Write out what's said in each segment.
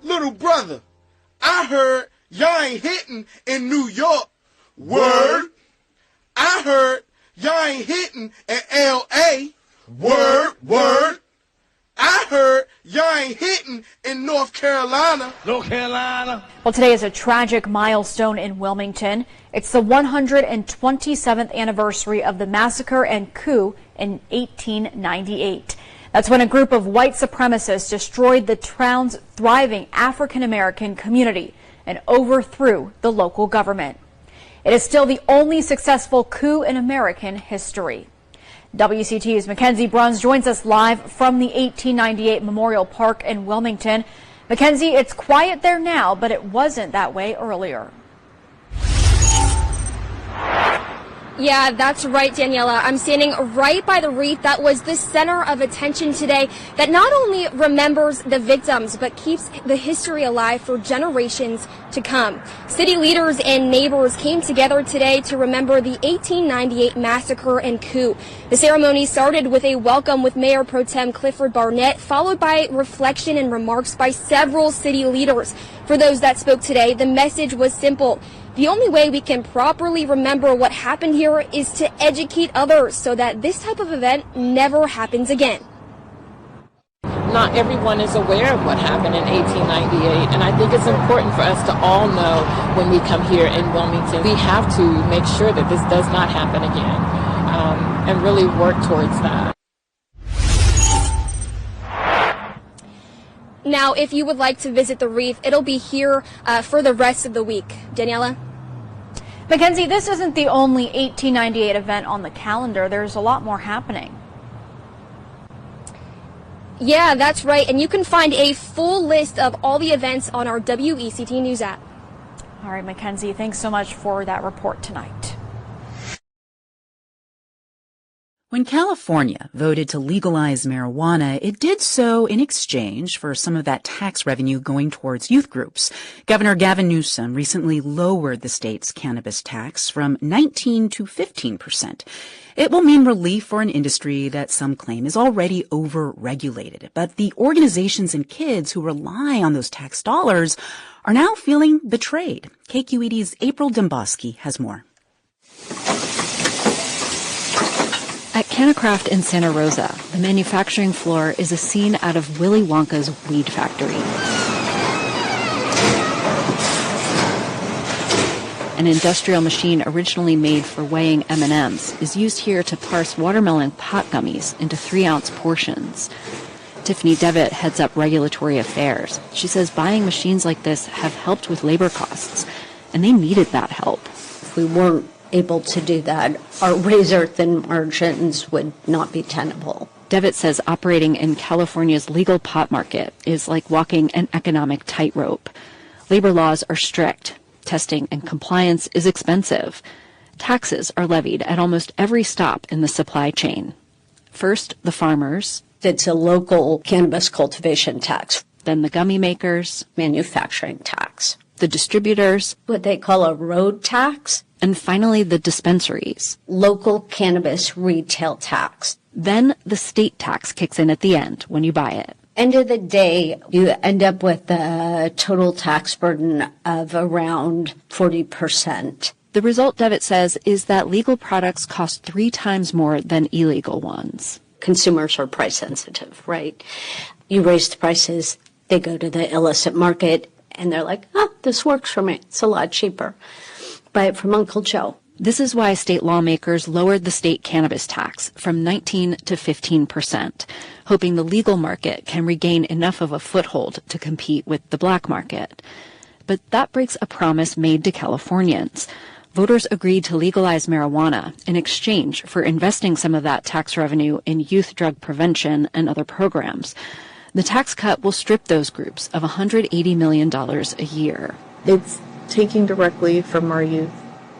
Little brother, I heard y'all ain't hitting in New York. Word. I heard y'all ain't hitting in L.A. Word. I heard y'all ain't hitting in North Carolina. Well, today is a tragic milestone in Wilmington. It's the 127th anniversary of the massacre and coup in 1898. That's when a group of white supremacists destroyed the town's thriving African-American community and overthrew the local government. It is still the only successful coup in American history. WCTV's Mackenzie Bruns joins us live from the 1898 Memorial Park in Wilmington. Mackenzie, it's quiet there now, but it wasn't that way earlier. Yeah, that's right, Daniela. I'm standing right by the wreath that was the center of attention today that not only remembers the victims, but keeps the history alive for generations to come. City leaders and neighbors came together today to remember the 1898 massacre and coup. The ceremony started with a welcome with Mayor Pro Tem Clifford Barnett, followed by reflection and remarks by several city leaders. For those that spoke today, the message was simple. The only way we can properly remember what happened here is to educate others so that this type of event never happens again. Not everyone is aware of what happened in 1898, and I think it's important for us to all know when we come here in Wilmington. We have to make sure that this does not happen again, and really work towards that. Now, if you would like to visit the wreath, it'll be here for the rest of the week. Daniela? Mackenzie, this isn't the only 1898 event on the calendar. There's a lot more happening. Yeah, that's right. And you can find a full list of all the events on our WECT News app. All right, Mackenzie, thanks so much for that report tonight. When California voted to legalize marijuana, it did so in exchange for some of that tax revenue going towards youth groups. Governor Gavin Newsom recently lowered the state's cannabis tax from 19% to 15%. It will mean relief for an industry that some claim is already over-regulated. But the organizations and kids who rely on those tax dollars are now feeling betrayed. KQED's April Domboski has more. At Canacraft in Santa Rosa, the manufacturing floor is a scene out of Willy Wonka's Weed Factory. An industrial machine originally made for weighing M&Ms is used here to parse watermelon pot gummies into 3-ounce portions. Tiffany Devitt heads up regulatory affairs. She says buying machines like this have helped with labor costs, and they needed that help. If we weren't able to do that, our razor-thin margins would not be tenable. Devitt says operating in California's legal pot market is like walking an economic tightrope. Labor laws are strict. Testing and compliance is expensive. Taxes are levied at almost every stop in the supply chain. First, the farmers. It's a local cannabis cultivation tax. Then the gummy makers. Manufacturing tax. The distributors. What they call a road tax. And finally, the dispensaries. Local cannabis retail tax. Then the state tax kicks in at the end when you buy it. End of the day, you end up with a total tax burden of around 40%. The result, Devitt says, is that legal products cost 3 times more than illegal ones. Consumers are price sensitive, right? You raise the prices, they go to the illicit market, and they're like, oh, this works for me. It's a lot cheaper. Buy it from Uncle Joe. This is why state lawmakers lowered the state cannabis tax from 19% to 15%, hoping the legal market can regain enough of a foothold to compete with the black market. But that breaks a promise made to Californians. Voters agreed to legalize marijuana in exchange for investing some of that tax revenue in youth drug prevention and other programs. The tax cut will strip those groups of $180 million a year. It's taking directly from our youth.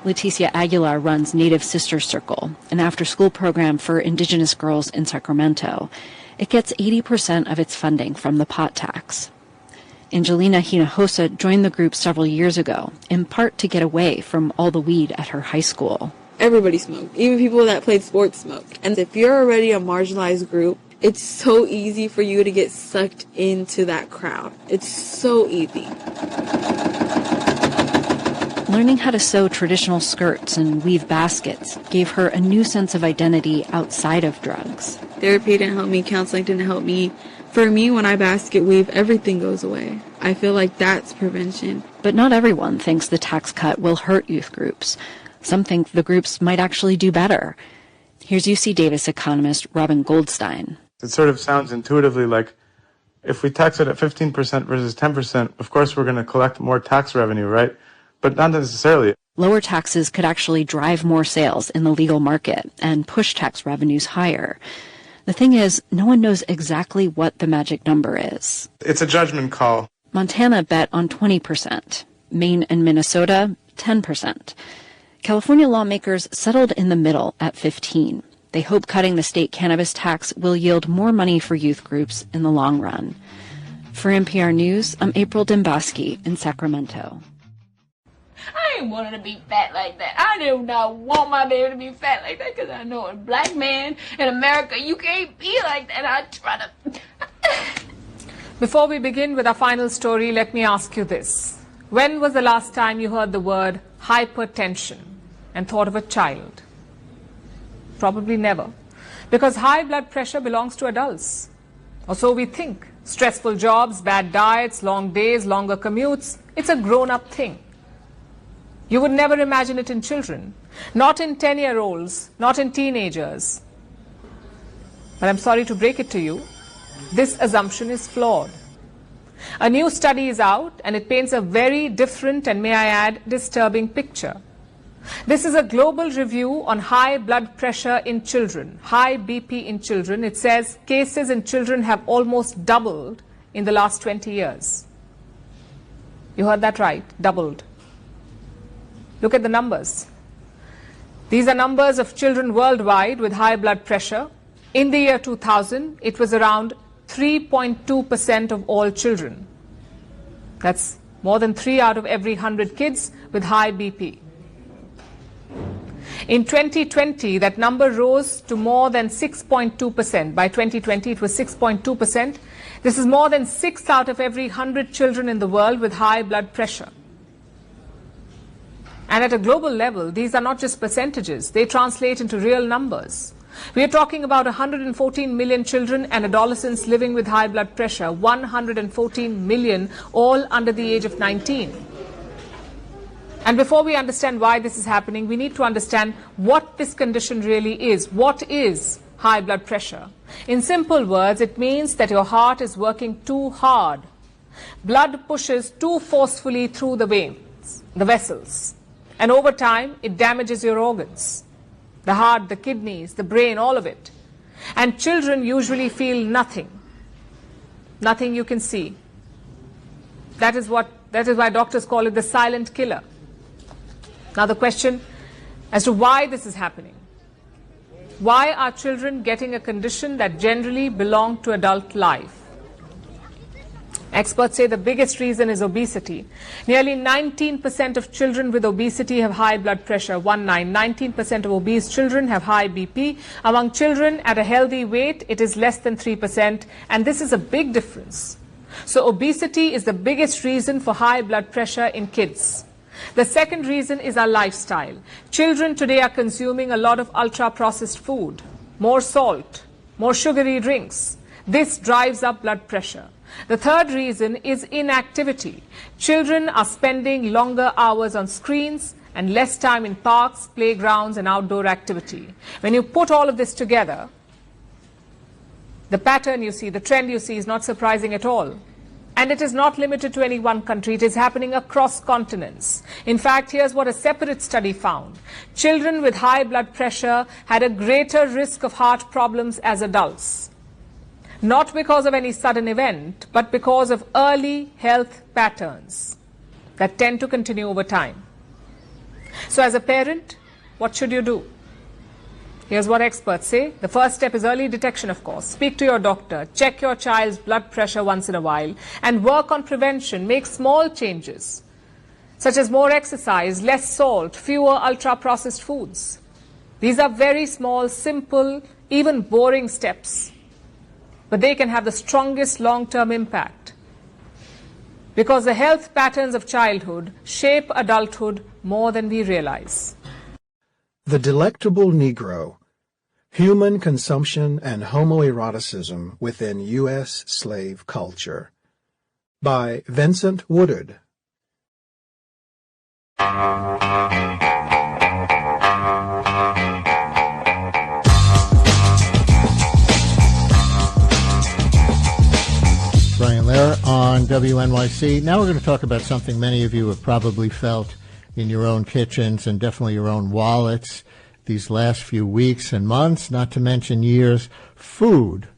Leticia Aguilar runs Native Sister Circle, an after-school program for Indigenous girls in Sacramento. It gets 80% of its funding from the pot tax. Angelina Hinojosa joined the group several years ago, in part to get away from all the weed at her high school. Everybody smoked. Even people that played sports smoked. And if you're already a marginalized group, It's so easy for you to get sucked into that crowd. It's so easy. Learning how to sew traditional skirts and weave baskets gave her a new sense of identity outside of drugs. Therapy didn't help me. Counseling didn't help me. For me, when I basket weave, everything goes away. I feel like that's prevention. But not everyone thinks the tax cut will hurt youth groups. Some think the groups might actually do better. Here's UC Davis economist Robin Goldstein. It sort of sounds intuitively like if we tax it at 15% versus 10%, of course we're going to collect more tax revenue, right? But not necessarily. Lower taxes could actually drive more sales in the legal market and push tax revenues higher. The thing is, no one knows exactly what the magic number is. It's a judgment call. Montana bet on 20%. Maine and Minnesota, 10%. California lawmakers settled in the middle at 15%. They hope cutting the state cannabis tax will yield more money for youth groups in the long run. For NPR News, I'm April Demboski in Sacramento. I ain't wanting to be fat like that. I do not want my baby to be fat like that because I know a black man in America, you can't be like that. I try to... Before we begin with our final story, let me ask you this. When was the last time you heard the word hypertension and thought of a child? Probably never. Because high blood pressure belongs to adults. Or so we think. Stressful jobs, bad diets, long days, longer commutes. It's a grown-up thing. You would never imagine it in children, not in 10-year-olds, not in teenagers. But I'm sorry to break it to you, this assumption is flawed. A new study is out and it paints a very different and, may I add, disturbing picture. This is a global review on high blood pressure in children, high BP in children. It says cases in children have almost doubled in the last 20 years. You heard that right, doubled. Look at the numbers. These are numbers of children worldwide with high blood pressure. In the year 2000, it was around 3.2% of all children. That's more than 3 out of every 100 kids with high BP. In 2020, that number rose to more than 6.2%. By 2020, it was 6.2%. This is more than 6 out of every 100 children in the world with high blood pressure. And at a global level, these are not just percentages. They translate into real numbers. We are talking about 114 million children and adolescents living with high blood pressure, 114 million, all under the age of 19. And before we understand why this is happening, we need to understand what this condition really is. What is high blood pressure? In simple words, it means that your heart is working too hard. Blood pushes too forcefully through the veins, the vessels. And over time, it damages your organs. The heart, the kidneys, the brain, all of it. And children usually feel nothing. Nothing you can see. That is why doctors call it the silent killer. Now the question as to why this is happening. Why are children getting a condition that generally belonged to adult life? Experts say the biggest reason is obesity. Nearly 19% of children with obesity have high blood pressure. 19% of obese children have high BP. Among children at a healthy weight, it is less than 3%, and this is a big difference. So obesity is the biggest reason for high blood pressure in kids. The second reason is our lifestyle. Children today are consuming a lot of ultra-processed food, more salt, more sugary drinks. This drives up blood pressure. The third reason is inactivity. Children are spending longer hours on screens and less time in parks, playgrounds, and outdoor activity. When you put all of this together, the pattern you see, the trend you see is not surprising at all. And it is not limited to any one country. It is happening across continents. In fact, here's what a separate study found. Children with high blood pressure had a greater risk of heart problems as adults. Not because of any sudden event, but because of early health patterns that tend to continue over time. So as a parent, what should you do? Here's what experts say. The first step is early detection, of course. Speak to your doctor, check your child's blood pressure once in a while, and work on prevention. Make small changes, such as more exercise, less salt, fewer ultra-processed foods. These are very small, simple, even boring steps. but they can have the strongest long-term impact. Because the health patterns of childhood shape adulthood more than we realize. The Delectable Negro, Human Consumption and Homoeroticism Within U.S. Slave Culture, by Vincent Woodard. Brian Lehrer on WNYC. Now we're going to talk about something many of you have probably felt in your own kitchens and definitely your own wallets these last few weeks and months, not to mention years. Food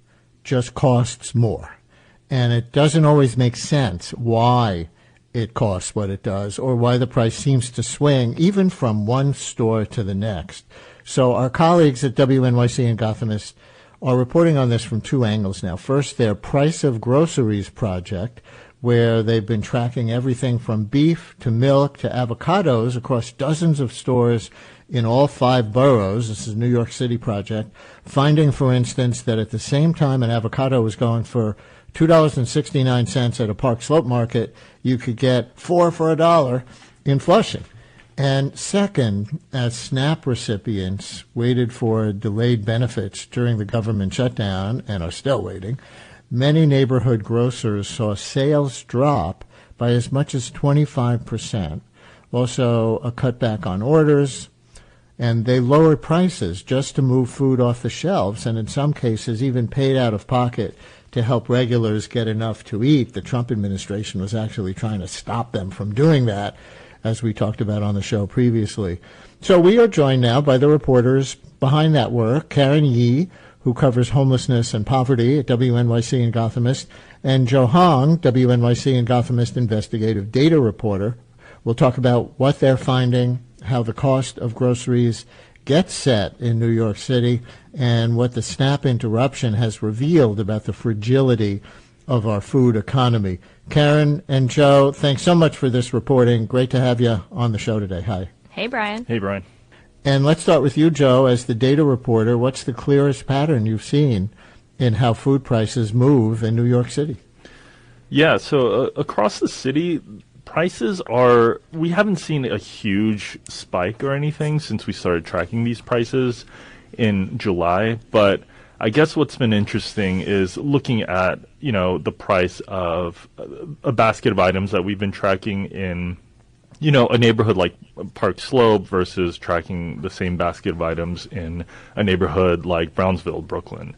just costs more. And it doesn't always make sense why it costs what it does or why the price seems to swing even from one store to the next. So our colleagues at WNYC and Gothamist are reporting on this from two angles now. First, their Price of Groceries project, where they've been tracking everything from beef to milk to avocados across dozens of stores in all 5 boroughs. This is a New York City project, finding, for instance, that at the same time an avocado was going for $2.69 at a Park Slope market, you could get 4 for $1 in Flushing. And second, as SNAP recipients waited for delayed benefits during the government shutdown and are still waiting, many neighborhood grocers saw sales drop by as much as 25%. Also, a cutback on orders, and they lowered prices just to move food off the shelves, and in some cases even paid out of pocket to help regulars get enough to eat. The Trump administration was actually trying to stop them from doing that, as we talked about on the show previously. So we are joined now by the reporters behind that work, Karen Yee, who covers homelessness and poverty at WNYC and Gothamist, and Joe Hong, WNYC and Gothamist investigative data reporter. We'll talk about what they're finding, how the cost of groceries gets set in New York City, and what the SNAP interruption has revealed about the fragility of our food economy. Karen and Joe, thanks so much for this reporting. Great to have you on the show today. Hi. Hey, Brian. Hey, Brian. And let's start with you, Joe, as the data reporter. What's the clearest pattern you've seen in how food prices move in New York City? Yeah, so across the city, prices are, we haven't seen a huge spike or anything since we started tracking these prices in July, but I guess what's been interesting is looking at, the price of a basket of items that we've been tracking in, a neighborhood like Park Slope versus tracking the same basket of items in a neighborhood like Brownsville, Brooklyn.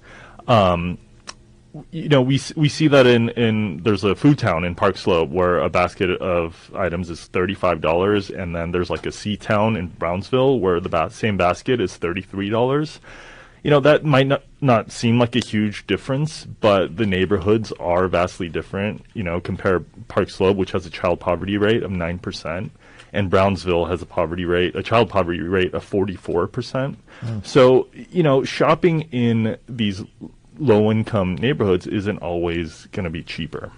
We see that in there's a food town in Park Slope where a basket of items is $35, and then there's like a C town in Brownsville where the same basket is $33. That might not seem like a huge difference, but the neighborhoods are vastly different. Compare Park Slope, which has a child poverty rate of 9%, and Brownsville has a child poverty rate of 44%. So, shopping in these low-income neighborhoods isn't always going to be cheaper.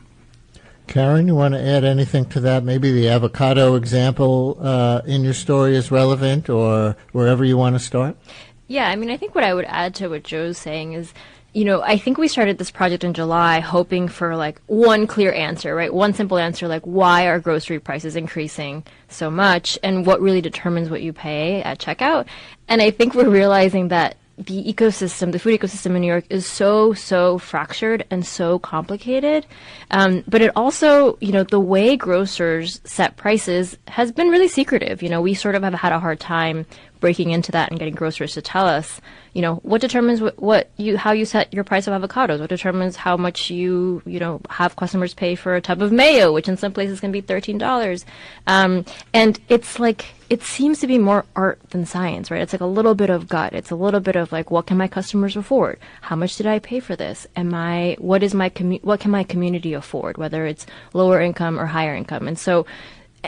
Karen, you want to add anything to that? Maybe the avocado example in your story is relevant, or wherever you want to start? Yeah, I think what I would add to what Joe's saying is, I think we started this project in July hoping for one clear answer, right? One simple answer, why are grocery prices increasing so much and what really determines what you pay at checkout. And I think we're realizing that the ecosystem, the food ecosystem in New York is so fractured and so complicated. But it also, the way grocers set prices has been really secretive. We sort of have had a hard time breaking into that and getting grocers to tell us, what determines how you set your price of avocados, what determines how much you have customers pay for a tub of mayo, which in some places can be $13. And it's it seems to be more art than science, right? It's a little bit of gut. It's a little bit of what can my customers afford? How much did I pay for this? What can my community afford, whether it's lower income or higher income?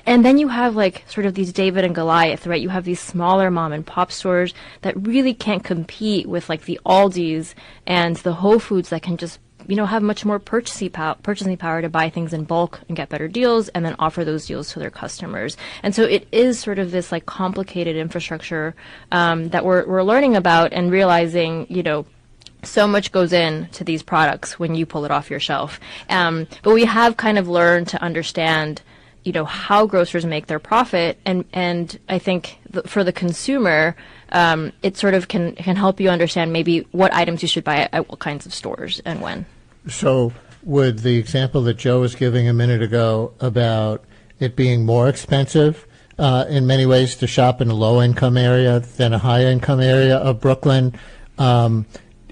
And then you have sort of these David and Goliath, right? You have these smaller mom and pop stores that really can't compete with the Aldis and the Whole Foods that can just, have much more purchasing power to buy things in bulk and get better deals and then offer those deals to their customers. And so it is sort of this complicated infrastructure that we're learning about and realizing, so much goes into these products when you pull it off your shelf. But we have kind of learned to understand, how grocers make their profit. And I think for the consumer, it sort of can help you understand maybe what items you should buy at what kinds of stores and when. So would the example that Joe was giving a minute ago about it being more expensive in many ways to shop in a low-income area than a high-income area of Brooklyn,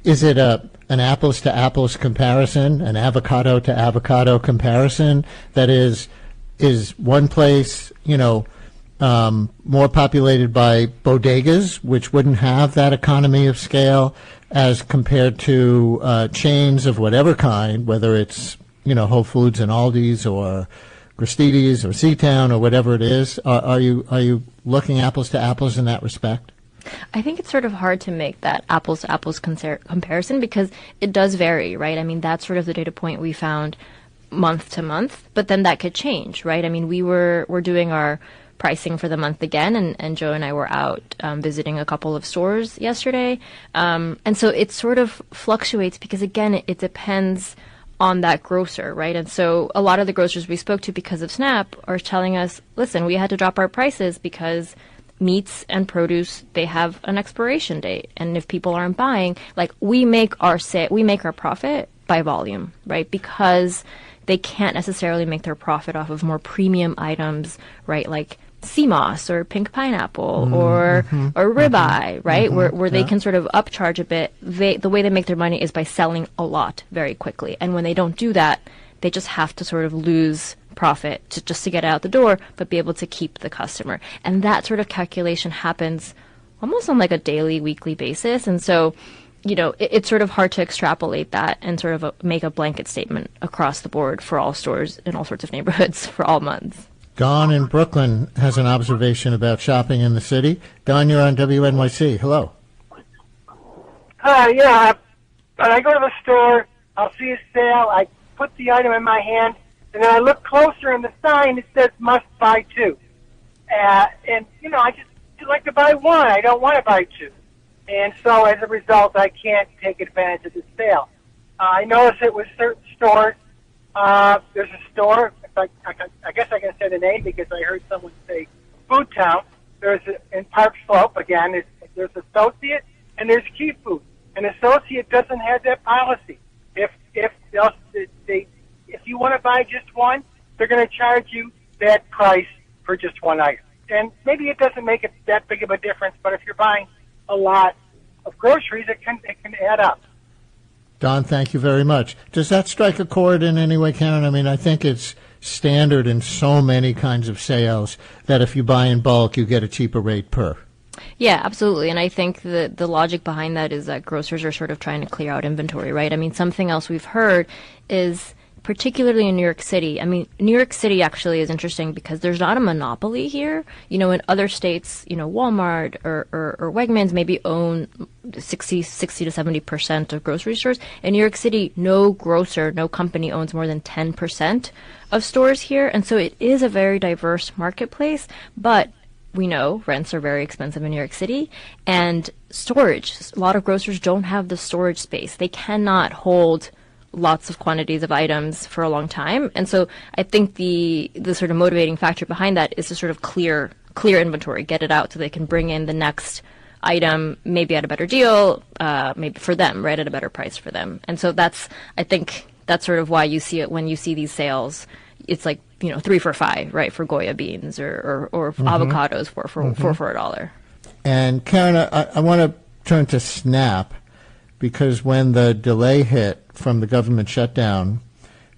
is it an apples-to-apples comparison, an avocado-to-avocado comparison? That is one place, more populated by bodegas, which wouldn't have that economy of scale, as compared to chains of whatever kind, whether it's, Whole Foods and Aldi's or Gristedes or C-Town or whatever it is? Are you looking apples to apples in that respect? I think it's sort of hard to make that apples-to-apples comparison because it does vary, right? I mean, that's sort of the data point we found month to month, but then that could change, right? I mean, we're doing our pricing for the month again, and Joe and I were out visiting a couple of stores yesterday. And so it sort of fluctuates because, again, it depends on that grocer, right? And so a lot of the grocers we spoke to because of SNAP are telling us, listen, we had to drop our prices because meats and produce, they have an expiration date. And if people aren't buying, like we make our profit by volume, right? Because they can't necessarily make their profit off of more premium items, right? Like sea moss or pink pineapple or ribeye, right? Where they can sort of upcharge a bit. The way they make their money is by selling a lot very quickly. And when they don't do that, they just have to sort of lose profit just to get out the door, but be able to keep the customer. And that sort of calculation happens almost on like a daily, weekly basis. And so, it's sort of hard to extrapolate that and sort of make a blanket statement across the board for all stores in all sorts of neighborhoods for all months. Don in Brooklyn has an observation about shopping in the city. Don, you're on WNYC. Hello. Yeah. When I go to the store, I'll see a sale. I put the item in my hand, and then I look closer, and the sign, it says must buy two. And, I just like to buy one. I don't want to buy two. And so as a result, I can't take advantage of the sale. I noticed it with certain stores. There's a store, I guess I can say the name because I heard someone say Food Town. In Park Slope, again, there's Associate and there's Key Food. And Associate doesn't have that policy. If you want to buy just one, they're going to charge you that price for just one item. And maybe it doesn't make it that big of a difference, but if you're buying a lot of groceries, it can add up. Don, thank you very much. Does that strike a chord in any way, Karen? I mean, I think it's standard in so many kinds of sales that if you buy in bulk, you get a cheaper rate per. Yeah, absolutely. And I think the logic behind that is that grocers are sort of trying to clear out inventory, right? I mean, something else we've heard is, particularly in New York City. I mean, New York City actually is interesting because there's not a monopoly here. In other states, Walmart or Wegmans maybe own 60 to 70% of grocery stores. In New York City, no grocer, no company owns more than 10% of stores here. And so it is a very diverse marketplace, but we know rents are very expensive in New York City, and storage. A lot of grocers don't have the storage space. They cannot hold lots of quantities of items for a long time. And so I think the sort of motivating factor behind that is to sort of clear inventory, get it out so they can bring in the next item, maybe at a better deal, maybe for them, right, at a better price for them. And so I think that's sort of why you see it when you see these sales. It's like, 3 for $5, right, for Goya beans or avocados for $1. And Karen, I want to turn to SNAP, because when the delay hit from the government shutdown,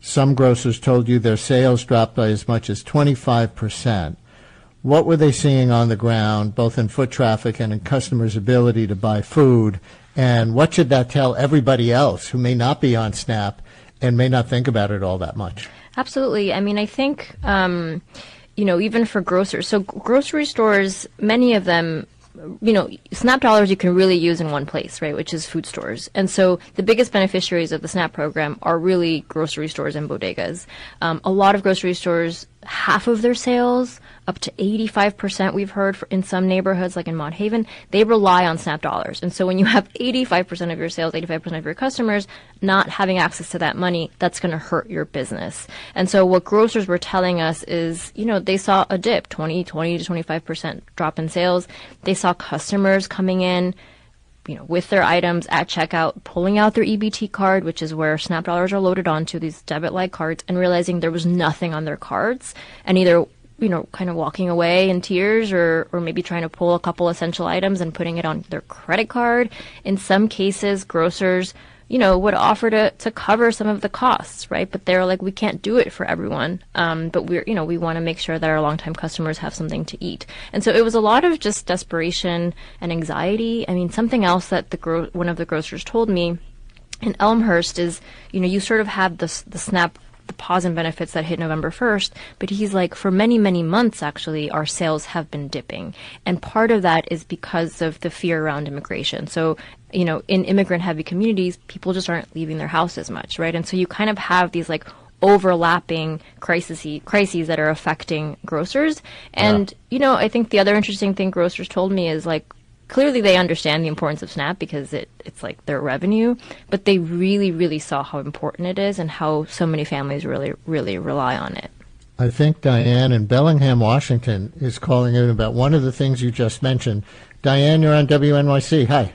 some grocers told you their sales dropped by as much as 25%. What were they seeing on the ground, both in foot traffic and in customers' ability to buy food? And what should that tell everybody else who may not be on SNAP and may not think about it all that much? Absolutely. I mean, I think, even for grocers, so grocery stores, many of them, SNAP dollars you can really use in one place, right, which is food stores. And so the biggest beneficiaries of the SNAP program are really grocery stores and bodegas. A lot of grocery stores half of their sales, up to 85% we've heard in some neighborhoods, like in Mont Haven, they rely on SNAP dollars. And so when you have 85% of your sales, 85% of your customers not having access to that money, that's going to hurt your business. And so what grocers were telling us is, they saw a dip, 20 to 25% drop in sales. They saw customers coming in, with their items at checkout, pulling out their EBT card, which is where SNAP dollars are loaded onto, these debit-like cards, and realizing there was nothing on their cards, and either, kind of walking away in tears or maybe trying to pull a couple essential items and putting it on their credit card. In some cases, grocers, would offer to cover some of the costs, right? But they're like, we can't do it for everyone. But we want to make sure that our longtime customers have something to eat. And so it was a lot of just desperation and anxiety. I mean, something else that one of the grocers told me in Elmhurst is, you sort of have the SNAP, the pause in benefits that hit November 1st, but he's like, for many, many months, actually, our sales have been dipping. And part of that is because of the fear around immigration. So, in immigrant-heavy communities, people just aren't leaving their house as much, right? And so you kind of have these, like, overlapping crises that are affecting grocers. And, I think the other interesting thing grocers told me is, like, clearly they understand the importance of SNAP because it's like their revenue, but they really, really saw how important it is and how so many families really, really rely on it. I think Diane in Bellingham, Washington, is calling in about one of the things you just mentioned. Diane, you're on WNYC. Hi.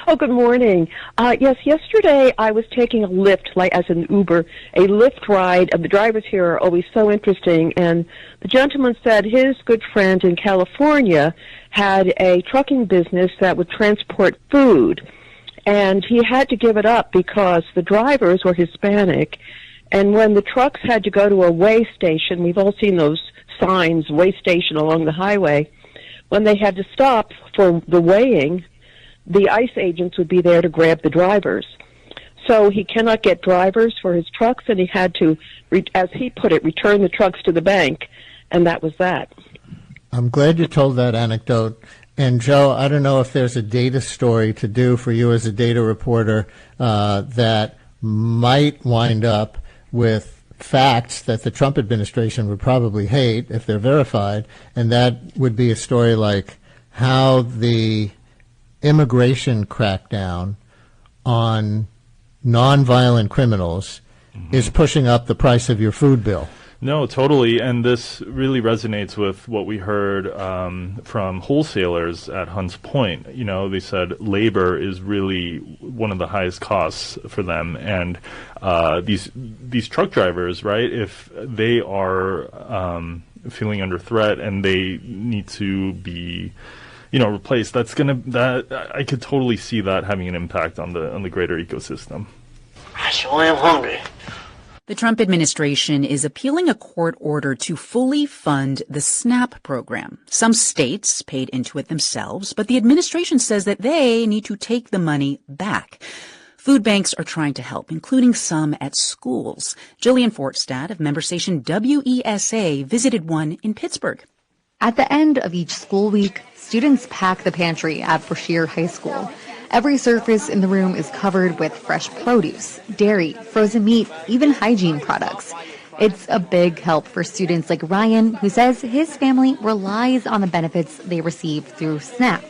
Oh, good morning. Yes, yesterday I was taking a Lyft, like as an Uber, a Lyft ride. The drivers here are always so interesting. And the gentleman said his good friend in California had a trucking business that would transport food. And he had to give it up because the drivers were Hispanic. And when the trucks had to go to a weigh station, we've all seen those signs, weigh station along the highway, when they had to stop for the weighing, the ICE agents would be there to grab the drivers. So he cannot get drivers for his trucks, and he had to, as he put it, return the trucks to the bank, and that was that. I'm glad you told that anecdote. And, Joe, I don't know if there's a data story to do for you as a data reporter that might wind up with facts that the Trump administration would probably hate if they're verified, and that would be a story like how the immigration crackdown on nonviolent criminals is pushing up the price of your food bill. No, totally. And this really resonates with what we heard from wholesalers at Hunts Point. They said labor is really one of the highest costs for them. And these truck drivers, right, if they are feeling under threat and they need to be replaced, that I could totally see that having an impact on the greater ecosystem. I sure am hungry. The Trump administration is appealing a court order to fully fund the SNAP program. Some states paid into it themselves, but the administration says that they need to take the money back. Food banks are trying to help, including some at schools. Jillian Fortstad of member station WESA visited one in Pittsburgh. At the end of each school week, students pack the pantry at Brashear High School. Every surface in the room is covered with fresh produce, dairy, frozen meat, even hygiene products. It's a big help for students like Ryan, who says his family relies on the benefits they receive through SNAP,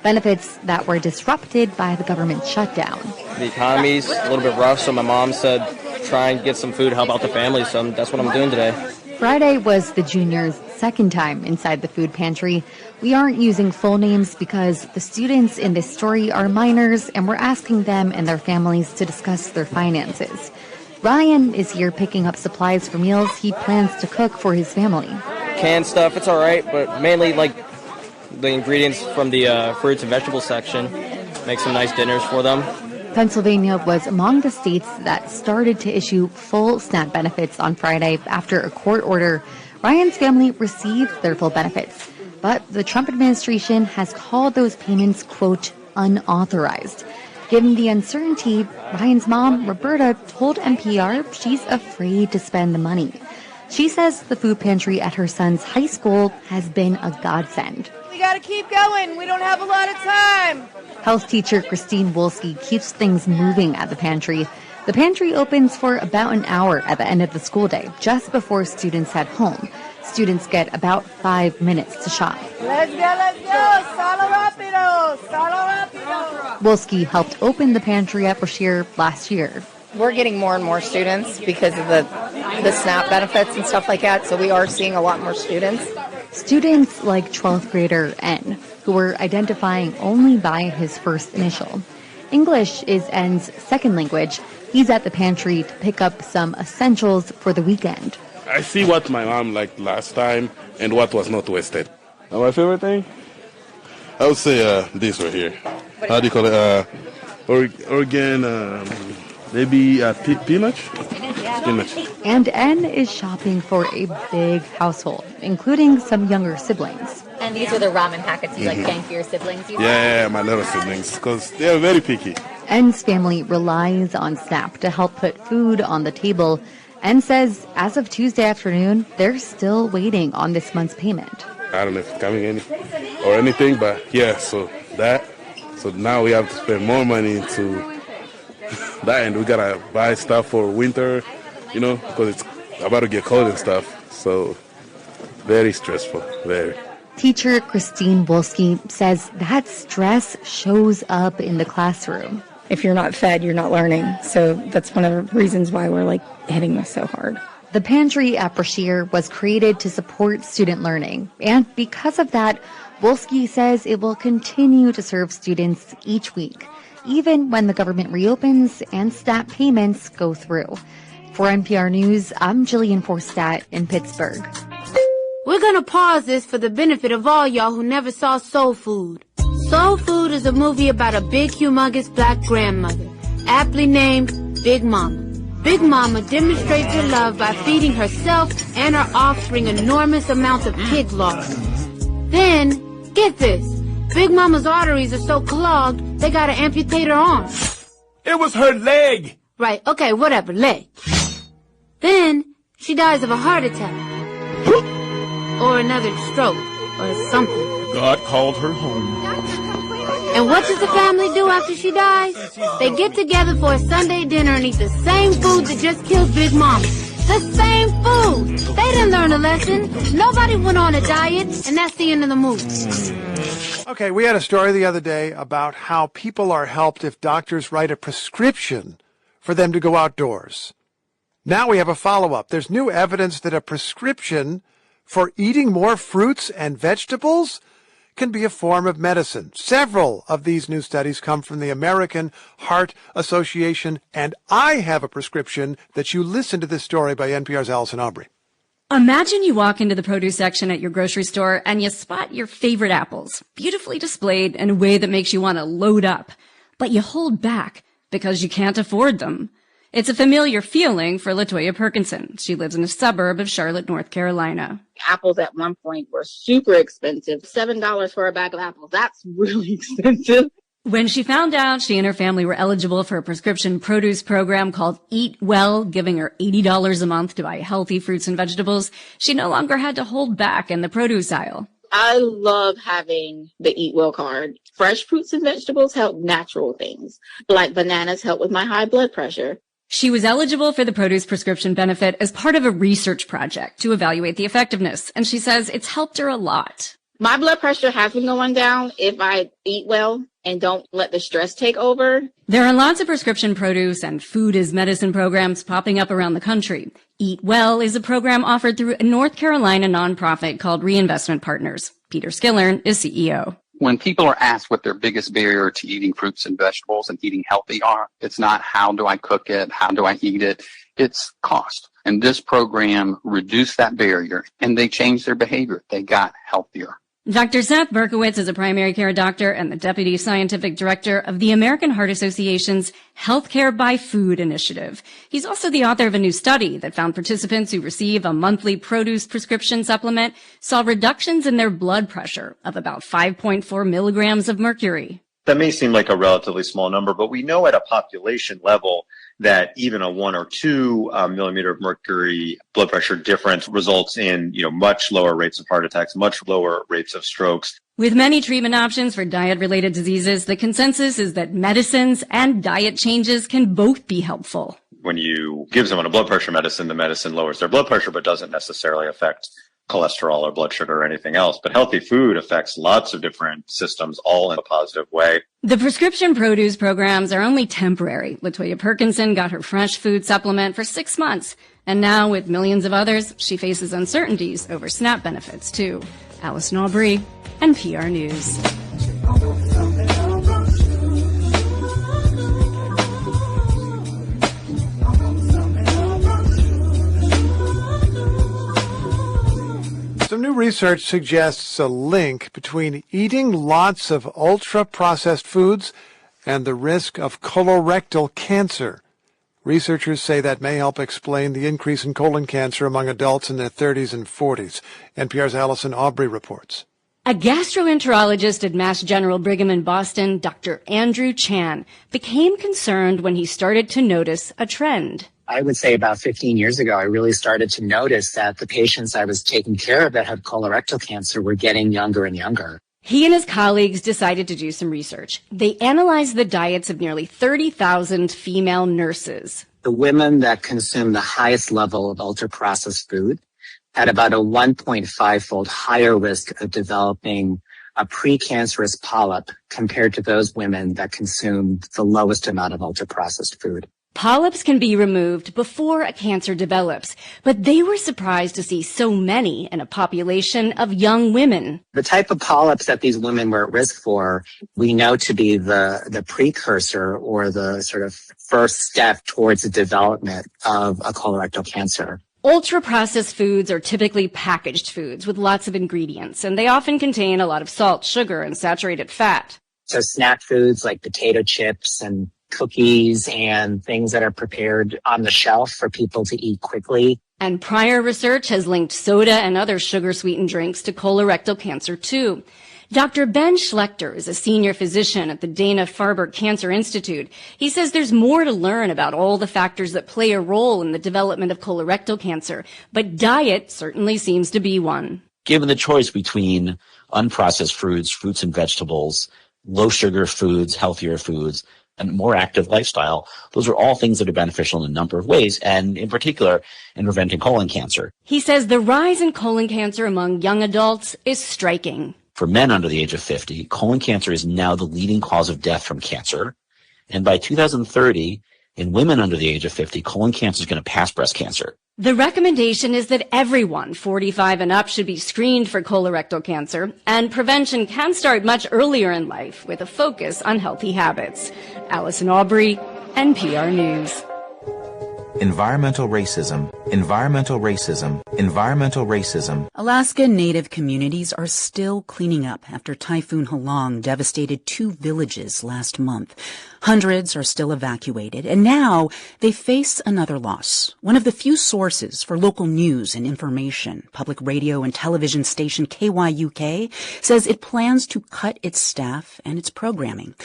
benefits that were disrupted by the government shutdown. The economy's a little bit rough, so my mom said try and get some food, help out the family, so that's what I'm doing today. Friday was the juniors' second time inside the food pantry. We aren't using full names because the students in this story are minors, and we're asking them and their families to discuss their finances. Ryan is here picking up supplies for meals he plans to cook for his family. Canned stuff, it's all right, but mainly like the ingredients from the fruits and vegetables section. Make some nice dinners for them. Pennsylvania was among the states that started to issue full SNAP benefits on Friday after a court order. Ryan's family received their full benefits, but the Trump administration has called those payments, quote, unauthorized. Given the uncertainty, Ryan's mom, Roberta, told NPR she's afraid to spend the money. She says the food pantry at her son's high school has been a godsend. We got to keep going. We don't have a lot of time. Health teacher Christine Wolski keeps things moving at the pantry. The pantry opens for about an hour at the end of the school day, just before students head home. Students get about 5 minutes to shop. Let's go. Solo rapido. Wolski helped open the pantry at Brashear last year. We're getting more and more students because of the SNAP benefits and stuff like that, so we are seeing a lot more students. Students like 12th grader N, who were identifying only by his first initial. English is N's second language. He's at the pantry to pick up some essentials for the weekend. I see what my mom liked last time and what was not wasted. My favorite thing? I would say this right here. How do you call it? Organ, maybe spinach? Spinach. And N is shopping for a big household, including some younger siblings. And these are the ramen packets you like getting for your siblings? Yeah, my little siblings, because they are very picky. N's family relies on SNAP to help put food on the table. N says as of Tuesday afternoon, they're still waiting on this month's payment. I don't know if it's coming or anything, but yeah, so now we have to spend more money into that, and we gotta buy stuff for winter, because it's about to get cold and stuff. So very stressful, very. Teacher Christine Wolski says that stress shows up in the classroom. If you're not fed, you're not learning. So that's one of the reasons why we're hitting this so hard. The pantry at Brashear was created to support student learning. And because of that, Wolski says it will continue to serve students each week, even when the government reopens and SNAP payments go through. For NPR News, I'm Jillian Forstat in Pittsburgh. We're gonna pause this for the benefit of all y'all who never saw Soul Food. Soul Food is a movie about a big, humongous black grandmother, aptly named Big Mama. Big Mama demonstrates her love by feeding herself and her offspring enormous amounts of pig lard. Then, get this, Big Mama's arteries are so clogged, they gotta amputate her arm. It was her leg! Right, okay, whatever, leg. Then, she dies of a heart attack. Or another stroke, or something. God called her home. And what does the family do after she dies? They get together for a Sunday dinner and eat the same food that just killed Big Mama. The same food! They didn't learn a lesson. Nobody went on a diet, and that's the end of the movie. Okay, we had a story the other day about how people are helped if doctors write a prescription for them to go outdoors. Now we have a follow-up. There's new evidence that a prescription for eating more fruits and vegetables can be a form of medicine. Several of these new studies come from the American Heart Association, and I have a prescription that you listen to this story by NPR's Allison Aubrey. Imagine you walk into the produce section at your grocery store and you spot your favorite apples, beautifully displayed in a way that makes you want to load up. But you hold back because you can't afford them. It's a familiar feeling for LaToya Perkinson. She lives in a suburb of Charlotte, North Carolina. Apples at one point were super expensive. $7 for a bag of apples. That's really expensive. When she found out she and her family were eligible for a prescription produce program called Eat Well, giving her $80 a month to buy healthy fruits and vegetables, she no longer had to hold back in the produce aisle. I love having the Eat Well card. Fresh fruits and vegetables help natural things. Like bananas help with my high blood pressure. She was eligible for the produce prescription benefit as part of a research project to evaluate the effectiveness, and she says it's helped her a lot. My blood pressure has been going down if I eat well and don't let the stress take over. There are lots of prescription produce and food as medicine programs popping up around the country. Eat Well is a program offered through a North Carolina nonprofit called Reinvestment Partners. Peter Skillern is CEO. When people are asked what their biggest barrier to eating fruits and vegetables and eating healthy are, it's not how do I cook it, how do I eat it, it's cost. And this program reduced that barrier and they changed their behavior. They got healthier. Dr. Seth Berkowitz is a primary care doctor and the deputy scientific director of the American Heart Association's Healthcare by Food initiative. He's also the author of a new study that found participants who receive a monthly produce prescription supplement saw reductions in their blood pressure of about 5.4 milligrams of mercury. That may seem like a relatively small number, but we know at a population level, that even a 1 or 2 millimeter of mercury blood pressure difference results in, much lower rates of heart attacks, much lower rates of strokes. With many treatment options for diet-related diseases, the consensus is that medicines and diet changes can both be helpful. When you give someone a blood pressure medicine, the medicine lowers their blood pressure but doesn't necessarily affect cholesterol or blood sugar or anything else. But healthy food affects lots of different systems, all in a positive way. The prescription produce programs are only temporary. LaToya Perkinson got her fresh food supplement for 6 months. And now, with millions of others, she faces uncertainties over SNAP benefits, too. Allison Aubrey, NPR News. Some new research suggests a link between eating lots of ultra-processed foods and the risk of colorectal cancer. Researchers say that may help explain the increase in colon cancer among adults in their 30s and 40s. NPR's Allison Aubrey reports. A gastroenterologist at Mass General Brigham in Boston, Dr. Andrew Chan, became concerned when he started to notice a trend. I would say about 15 years ago, I really started to notice that the patients I was taking care of that had colorectal cancer were getting younger and younger. He and his colleagues decided to do some research. They analyzed the diets of nearly 30,000 female nurses. The women that consumed the highest level of ultra-processed food had about a 1.5-fold higher risk of developing a precancerous polyp compared to those women that consumed the lowest amount of ultra-processed food. Polyps can be removed before a cancer develops, but they were surprised to see so many in a population of young women. The type of polyps that these women were at risk for, we know to be the precursor or the sort of first step towards the development of a colorectal cancer. Ultra-processed foods are typically packaged foods with lots of ingredients, and they often contain a lot of salt, sugar, and saturated fat. So snack foods like potato chips and cookies and things that are prepared on the shelf for people to eat quickly. And prior research has linked soda and other sugar-sweetened drinks to colorectal cancer, too. Dr. Ben Schlechter is a senior physician at the Dana-Farber Cancer Institute. He says there's more to learn about all the factors that play a role in the development of colorectal cancer, but diet certainly seems to be one. Given the choice between unprocessed foods, fruits and vegetables, low-sugar foods, healthier foods, and more active lifestyle, those are all things that are beneficial in a number of ways, and in particular in preventing colon cancer. He says the rise in colon cancer among young adults is striking. For men under the age of 50, colon cancer is now the leading cause of death from cancer. And by 2030, in women under the age of 50, colon cancer is going to pass breast cancer. The recommendation is that everyone 45 and up should be screened for colorectal cancer, and prevention can start much earlier in life with a focus on healthy habits. Allison Aubrey, NPR News. Environmental racism, environmental racism, environmental racism. Alaska Native communities are still cleaning up after Typhoon Halong devastated 2 villages last month. Hundreds are still evacuated, and now they face another loss. One of the few sources for local news and information, public radio and television station KYUK, says it plans to cut its staff and its programming.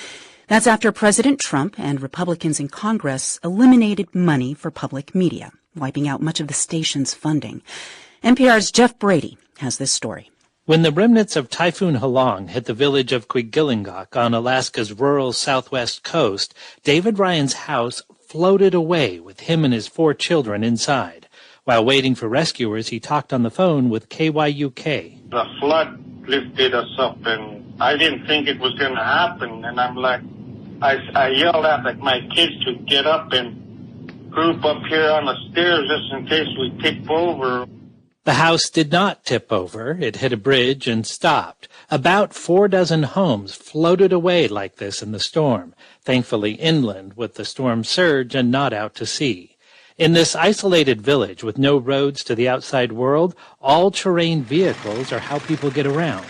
That's after President Trump and Republicans in Congress eliminated money for public media, wiping out much of the station's funding. NPR's Jeff Brady has this story. When the remnants of Typhoon Halong hit the village of Quigillingok on Alaska's rural southwest coast, David Ryan's house floated away with him and his 4 children inside. While waiting for rescuers, he talked on the phone with KYUK. The flood lifted us up, and I didn't think it was going to happen, and I'm like, I yelled out like my kids to get up and group up here on the stairs just in case we tip over. The house did not tip over. It hit a bridge and stopped. About 4 dozen homes floated away like this in the storm, thankfully inland with the storm surge and not out to sea. In this isolated village with no roads to the outside world, all-terrain vehicles are how people get around.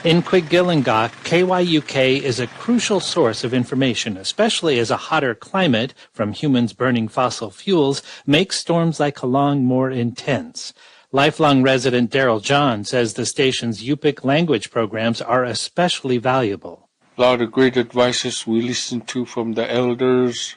In Quigillingok, KYUK is a crucial source of information, especially as a hotter climate from humans burning fossil fuels makes storms like Halong more intense. Lifelong resident Daryl John says the station's Yupik language programs are especially valuable. A lot of great advices we listen to from the elders,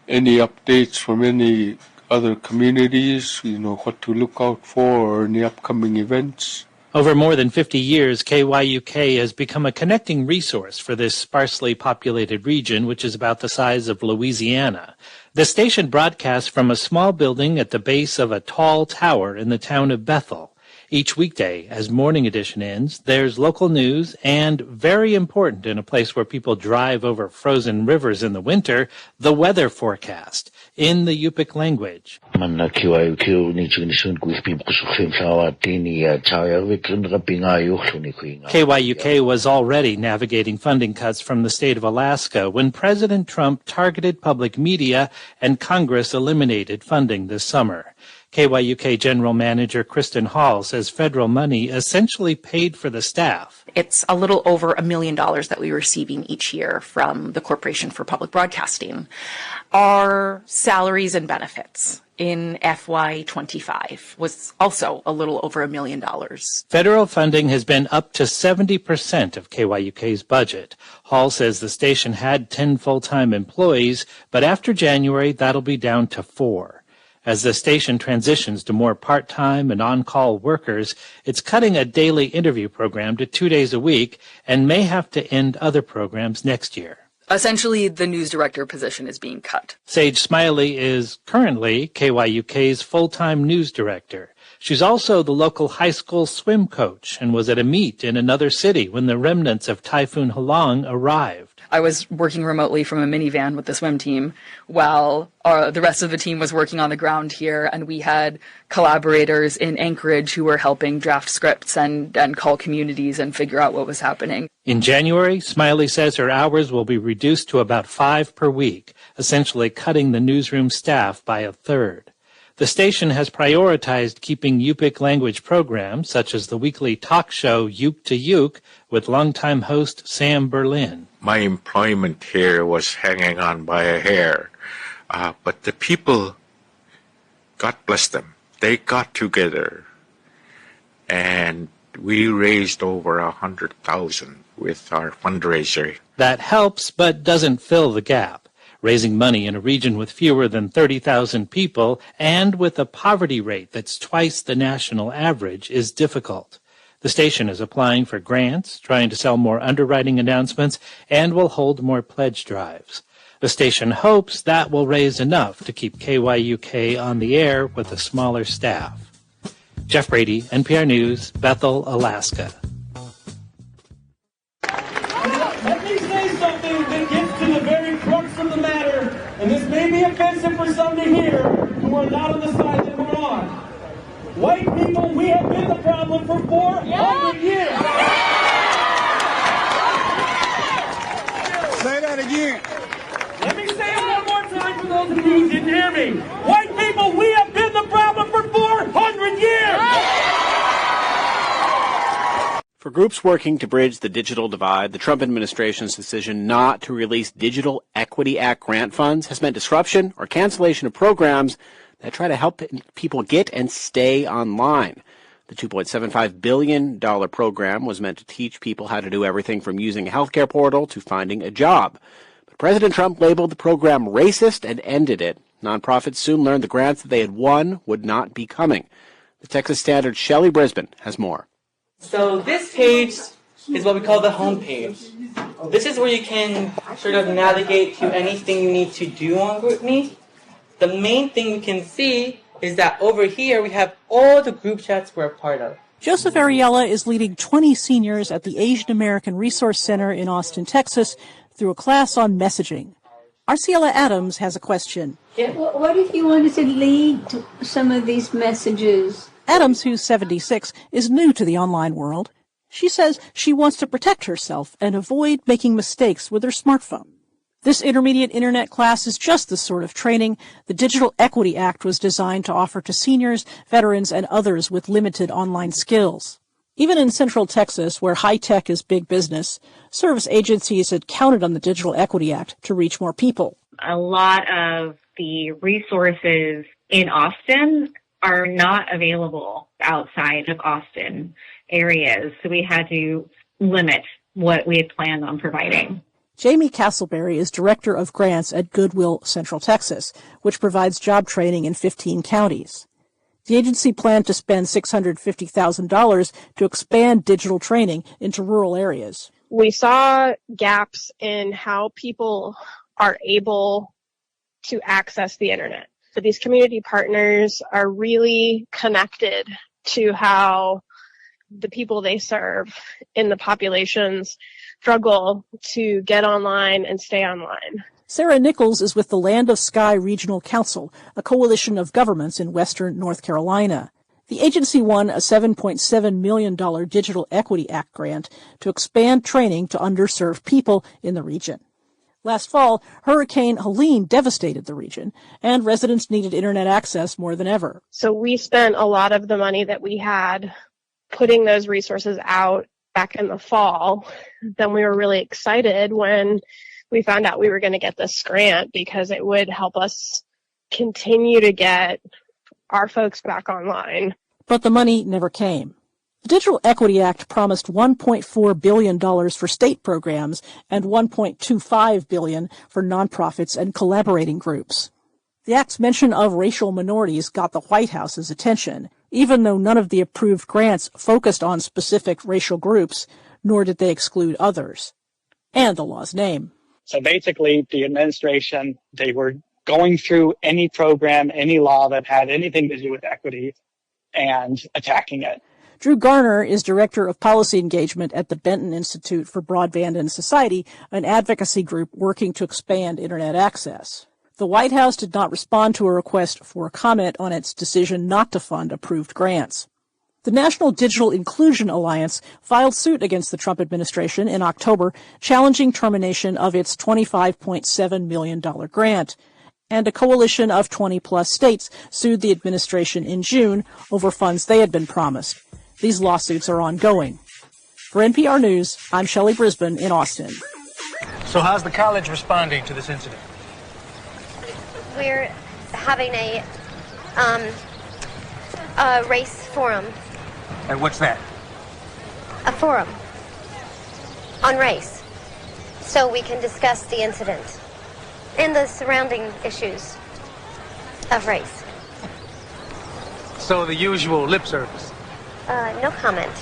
Any updates from any other communities, what to look out for or any upcoming events? Over more than 50 years, KYUK has become a connecting resource for this sparsely populated region, which is about the size of Louisiana. The station broadcasts from a small building at the base of a tall tower in the town of Bethel. Each weekday, as Morning Edition ends, there's local news and, very important in a place where people drive over frozen rivers in the winter, the weather forecast in the Yupik language. KYUK was already navigating funding cuts from the state of Alaska when President Trump targeted public media and Congress eliminated funding this summer. KYUK General Manager Kristen Hall says federal money essentially paid for the staff. It's a little over $1 million that we're receiving each year from the Corporation for Public Broadcasting. Our salaries and benefits in FY25 was also a little over $1 million. Federal funding has been up to 70% of KYUK's budget. Hall says the station had 10 full-time employees, but after January, that'll be down to 4. As the station transitions to more part-time and on-call workers, it's cutting a daily interview program to 2 days a week and may have to end other programs next year. Essentially, the news director position is being cut. Sage Smiley is currently KYUK's full-time news director. She's also the local high school swim coach and was at a meet in another city when the remnants of Typhoon Halong arrived. I was working remotely from a minivan with the swim team while the rest of the team was working on the ground here, and we had collaborators in Anchorage who were helping draft scripts and call communities and figure out what was happening. In January, Smiley says her hours will be reduced to about 5 per week, essentially cutting the newsroom staff by a third. The station has prioritized keeping Yupik language programs, such as the weekly talk show Yuk to Yuk with longtime host Sam Berlin. My employment here was hanging on by a hair, but the people, God bless them, they got together, and we raised over 100,000 with our fundraiser. That helps, but doesn't fill the gap. Raising money in a region with fewer than 30,000 people and with a poverty rate that's twice the national average is difficult. The station is applying for grants, trying to sell more underwriting announcements, and will hold more pledge drives. The station hopes that will raise enough to keep KYUK on the air with a smaller staff. Jeff Brady, NPR News, Bethel, Alaska. Let me say something that gets to the very crux of the matter, and this may be offensive for some to hear who are not on the side that we're on. White people, we have been the problem for 400 years. Say that again. Let me say it one more time for those of you who didn't hear me. White people, we have been the problem for 400 years. For groups working to bridge the digital divide, the Trump administration's decision not to release Digital Equity Act grant funds has meant disruption or cancellation of programs that try to help people get and stay online. The $2.75 billion program was meant to teach people how to do everything from using a healthcare portal to finding a job. But President Trump labeled the program racist and ended it. Nonprofits soon learned the grants that they had won would not be coming. The Texas Standard's Shelley Brisbane has more. So this page is what we call the home page. This is where you can sort of navigate to anything you need to do on GroupMe. The main thing we can see is that over here we have all the group chats we're a part of. Joseph Ariella is leading 20 seniors at the Asian American Resource Center in Austin, Texas, through a class on messaging. Arciela Adams has a question. Yeah. What if you wanted to lead some of these messages? Adams, who's 76, is new to the online world. She says she wants to protect herself and avoid making mistakes with her smartphone. This intermediate internet class is just the sort of training the Digital Equity Act was designed to offer to seniors, veterans, and others with limited online skills. Even in Central Texas, where high-tech is big business, service agencies had counted on the Digital Equity Act to reach more people. A lot of the resources in Austin are not available outside of Austin areas, so we had to limit what we had planned on providing. Jamie Castleberry is director of grants at Goodwill Central Texas, which provides job training in 15 counties. The agency planned to spend $650,000 to expand digital training into rural areas. We saw gaps in how people are able to access the internet. So these community partners are really connected to how the people they serve in the populations struggle to get online and stay online. Sarah Nichols is with the Land of Sky Regional Council, a coalition of governments in western North Carolina. The agency won a $7.7 million Digital Equity Act grant to expand training to underserved people in the region. Last fall, Hurricane Helene devastated the region, and residents needed internet access more than ever. So we spent a lot of the money that we had putting those resources out back in the fall. Then we were really excited when we found out we were going to get this grant because it would help us continue to get our folks back online. But the money never came. The Digital Equity Act promised $1.4 billion for state programs and $1.25 billion for nonprofits and collaborating groups. The Act's mention of racial minorities got the White House's attention, even though none of the approved grants focused on specific racial groups, nor did they exclude others. And the law's name. So basically, the administration, they were going through any program, any law that had anything to do with equity and attacking it. Drew Garner is Director of Policy Engagement at the Benton Institute for Broadband and Society, an advocacy group working to expand internet access. The White House did not respond to a request for comment on its decision not to fund approved grants. The National Digital Inclusion Alliance filed suit against the Trump administration in October, challenging termination of its $25.7 million grant. And a coalition of 20-plus states sued the administration in June over funds they had been promised. These lawsuits are ongoing. For NPR News, I'm Shelley Brisbane in Austin. So how's the college responding to this incident? We're having a race forum. And what's that? A forum on race, so we can discuss the incident and the surrounding issues of race. So the usual lip service? No comment.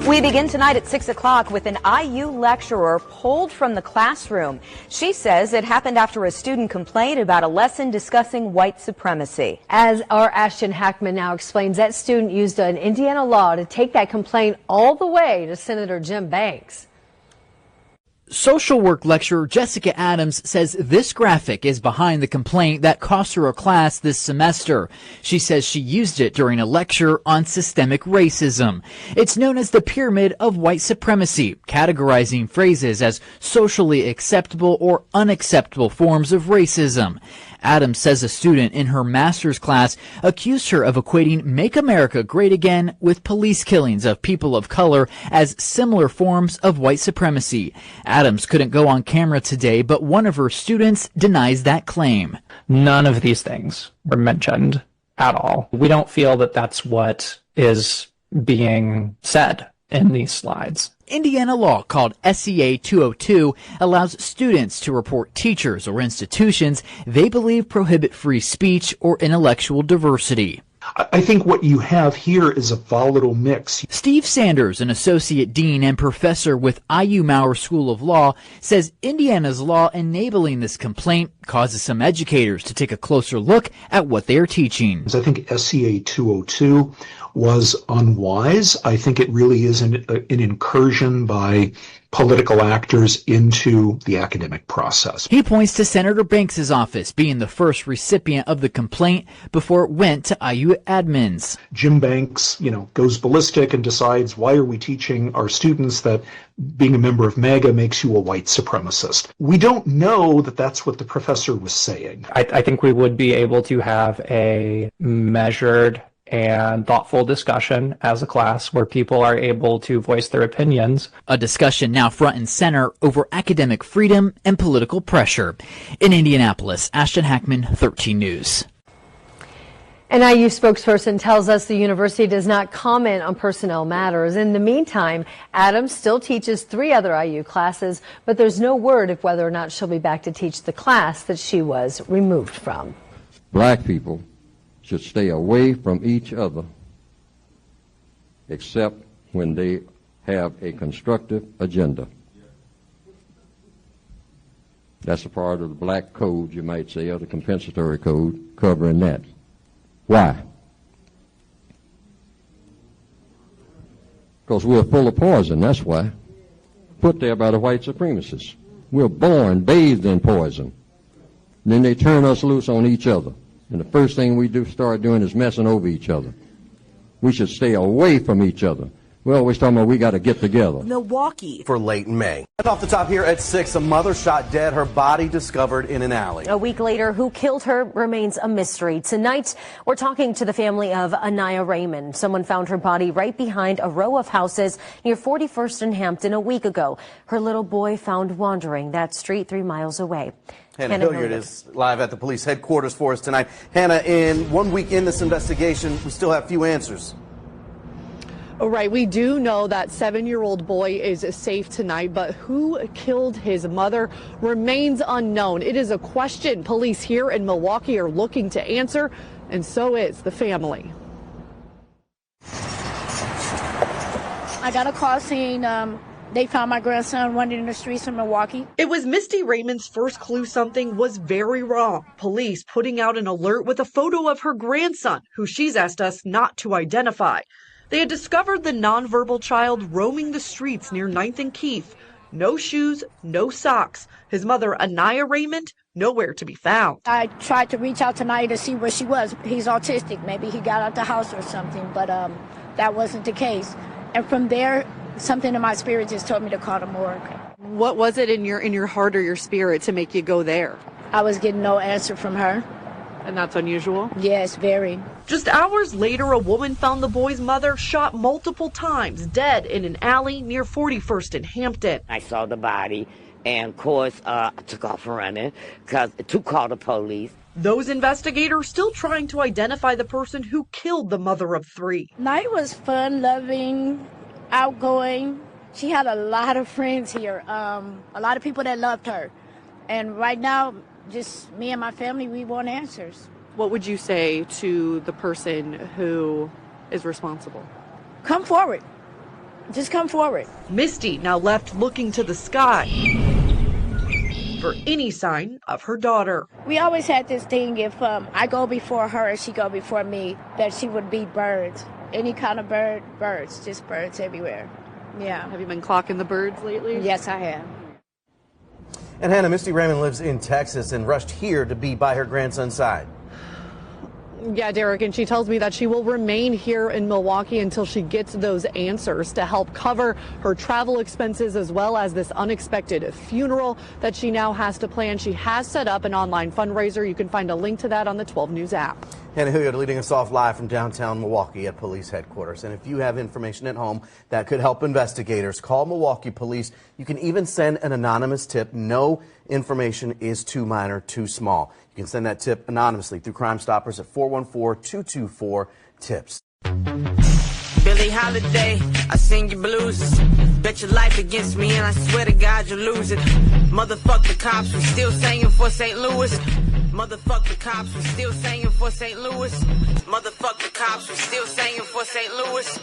We begin tonight at 6 o'clock with an IU lecturer pulled from the classroom. She says it happened after a student complained about a lesson discussing white supremacy. As our Ashton Hackman now explains, that student used an Indiana law to take that complaint all the way to Senator Jim Banks. Social work lecturer Jessica Adams says this graphic is behind the complaint that cost her a class this semester. She says she used it during a lecture on systemic racism. It's known as the pyramid of white supremacy, categorizing phrases as socially acceptable or unacceptable forms of racism. Adams says a student in her master's class accused her of equating Make America Great Again with police killings of people of color as similar forms of white supremacy. Adams couldn't go on camera today, but one of her students denies that claim. None of these things were mentioned at all. We don't feel that that's what is being said in these slides. Indiana law called SCA 202 allows students to report teachers or institutions they believe prohibit free speech or intellectual diversity. I think what you have here is a volatile mix. Steve Sanders, an associate dean and professor with IU Maurer School of Law, says Indiana's law enabling this complaint causes some educators to take a closer look at what they are teaching. I think SCA 202 was unwise. I think it really is an incursion by political actors into the academic process. He points to Senator Banks' office being the first recipient of the complaint before it went to IU admins. Jim Banks, goes ballistic and decides, why are we teaching our students that being a member of MAGA makes you a white supremacist? We don't know that that's what the professor was saying. I think we would be able to have a measured and thoughtful discussion as a class where people are able to voice their opinions. A discussion now front and center over academic freedom and political pressure. In Indianapolis, Ashton Hackman, 13 News. An IU spokesperson tells us the university does not comment on personnel matters. In the meantime, Adams still teaches 3 other IU classes, but there's no word of whether or not she'll be back to teach the class that she was removed from. Black people should stay away from each other except when they have a constructive agenda. That's a part of the black code, you might say, or the compensatory code covering that. Why? Because we're full of poison, that's why. Put there by the white supremacists. We're born bathed in poison. Then they turn us loose on each other. And the first thing we do start doing is messing over each other. We should stay away from each other. We're always talking about we got to get together. Milwaukee for late May. And off the top here at 6, a mother shot dead, her body discovered in an alley. A week later, who killed her remains a mystery. Tonight, we're talking to the family of Anaya Raymond. Someone found her body right behind a row of houses near 41st and Hampton a week ago. Her little boy found wandering that street 3 miles away. Hannah Hilliard is live at the police headquarters for us tonight. Hannah, in 1 week in this investigation, we still have few answers. Oh, right. We do know that 7-year-old boy is safe tonight, but who killed his mother remains unknown. It is a question police here in Milwaukee are looking to answer, and so is the family. I got a call saying they found my grandson wandering in the streets of Milwaukee. It was Misty Raymond's first clue something was very wrong. Police putting out an alert with a photo of her grandson, who she's asked us not to identify. They had discovered the nonverbal child roaming the streets near 9th and Keith. No shoes, no socks. His mother, Anaya Raymond, nowhere to be found. I tried to reach out tonight to see where she was. He's autistic. Maybe he got out the house or something, but that wasn't the case. And from there, something in my spirit just told me to call the morgue. What was it in your heart or your spirit to make you go there? I was getting no answer from her. And that's unusual? Yes, very. Just hours later, a woman found the boy's mother shot multiple times, dead in an alley near 41st and Hampton. I saw the body, and of course, I took off running to call the police. Those investigators still trying to identify the person who killed the mother of 3. Night was fun, loving, outgoing. She had a lot of friends here, a lot of people that loved her. And right now, just me and my family, we want answers. What would you say to the person who is responsible? Come forward. Just come forward. Misty now left looking to the sky for any sign of her daughter. We always had this thing, if I go before her and she go before me, that she would be birds. Any kind of bird, birds, just birds everywhere. Yeah. Have you been clocking the birds lately? Yes, I have. And Hannah, Misty Raymond lives in Texas and rushed here to be by her grandson's side. Yeah, Derek, and she tells me that she will remain here in Milwaukee until she gets those answers to help cover her travel expenses as well as this unexpected funeral that she now has to plan. She has set up an online fundraiser. You can find a link to that on the 12 News app. Hannah Hilliard leading us off live from downtown Milwaukee at police headquarters. And if you have information at home that could help investigators, call Milwaukee Police. You can even send an anonymous tip. No information is too minor, too small. You can send that tip anonymously through Crime Stoppers at 414-224-TIPS. Billie Holiday, I sing your blues. Bet your life against me and I swear to God you'll lose it. Motherfuck the cops, we still singing for St. Louis. Motherfuck the cops, we still singing for St. Louis. Motherfuck the cops, we still singing for St. Louis.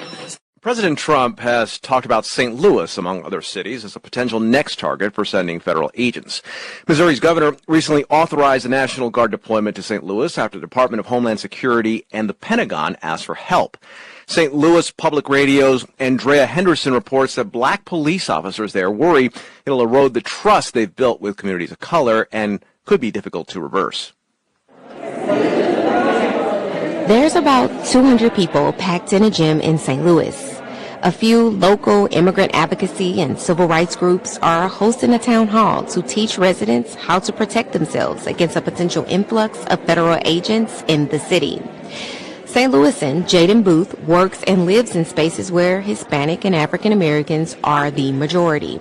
President Trump has talked about St. Louis, among other cities, as a potential next target for sending federal agents. Missouri's governor recently authorized the National Guard deployment to St. Louis after the Department of Homeland Security and the Pentagon asked for help. St. Louis Public Radio's Andrea Henderson reports that black police officers there worry it'll erode the trust they've built with communities of color and could be difficult to reverse. There's about 200 people packed in a gym in St. Louis. A few local immigrant advocacy and civil rights groups are hosting a town hall to teach residents how to protect themselves against a potential influx of federal agents in the city. St. Louisan Jaden Booth works and lives in spaces where Hispanic and African Americans are the majority.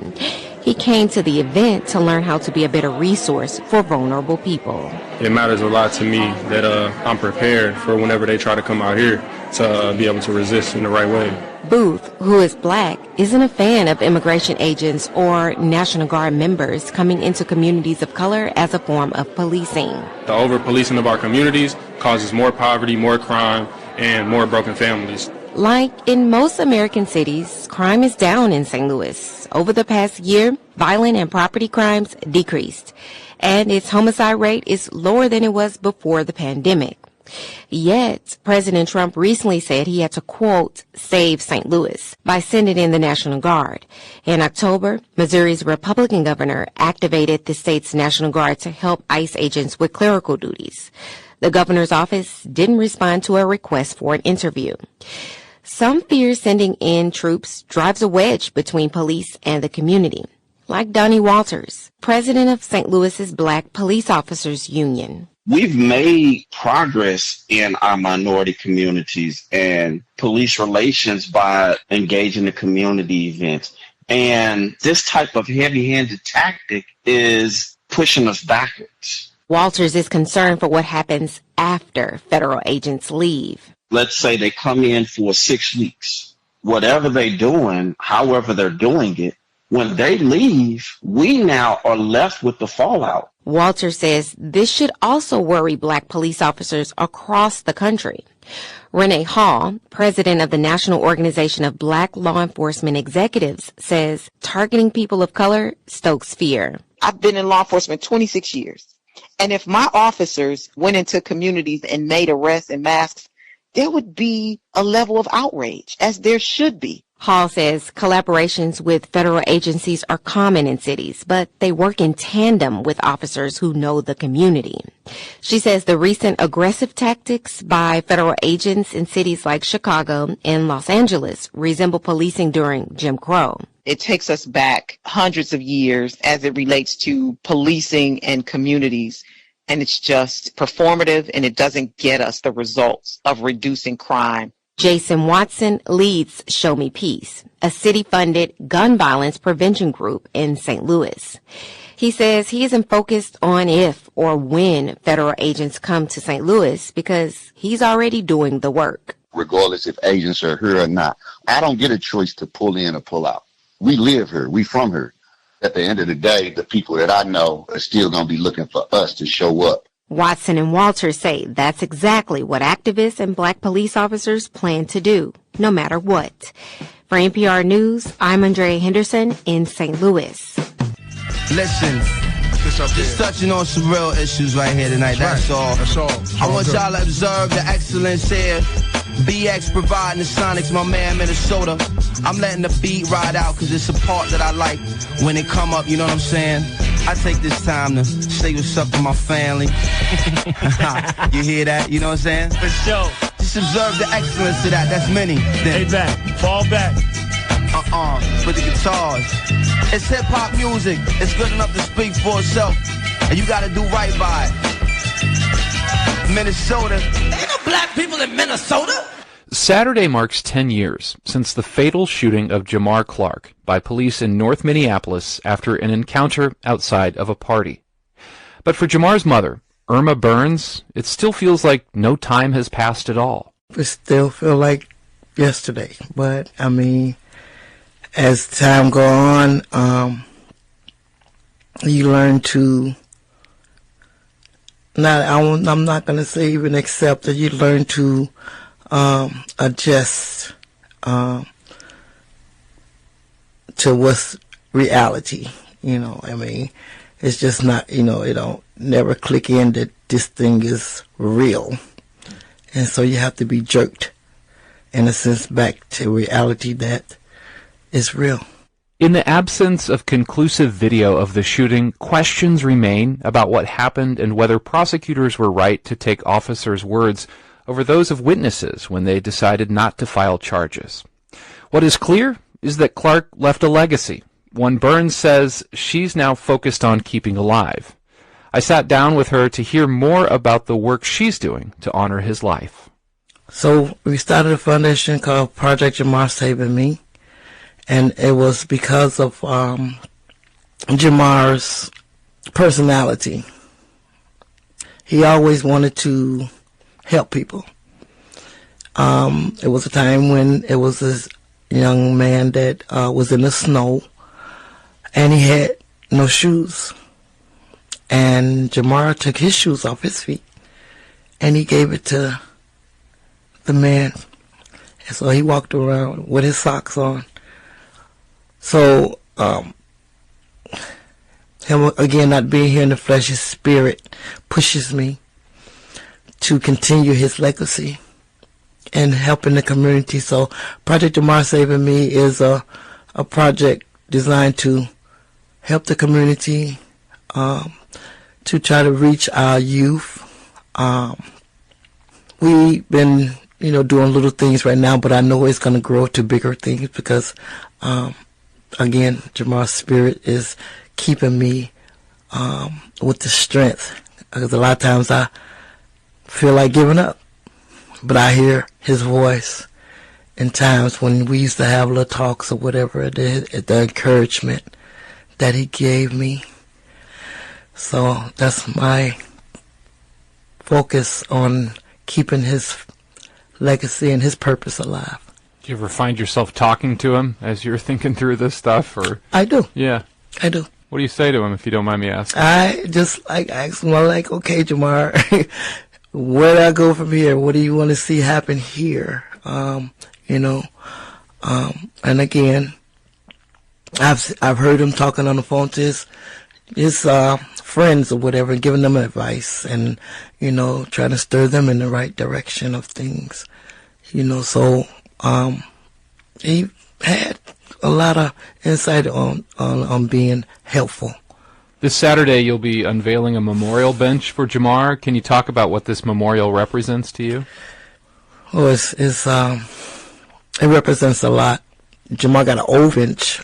He came to the event to learn how to be a better resource for vulnerable people. It matters a lot to me that I'm prepared for whenever they try to come out here to be able to resist in the right way. Booth, who is black, isn't a fan of immigration agents or National Guard members coming into communities of color as a form of policing. The over-policing of our communities causes more poverty, more crime, and more broken families. Like in most American cities, crime is down in St. Louis. Over the past year, violent and property crimes decreased, and its homicide rate is lower than it was before the pandemic. Yet, President Trump recently said he had to, quote, save St. Louis by sending in the National Guard. In October, Missouri's Republican governor activated the state's National Guard to help ICE agents with clerical duties. The governor's office didn't respond to a request for an interview. Some fear sending in troops drives a wedge between police and the community, like Donnie Walters, president of St. Louis's Black Police Officers Union. We've made progress in our minority communities and police relations by engaging in community events. And this type of heavy-handed tactic is pushing us backwards. Walters is concerned for what happens after federal agents leave. Let's say they come in for 6 weeks. Whatever they're doing, however they're doing it, when they leave, we now are left with the fallout. Walters says this should also worry black police officers across the country. Renee Hall, president of the National Organization of Black Law Enforcement Executives, says targeting people of color stokes fear. I've been in law enforcement 26 years. And if my officers went into communities and made arrests and masks, there would be a level of outrage, as there should be. Hall says collaborations with federal agencies are common in cities, but they work in tandem with officers who know the community. She says the recent aggressive tactics by federal agents in cities like Chicago and Los Angeles resemble policing during Jim Crow. It takes us back hundreds of years as it relates to policing and communities. And it's just performative, and it doesn't get us the results of reducing crime. Jason Watson leads Show Me Peace, a city-funded gun violence prevention group in St. Louis. He says he isn't focused on if or when federal agents come to St. Louis because he's already doing the work. Regardless if agents are here or not, I don't get a choice to pull in or pull out. We live here. We from here. At the end of the day, the people that I know are still going to be looking for us to show up. Watson and Walters say that's exactly what activists and black police officers plan to do, no matter what. For NPR News, I'm Andrea Henderson in St. Louis. Listen, just touching on some real issues right here tonight, that's all. That's all. I want y'all to observe the excellence here. BX providing the Sonics, my man, Minnesota. I'm letting the beat ride out because it's a part that I like when it come up, you know what I'm saying? I take this time to say what's up to my family. You hear that? You know what I'm saying? For sure. Just observe the excellence of that. That's many. Lay back. Fall back. With the guitars. It's hip-hop music. It's good enough to speak for itself. And you gotta do right by it. Minnesota. Ain't no black people in Minnesota. Saturday marks 10 years since the fatal shooting of Jamar Clark by police in North Minneapolis after an encounter outside of a party. But for Jamar's mother, Irma Burns, it still feels like no time has passed at all. It still feels like yesterday, but I mean, as time go on, you learn to I'm not going to say even accept it. You learn to adjust to what's reality. You know, I mean, it's just not, you know, it don't never click in that this thing is real. And so you have to be jerked, in a sense, back to reality that is real. In the absence of conclusive video of the shooting, questions remain about what happened and whether prosecutors were right to take officers' words over those of witnesses when they decided not to file charges. What is clear is that Clark left a legacy, one Burns says she's now focused on keeping alive. I sat down with her to hear more about the work she's doing to honor his life. So we started a foundation called Project Jamar Saving Me. And it was because of Jamar's personality. He always wanted to help people. It was a time when it was this young man that was in the snow, and he had no shoes. And Jamar took his shoes off his feet, and he gave it to the man. And so he walked around with his socks on. So, him, again, not being here in the flesh, his spirit pushes me to continue his legacy and helping the community. So Project Jamar Saving Me is a project designed to help the community, to try to reach our youth. We've been, doing little things right now, but I know it's going to grow to bigger things because, again, Jamar's spirit is keeping me with the strength. Because a lot of times I feel like giving up, but I hear his voice in times when we used to have little talks or whatever, the encouragement that he gave me. So that's my focus on keeping his legacy and his purpose alive. Do you ever find yourself talking to him as you're thinking through this stuff? Or I do. Yeah. I do. What do you say to him, if you don't mind me asking? I just ask him, okay, Jamar, where do I go from here? What do you want to see happen here? And again, I've heard him talking on the phone to his friends or whatever, giving them advice and, trying to stir them in the right direction of things. So he had a lot of insight on being helpful. This Saturday, you'll be unveiling a memorial bench for Jamar. Can you talk about what this memorial represents to you? Oh, it represents a lot. Jamar got an old bench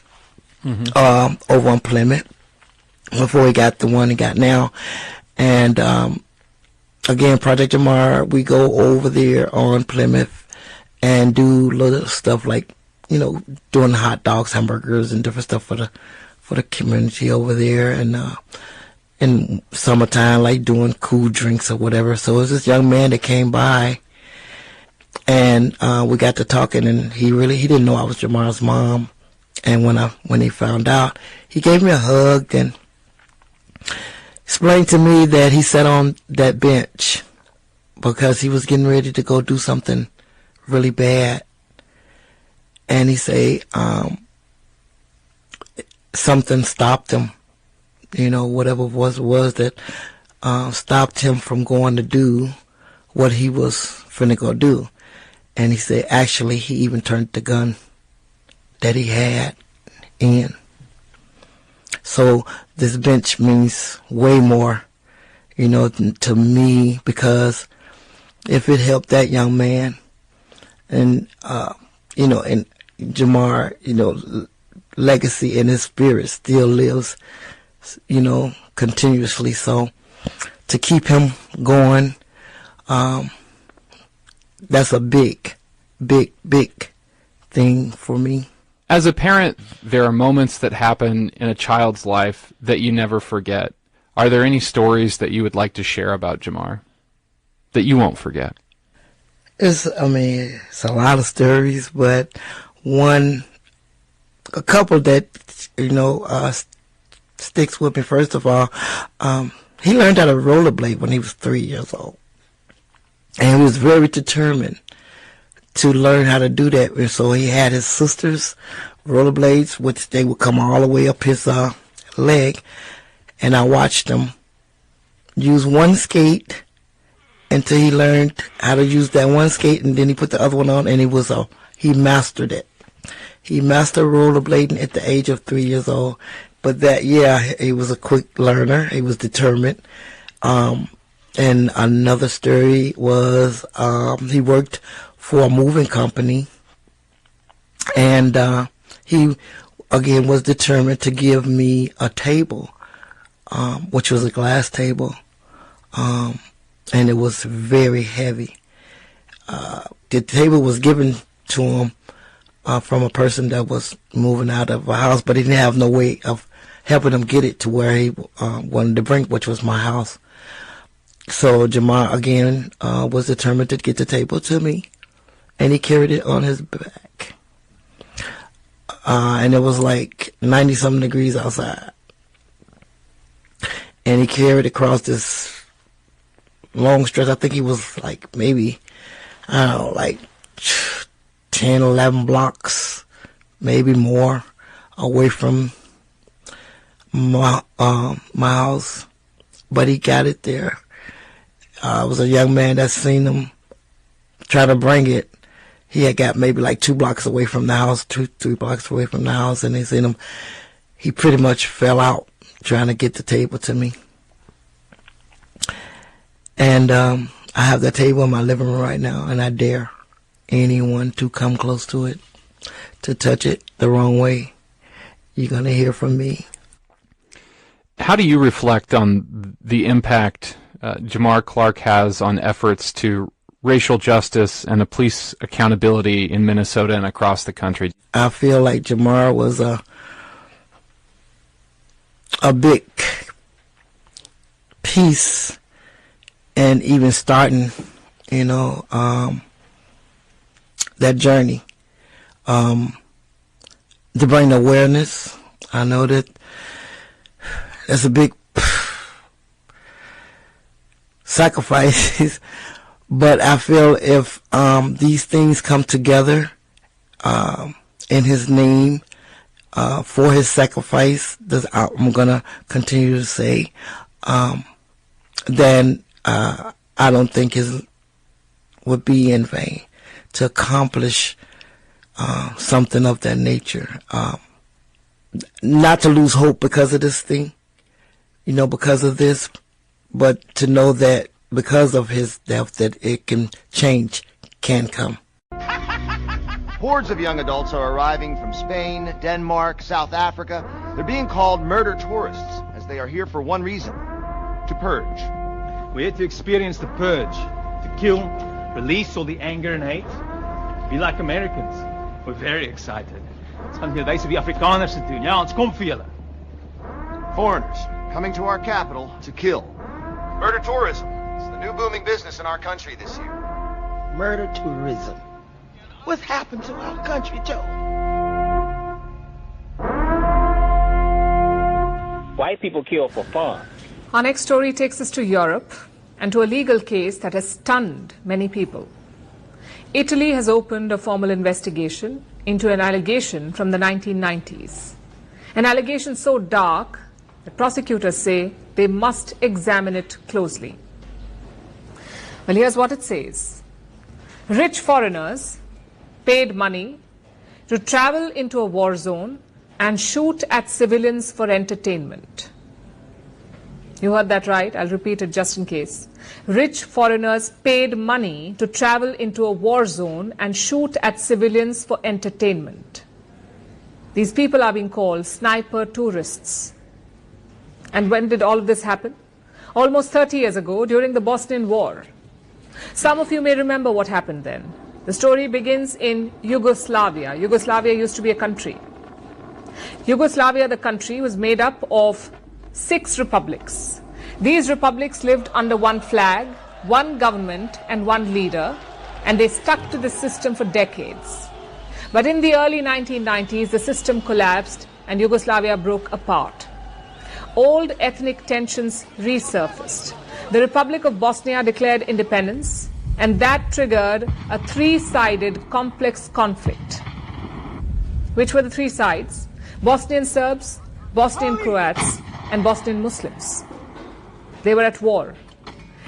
over on Plymouth before he got the one he got now. And again, Project Jamar, we go over there on Plymouth and do little stuff like, doing hot dogs, hamburgers, and different stuff for the community over there. And in summertime, like doing cool drinks or whatever. So it was this young man that came by, and we got to talking, and he didn't know I was Jamar's mom. And when he found out, he gave me a hug and explained to me that he sat on that bench because he was getting ready to go do something really bad. And he say something stopped him, whatever it was that stopped him from going to do what he was finna go do. And he said, actually, he even turned the gun that he had in. So this bench means way more, to me, because if it helped that young man, and and Jamar, legacy and his spirit still lives, continuously. So to keep him going, that's a big, big, big thing for me. As a parent, there are moments that happen in a child's life that you never forget. Are there any stories that you would like to share about Jamar that you won't forget? It's a lot of stories, but a couple that, sticks with me. First of all, he learned how to rollerblade when he was 3 years old. And he was very determined to learn how to do that. And so he had his sister's rollerblades, which they would come all the way up his leg. And I watched him use one skate until he learned how to use that one skate, and then he put the other one on, and he mastered it. He mastered rollerblading at the age of 3 years old. But he was a quick learner. He was determined. And another story was he worked for a moving company, and he again was determined to give me a table, which was a glass table, and it was very heavy. The table was given to him from a person that was moving out of a house, but he didn't have no way of helping him get it to where he wanted to bring, which was my house. So Jamar again was determined to get the table to me, and he carried it on his back. And it was like 90-something degrees outside. And he carried across this long stretch. I think he was like maybe, I don't know, like 10, 11 blocks, maybe more, away from my house. But he got it there. I was a young man that seen him try to bring it. He had got maybe like 2 blocks away from the house, 3 blocks away from the house, and they seen him. He pretty much fell out trying to get the table to me. And I have that table in my living room right now, and I dare anyone to come close to it, to touch it the wrong way. You're going to hear from me. How do you reflect on the impact Jamar Clark has on efforts to racial justice and the police accountability in Minnesota and across the country? I feel like Jamar was a big piece in even starting, that journey, to bring awareness. I know that that's a big sacrifice, but I feel if these things come together in his name, for his sacrifice, I'm going to continue to say, then I don't think it would be in vain to accomplish something of that nature. Not to lose hope because of this thing, because of this, but to know that because of his death that it can change, can come. Hordes of young adults are arriving from Spain, Denmark, South Africa. They're being called murder tourists, as they are here for one reason: to purge. We're here to experience the purge, to kill, release all the anger and hate, be like Americans. We're very excited. Ons gaan hier wijze wie Afrikaners te doen. Ja, ons kom vir julle. Foreigners coming to our capital to kill. Murder tourism. It's the new booming business in our country this year. Murder tourism. What's happened to our country, Joe? White people kill for fun. Our next story takes us to Europe and to a legal case that has stunned many people. Italy has opened a formal investigation into an allegation from the 1990s. An allegation so dark that prosecutors say they must examine it closely. Well, here's what it says. Rich foreigners paid money to travel into a war zone and shoot at civilians for entertainment. You heard that right. I'll repeat it just in case. Rich foreigners paid money to travel into a war zone and shoot at civilians for entertainment. These people are being called sniper tourists. And when did all of this happen? Almost 30 years ago, during the Bosnian War. Some of you may remember what happened then. The story begins in Yugoslavia. Yugoslavia used to be a country. Yugoslavia, the country, was made up of 6 republics. These republics lived under one flag, one government, and one leader, and they stuck to the system for decades. But in the early 1990s, the system collapsed and Yugoslavia broke apart. Old ethnic tensions resurfaced. The Republic of Bosnia declared independence, and that triggered a 3-sided complex conflict. Which were the 3 sides? Bosnian Serbs, Bosnian Croats, and Bosnian Muslims. They were at war.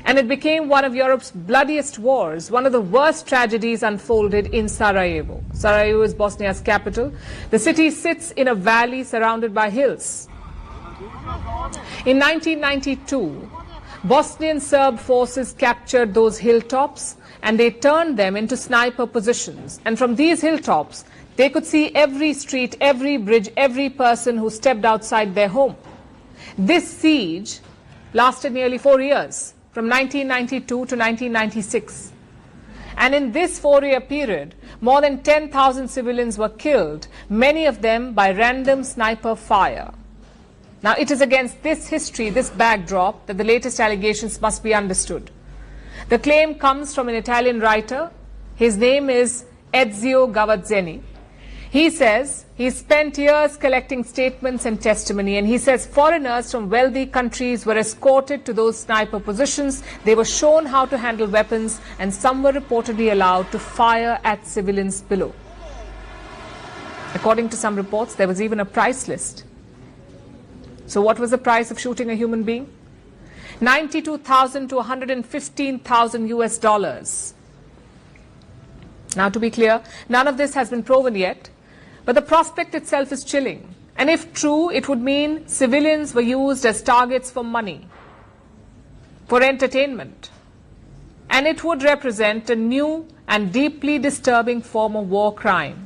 And it became one of Europe's bloodiest wars. One of the worst tragedies unfolded in Sarajevo. Sarajevo is Bosnia's capital. The city sits in a valley surrounded by hills. In 1992, Bosnian Serb forces captured those hilltops and they turned them into sniper positions. And from these hilltops, they could see every street, every bridge, every person who stepped outside their home. This siege lasted nearly 4 years, from 1992 to 1996. And in this 4-year period, more than 10,000 civilians were killed, many of them by random sniper fire. Now, it is against this history, this backdrop, that the latest allegations must be understood. The claim comes from an Italian writer. His name is Ezio Gavazzeni. He says he spent years collecting statements and testimony, and he says foreigners from wealthy countries were escorted to those sniper positions. They were shown how to handle weapons, and some were reportedly allowed to fire at civilians below. According to some reports, there was even a price list. So what was the price of shooting a human being? $92,000 to $115,000 US. Now, to be clear, none of this has been proven yet, but the prospect itself is chilling. And if true, it would mean civilians were used as targets for money, for entertainment. And it would represent a new and deeply disturbing form of war crime.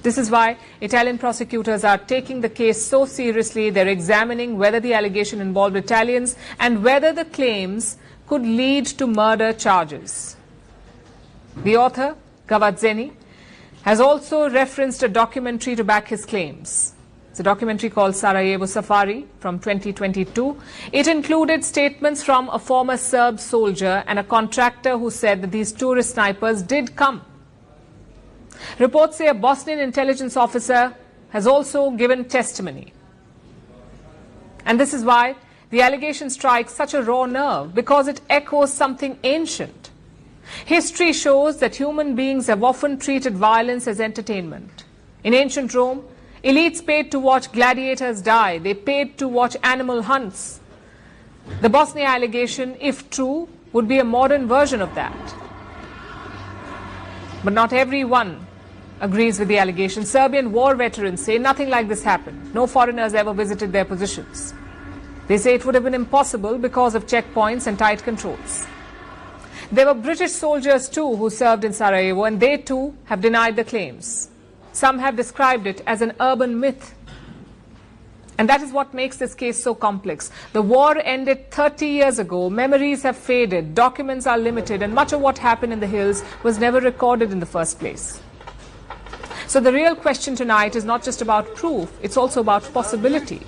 This is why Italian prosecutors are taking the case so seriously. They're examining whether the allegation involved Italians and whether the claims could lead to murder charges. The author, Gavazzeni, has also referenced a documentary to back his claims. It's a documentary called Sarajevo Safari from 2022. It included statements from a former Serb soldier and a contractor who said that these tourist snipers did come. Reports say a Bosnian intelligence officer has also given testimony. And this is why the allegation strikes such a raw nerve, because it echoes something ancient. History shows that human beings have often treated violence as entertainment. In ancient Rome, elites paid to watch gladiators die. They paid to watch animal hunts. The Bosnia allegation, if true, would be a modern version of that. But not everyone agrees with the allegation. Serbian war veterans say nothing like this happened. No foreigners ever visited their positions. They say it would have been impossible because of checkpoints and tight controls. There were British soldiers too who served in Sarajevo, and they too have denied the claims. Some have described it as an urban myth. And that is what makes this case so complex. The war ended 30 years ago. Memories have faded. Documents are limited. And much of what happened in the hills was never recorded in the first place. So the real question tonight is not just about proof. It's also about possibility.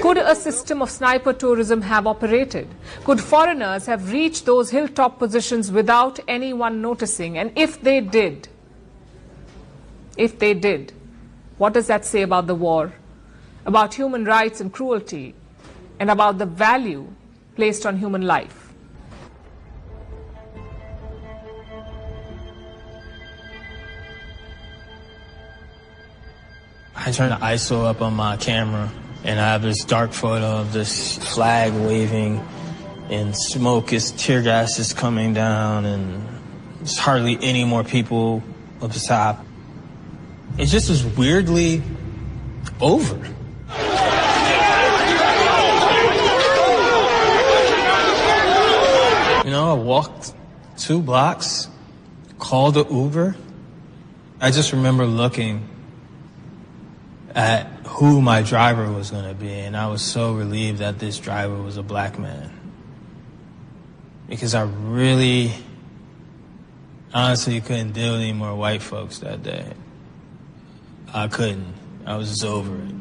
Could a system of sniper tourism have operated? Could foreigners have reached those hilltop positions without anyone noticing? And if they did, what does that say about the war, about human rights and cruelty, and about the value placed on human life? I turned the ISO up on my camera, and I have this dark photo of this flag waving, and smoke is, tear gas is coming down, and there's hardly any more people up top. It just was weirdly over. You know, I walked 2 blocks, called an Uber. I just remember looking at who my driver was going to be, and I was so relieved that this driver was a black man. Because I really, honestly couldn't deal with any more white folks that day. I couldn't. I was just over it.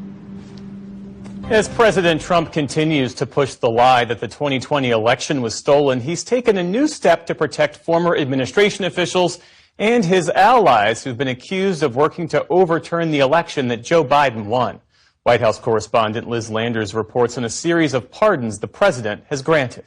As President Trump continues to push the lie that the 2020 election was stolen, he's taken a new step to protect former administration officials and his allies who've been accused of working to overturn the election that Joe Biden won. White House correspondent Liz Landers reports on a series of pardons the president has granted.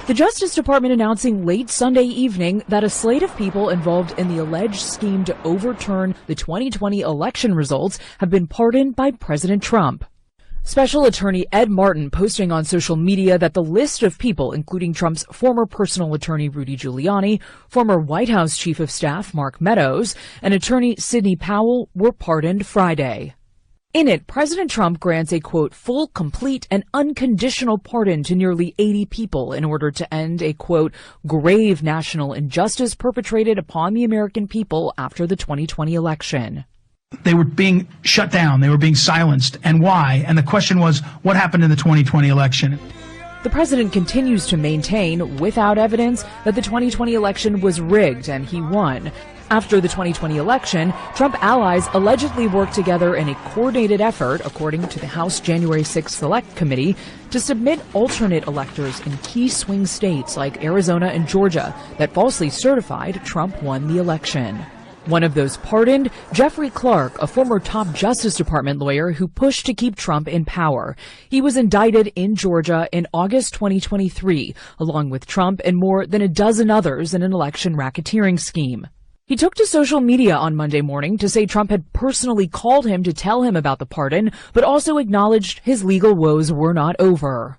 The Justice Department announcing late Sunday evening that a slate of people involved in the alleged scheme to overturn the 2020 election results have been pardoned by President Trump. Special Attorney Ed Martin posting on social media that the list of people, including Trump's former personal attorney Rudy Giuliani, former White House Chief of Staff Mark Meadows, and attorney Sidney Powell, were pardoned Friday. In it, President Trump grants a, quote, full, complete, and unconditional pardon to nearly 80 people in order to end a, quote, grave national injustice perpetrated upon the American people after the 2020 election. They were being shut down. They were being silenced. And why? And the question was, what happened in the 2020 election? The president continues to maintain, without evidence, that the 2020 election was rigged and he won. After the 2020 election, Trump allies allegedly worked together in a coordinated effort, according to the House January 6th Select Committee, to submit alternate electors in key swing states like Arizona and Georgia that falsely certified Trump won the election. One of those pardoned, Jeffrey Clark, a former top Justice Department lawyer who pushed to keep Trump in power. He was indicted in Georgia in August 2023, along with Trump and more than a dozen others in an election racketeering scheme. He took to social media on Monday morning to say Trump had personally called him to tell him about the pardon, but also acknowledged his legal woes were not over.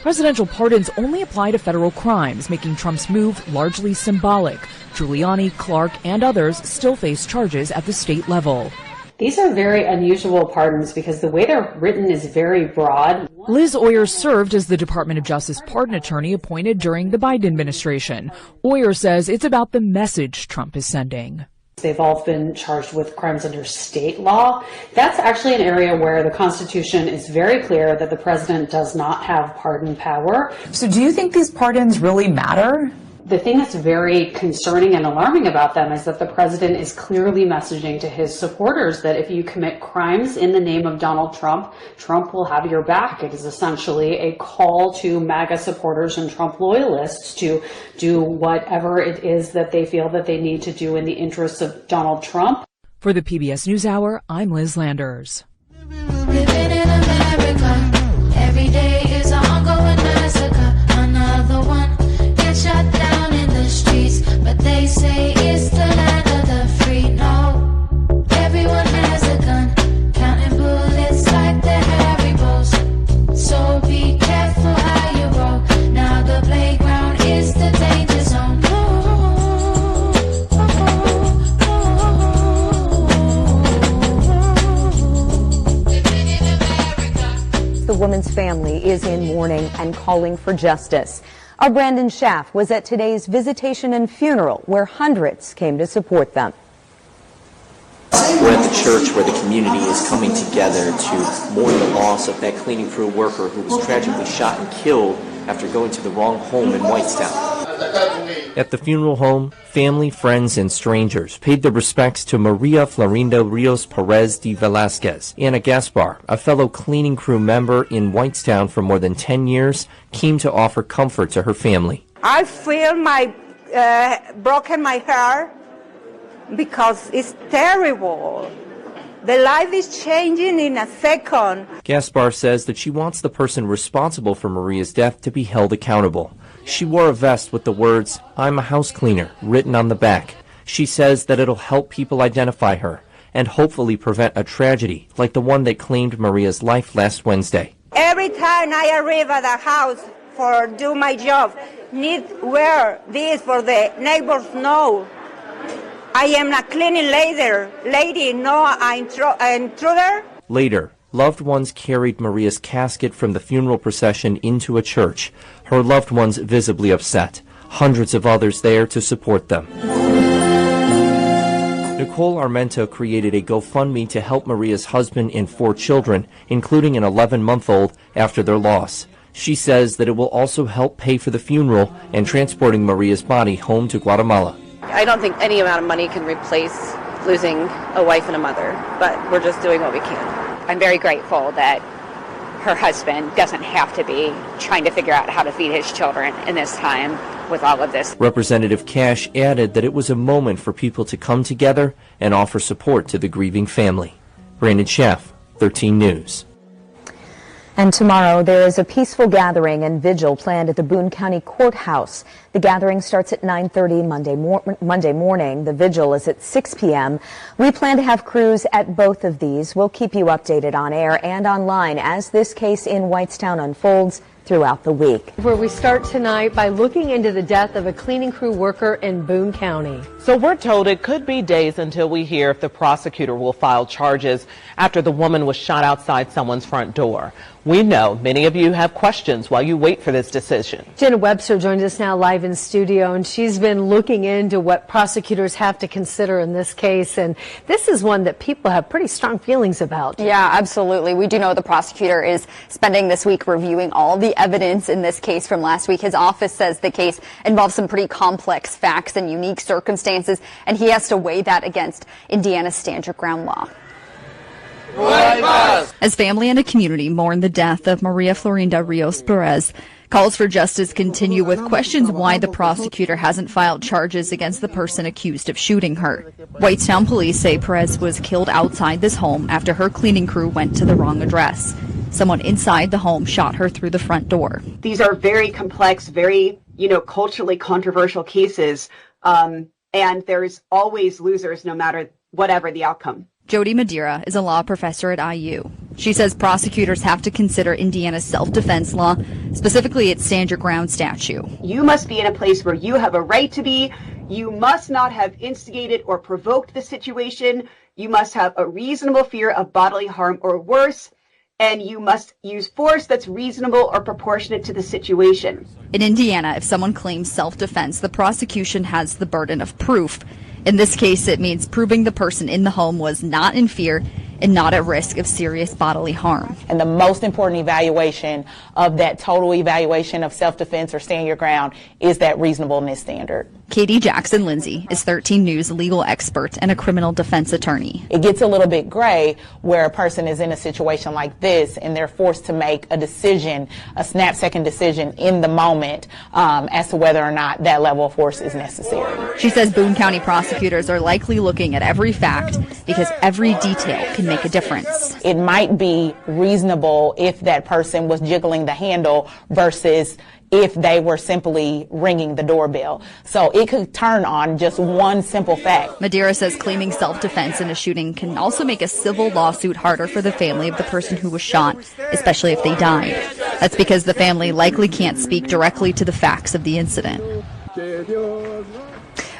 Presidential pardons only apply to federal crimes, making Trump's move largely symbolic. Giuliani, Clark, and others still face charges at the state level. These are very unusual pardons because the way they're written is very broad. Liz Oyer served as the Department of Justice pardon attorney appointed during the Biden administration. Oyer says it's about the message Trump is sending. They've all been charged with crimes under state law. That's actually an area where the Constitution is very clear that the president does not have pardon power. So do you think these pardons really matter? The thing that's very concerning and alarming about them is that the president is clearly messaging to his supporters that if you commit crimes in the name of Donald Trump, Trump will have your back. It is essentially a call to MAGA supporters and Trump loyalists to do whatever it is that they feel that they need to do in the interests of Donald Trump. For the PBS NewsHour, I'm Liz Landers. Living in America, every day is an ongoing massacre. Another one gets shut down in the streets, but they say it's the land of the free. No, everyone has a gun, counting bullets like they're Haribo's. So be careful how you roll. Now the playground is the danger zone. The woman's family is in mourning and calling for justice. Our Brandon Schaff was at today's visitation and funeral where hundreds came to support them. We're at the church where the community is coming together to mourn the loss of that cleaning crew worker who was tragically shot and killed after going to the wrong home in Whitestown. At the funeral home, family, friends, and strangers paid their respects to Maria Florinda Rios Perez de Velasquez. Anna Gaspar, a fellow cleaning crew member in Whitestown for more than 10 years, came to offer comfort to her family. I feel broken my heart because it's terrible. The life is changing in a second. Gaspar says that she wants the person responsible for Maria's death to be held accountable. She wore a vest with the words, "I'm a house cleaner," written on the back. She says that it'll help people identify her and hopefully prevent a tragedy like the one that claimed Maria's life last Wednesday. Every time I arrive at the house for do my job, need wear this for the neighbors know. I am a cleaning lady, no intruder. Later, loved ones carried Maria's casket from the funeral procession into a church, her loved ones visibly upset, hundreds of others there to support them. Nicole Armento created a GoFundMe to help Maria's husband and 4 children, including an 11-month-old, after their loss. She says that it will also help pay for the funeral and transporting Maria's body home to Guatemala. I don't think any amount of money can replace losing a wife and a mother, but we're just doing what we can. I'm very grateful that her husband doesn't have to be trying to figure out how to feed his children in this time with all of this. Representative Cash added that it was a moment for people to come together and offer support to the grieving family. Brandon Schaff, 13 News. And tomorrow there is a peaceful gathering and vigil planned at the Boone County Courthouse. The gathering starts at 9:30 Monday morning. The vigil is at 6 p.m. We plan to have crews at both of these. We'll keep you updated on air and online as this case in Whitestown unfolds throughout the week. Where we start tonight by looking into the death of a cleaning crew worker in Boone County. So we're told it could be days until we hear if the prosecutor will file charges after the woman was shot outside someone's front door. We know many of you have questions while you wait for this decision. Jenna Webster joins us now live in studio, and she's been looking into what prosecutors have to consider in this case, and this is one that people have pretty strong feelings about. Yeah, absolutely. We do know the prosecutor is spending this week reviewing all the evidence in this case from last week. His office says the case involves some pretty complex facts and unique circumstances circumstances, and he has to weigh that against Indiana's stand your ground law. As family and a community mourn the death of Maria Florinda Rios Perez, calls for justice continue with questions why the prosecutor hasn't filed charges against the person accused of shooting her. Whitestown police say Perez was killed outside this home after her cleaning crew went to the wrong address. Someone inside the home shot her through the front door. These are very complex, very, culturally controversial cases, and there's always losers no matter whatever the outcome. Jody Madeira is a law professor at IU. She says prosecutors have to consider Indiana's self-defense law, specifically its stand your ground statute. You must be in a place where you have a right to be. You must not have instigated or provoked the situation. You must have a reasonable fear of bodily harm or worse. And you must use force that's reasonable or proportionate to the situation. In Indiana, if someone claims self-defense, the prosecution has the burden of proof. In this case, it means proving the person in the home was not in fear and not at risk of serious bodily harm. And the most important evaluation of that total evaluation of self-defense or stand your ground is that reasonableness standard. Katie Jackson-Lindsay is 13 News legal expert and a criminal defense attorney. It gets a little bit gray where a person is in a situation like this and they're forced to make a decision, a snap-second decision in the moment as to whether or not that level of force is necessary. She says Boone County prosecutors are likely looking at every fact because every detail can make a difference. It might be reasonable if that person was jiggling the handle versus if they were simply ringing the doorbell. So it could turn on just one simple fact. Madeira says claiming self-defense in a shooting can also make a civil lawsuit harder for the family of the person who was shot, especially if they died. That's because the family likely can't speak directly to the facts of the incident.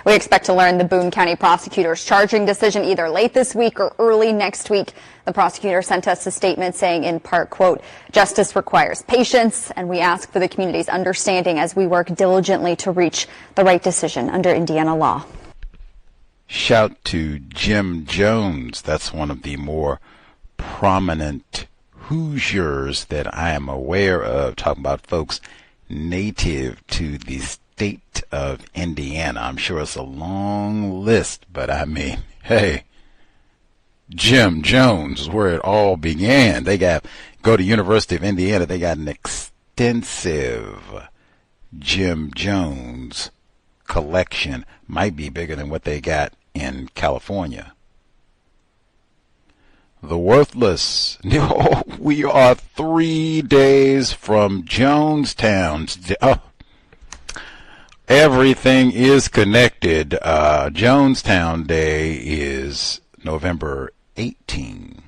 We expect to learn the Boone County prosecutor's charging decision either late this week or early next week. The prosecutor sent us a statement saying in part, quote, "Justice requires patience, and we ask for the community's understanding as we work diligently to reach the right decision under Indiana law." Shout to Jim Jones. That's one of the more prominent Hoosiers that I am aware of, talking about folks native to the state of Indiana. I'm sure it's a long list, but I mean, hey, Jim Jones is where it all began. They go to University of Indiana, they got an extensive Jim Jones collection. Might be bigger than what they got in California. The Worthless. We are 3 days from Jonestown. Everything is connected. Jonestown Day is November 18,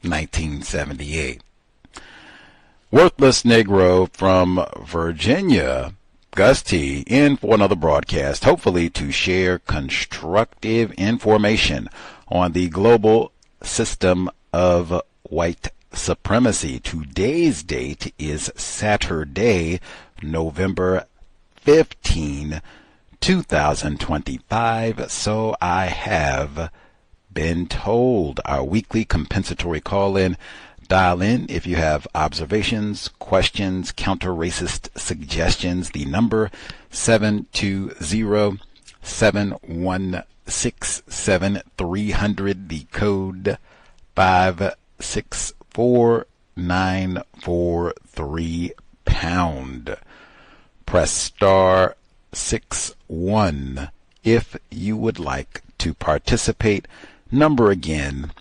1978. Worthless Negro from Virginia, Gus T, in for another broadcast, hopefully to share constructive information on the global system of white supremacy. Today's date is Saturday, November 15, 2025. So I have been told. Our weekly compensatory call-in. Dial in if you have observations, questions, counter-racist suggestions. The number 720-716-7300. The code 564943 pound. Press star 61 if you would like to participate. Number again,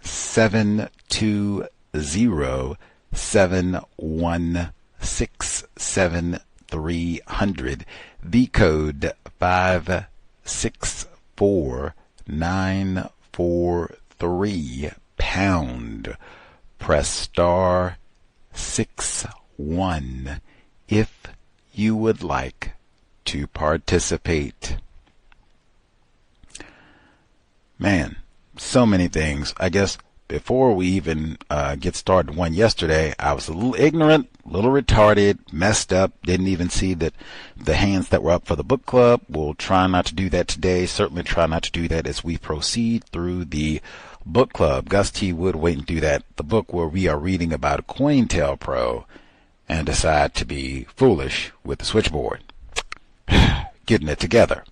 720-716-7300. The code 564943 pound. Press star 61 if you would like to participate. Man, so many things. I guess before we even get started one yesterday, I was a little ignorant, a little retarded, messed up, didn't even see that the hands that were up for the book club. We'll try not to do that today. Certainly try not to do that as we proceed through the book club. Gus T would wait and do that. The book where we are reading about COINTELPRO and decide to be foolish with the switchboard. Getting it together.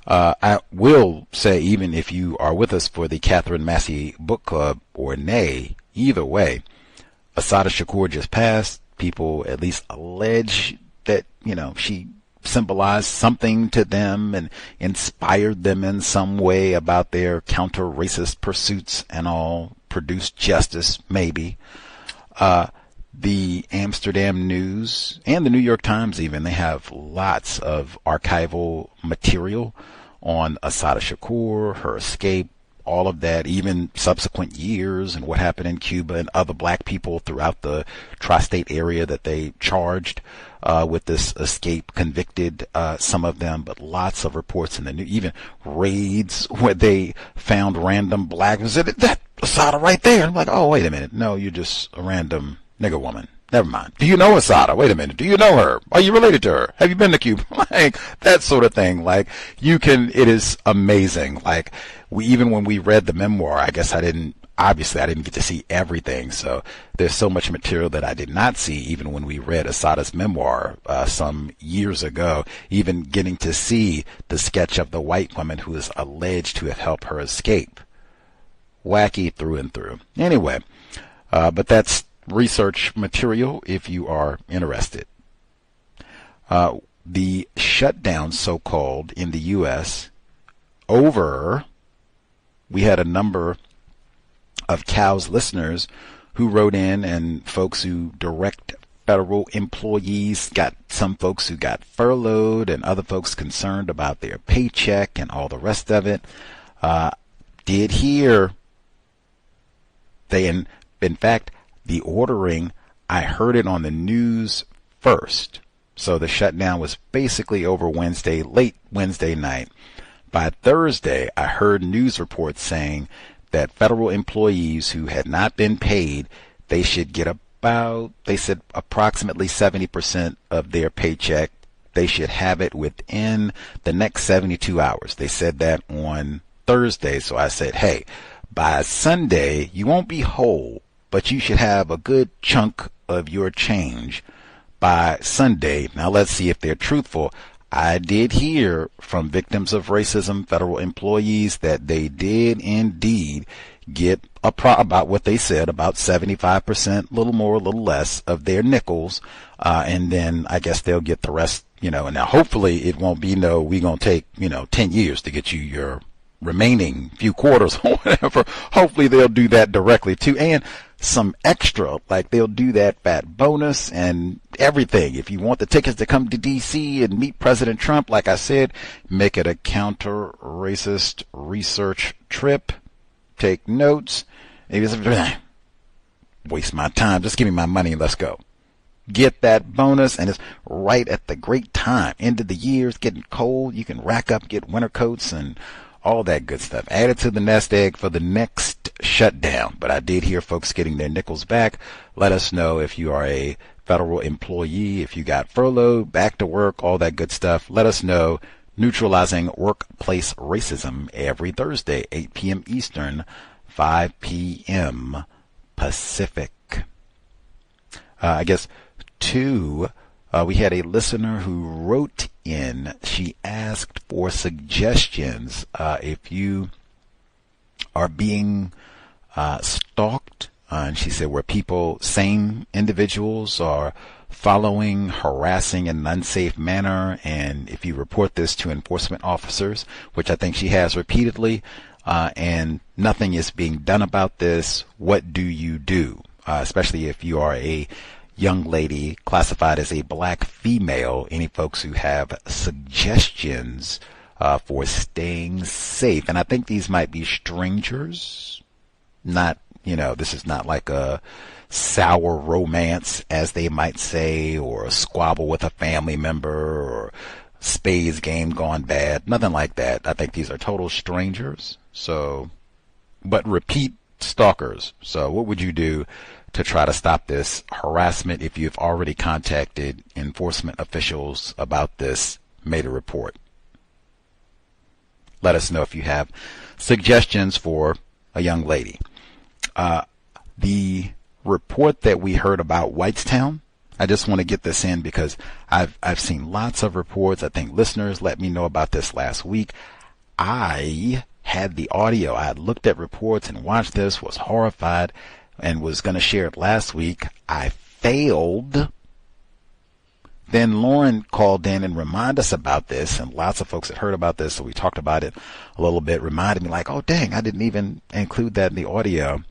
I will say, even if you are with us for the Catherine Massey Book Club or nay, either way, Assata Shakur just passed. People at least allege that, she symbolized something to them and inspired them in some way about their counter-racist pursuits and all, produced justice, maybe. The Amsterdam News and the New York Times even, they have lots of archival material on Assata Shakur, her escape, all of that, even subsequent years and what happened in Cuba and other black people throughout the tri-state area that they charged with this escape, convicted some of them, but lots of reports in the news, even raids where they found random black, that Assata right there. I'm like, oh, wait a minute. No, you're just a random nigger woman. Never mind. Do you know Assata? Wait a minute. Do you know her? Are you related to her? Have you been to Cuba? Like, that sort of thing. Like, it is amazing. Like, even when we read the memoir, I guess I didn't get to see everything. So there's so much material that I did not see, even when we read Assata's memoir some years ago, even getting to see the sketch of the white woman who is alleged to have helped her escape. Wacky through and through. Anyway, but that's research material if you are interested. The shutdown, so-called, in the U.S. We had a number of C.O.W.S listeners who wrote in, and folks who direct federal employees, got some folks who got furloughed and other folks concerned about their paycheck and all the rest of it. Did hear in fact, the ordering, I heard it on the news first. So the shutdown was basically over late Wednesday night. By Thursday, I heard news reports saying that federal employees who had not been paid, they should get they said approximately 70% of their paycheck. They should have it within the next 72 hours. They said that on Thursday. So I said, hey, by Sunday, you won't be whole, but you should have a good chunk of your change by Sunday. Now let's see if they're truthful. I did hear from victims of racism, federal employees, that they did indeed get about what they said, about 75%, a little more, a little less of their nickels. And then I guess they'll get the rest, and now hopefully it won't be we gonna take, 10 years to get you your remaining few quarters or whatever. Hopefully they'll do that directly too, and some extra, like they'll do that fat bonus and everything. If you want the tickets to come to DC and meet President Trump, like I said, make it a counter-racist research trip. Take notes. Waste my time. Just give me my money and let's go. Get that bonus, and it's right at the great time. End of the year, it's getting cold. You can rack up, get winter coats and all that good stuff. Add it to the nest egg for the next shutdown. But I did hear folks getting their nickels back. Let us know if you are a federal employee, if you got furloughed, back to work, all that good stuff. Let us know. Neutralizing Workplace Racism every Thursday, 8 p.m. Eastern, 5 p.m. Pacific. I guess we had a listener who wrote in. She asked for suggestions if you are being stalked, and she said where same individuals are following, harassing in an unsafe manner, and if you report this to enforcement officers, which I think she has repeatedly, and nothing is being done about this, what do you do? Especially if you are a young lady classified as a black female. Any folks who have suggestions for staying safe? And I think these might be strangers, not, this is not like a sour romance, as they might say, or a squabble with a family member, or spades game gone bad. Nothing like that. I think these are total strangers. So, but repeat stalkers. So what would you do to try to stop this harassment if you've already contacted enforcement officials about this, made a report? Let us know if you have suggestions for a young lady. The report that we heard about Whitestown, I just want to get this in because I've seen lots of reports. I think listeners let me know about this last week. I had the audio. I had looked at reports and watched this, was horrified, and was going to share it last week. I failed. Then Lauren called in and reminded us about this, and lots of folks had heard about this, so we talked about it a little bit, reminded me like, oh, dang, I didn't even include that in the audio.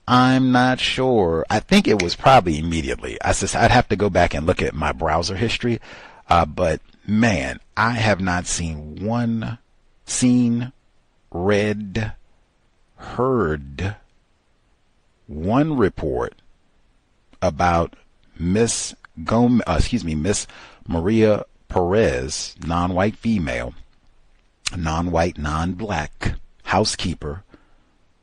I'm not sure. I think it was probably immediately. I'd have to go back and look at my browser history, but man, I have not seen, read, heard one report about Miss Maria Perez, non-white female, non-white, non-black, housekeeper,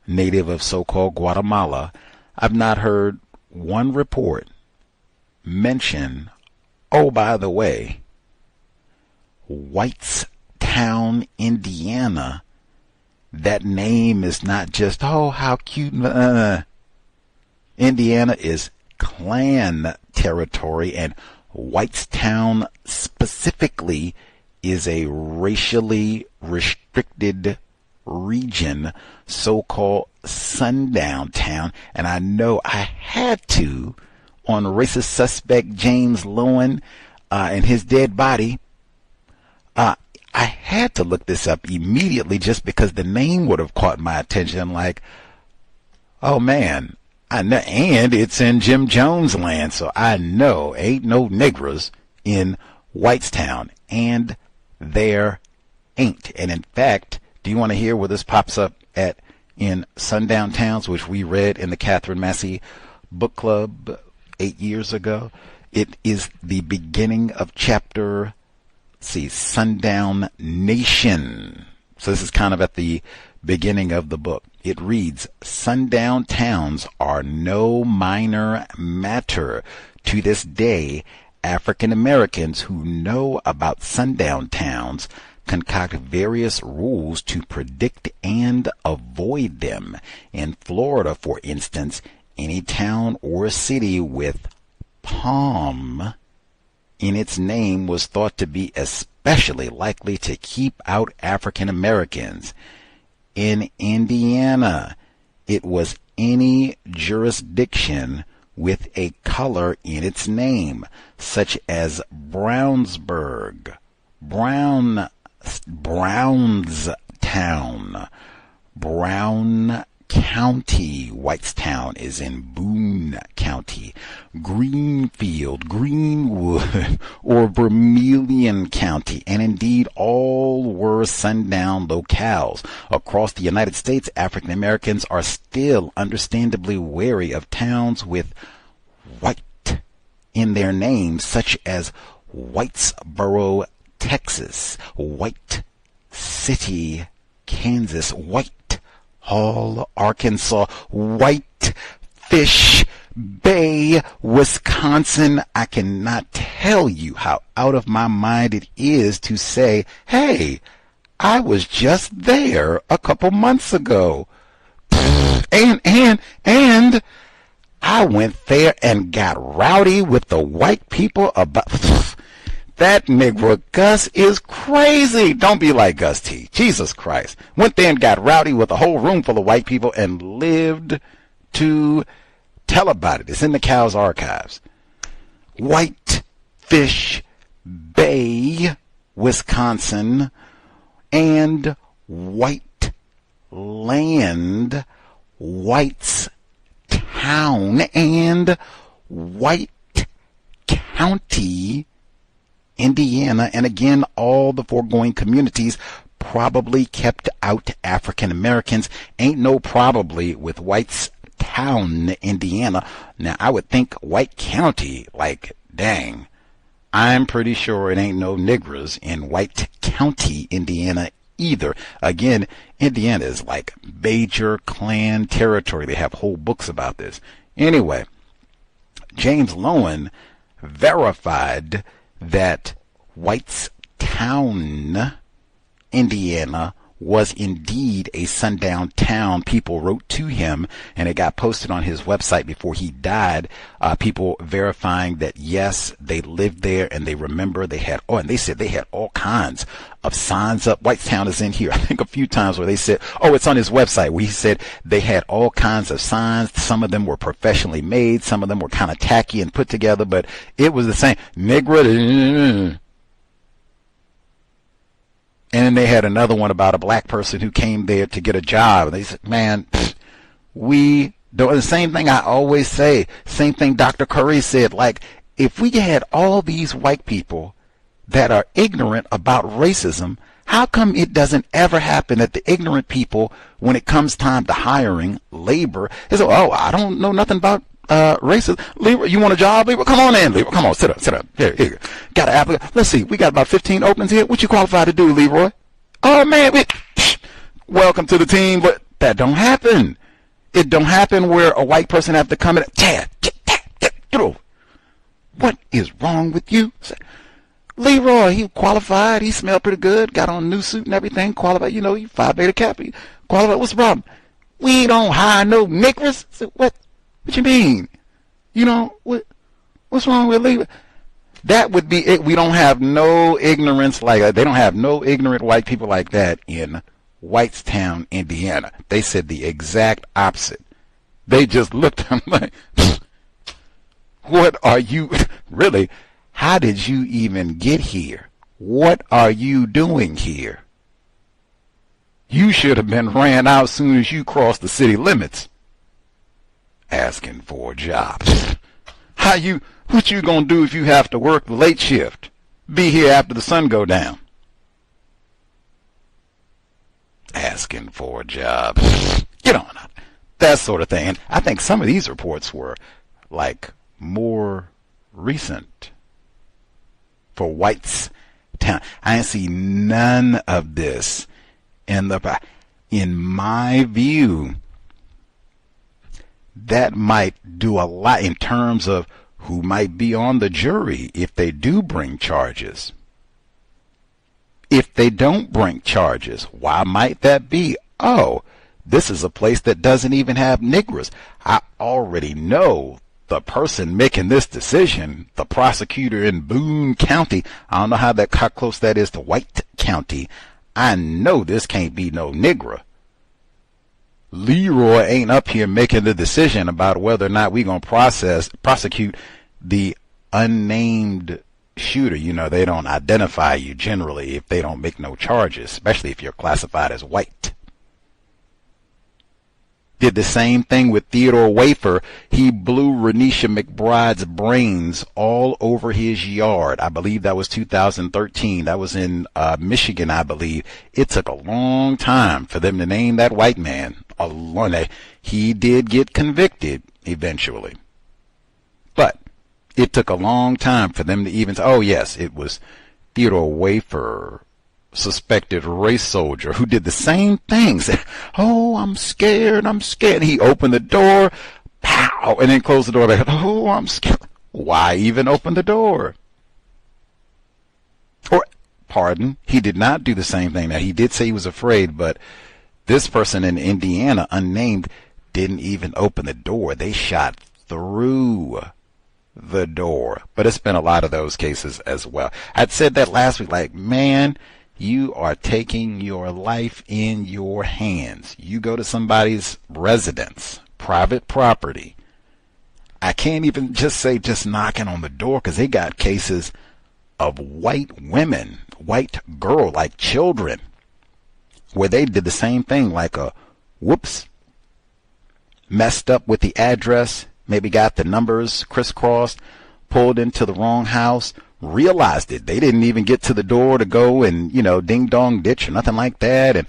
native of so-called Guatemala. I've not heard one report mention, oh, by the way, Whitestown, Indiana. That name is not just, oh, how cute. Indiana is Klan territory, and Whitestown specifically is a racially restricted region, so-called Sundown Town. And I know I had to, on racist suspect James Loewen and his dead body, I had to look this up immediately just because the name would have caught my attention. I'm like, oh man, I know, and it's in Jim Jones land, so I know ain't no Negras in Whitestown, and there ain't. And in fact, do you want to hear where this pops up at in Sundown Towns, which we read in the Catherine Massey book club 8 years ago? It is the beginning of chapter, Sundown Nation. So this is kind of at the beginning of the book. It reads, Sundown Towns are no minor matter. To this day, African Americans who know about sundown towns concoct various rules to predict and avoid them. In Florida, for instance, any town or city with Palm in its name was thought to be especially likely to keep out African Americans. In Indiana, it was any jurisdiction with a color in its name, such as Brownsburg, Brownstown, Brown County. Whitestown is in Boone County. Greenfield, Greenwood, or Vermilion County, and indeed all were sundown locales. Across the United States, African Americans are still understandably wary of towns with white in their names, such as Whitesboro, Texas, White City, Kansas, White Hall, Arkansas, Whitefish Bay, Wisconsin. I cannot tell you how out of my mind it is to say, hey, I was just there a couple months ago. And I went there and got rowdy with the white people about... That Negro Gus is crazy. Don't be like Gus T. Jesus Christ. Went there and got rowdy with a whole room full of white people and lived to tell about it. It's in the Cow's archives. Whitefish Bay, Wisconsin, and White Land, Whitestown, and White County, Indiana. And again, all the foregoing communities probably kept out African Americans. Ain't no probably with Whitestown, Indiana. Now, I would think White County, like, dang, I'm pretty sure it ain't no Negras in White County, Indiana either. Again, Indiana is like major Klan territory. They have whole books about this. Anyway, James Loewen verified that Whitestown, Indiana was indeed a Sundown Town. People wrote to him, and it got posted on his website before he died. People verifying that, yes, they lived there and they remember they had, and they said they had all kinds of signs up. Whitestown is in here, I think, a few times where they said, it's on his website, where he said they had all kinds of signs. Some of them were professionally made. Some of them were kind of tacky and put together, but it was the same. Negro. And then they had another one about a black person who came there to get a job. And they said, man, we don't. The same thing I always say, same thing Dr. Curry said, like, if we had all these white people that are ignorant about racism, how come it doesn't ever happen that the ignorant people, when it comes time to hiring labor, they say, I don't know nothing about racism. Leroy, you want a job, Leroy? Come on in, Leroy. Come on, sit up. Here. Got an applicant. Let's see, we got about 15 openings here. What you qualified to do, Leroy? Oh, man, welcome to the team. But that don't happen. It don't happen where a white person have to come in. What is wrong with you? Leroy, he qualified. He smelled pretty good. Got on a new suit and everything. Qualified. You know, you Phi Beta Kappa. Qualified. What's the problem? We don't hire no niggers. What you mean? You know, what's wrong with Leroy? That would be it. We don't have no ignorance like that. They don't have no ignorant white people like that in Whitestown, Indiana. They said the exact opposite. They just looked at him like, what are you, really? How did you even get here? What are you doing here? You should have been ran out as soon as you crossed the city limits. Asking for a job. What you gonna do if you have to work the late shift? Be here after the sun go down. Asking for a job. Get on it. That sort of thing. And I think some of these reports were like more recent for Whitestown. I didn't see none of this in my view. That might do a lot in terms of who might be on the jury if they do bring charges. If they don't bring charges, why might that be? This is a place that doesn't even have niggers. I already know the person making this decision, the prosecutor in Boone County. I don't know how close that is to White County. I know this can't be no nigger. Leroy ain't up here making the decision about whether or not we gonna prosecute the unnamed shooter. You know, they don't identify you generally if they don't make no charges, especially if you're classified as white. Did the same thing with Theodore Wafer. He blew Renisha McBride's brains all over his yard. I believe that was 2013. That was in Michigan, I believe. It took a long time for them to name that white man. He did get convicted eventually. But it took a long time for them to even say, yes, it was Theodore Wafer, suspected race soldier, who did the same thing. Said, I'm scared. He opened the door, pow, and then closed the door. Like, I'm scared. Why even open the door? He did not do the same thing. Now, he did say he was afraid, but this person in Indiana, unnamed, didn't even open the door. They shot through the door. But it's been a lot of those cases as well. I'd said that last week, like, man, you are taking your life in your hands. You go to somebody's residence, private property. I can't even just say just knocking on the door, because they got cases of white women, white girl, like children, where they did the same thing, like messed up with the address, maybe got the numbers crisscrossed, pulled into the wrong house, realized it. They didn't even get to the door to go and, ding dong ditch or nothing like that. And,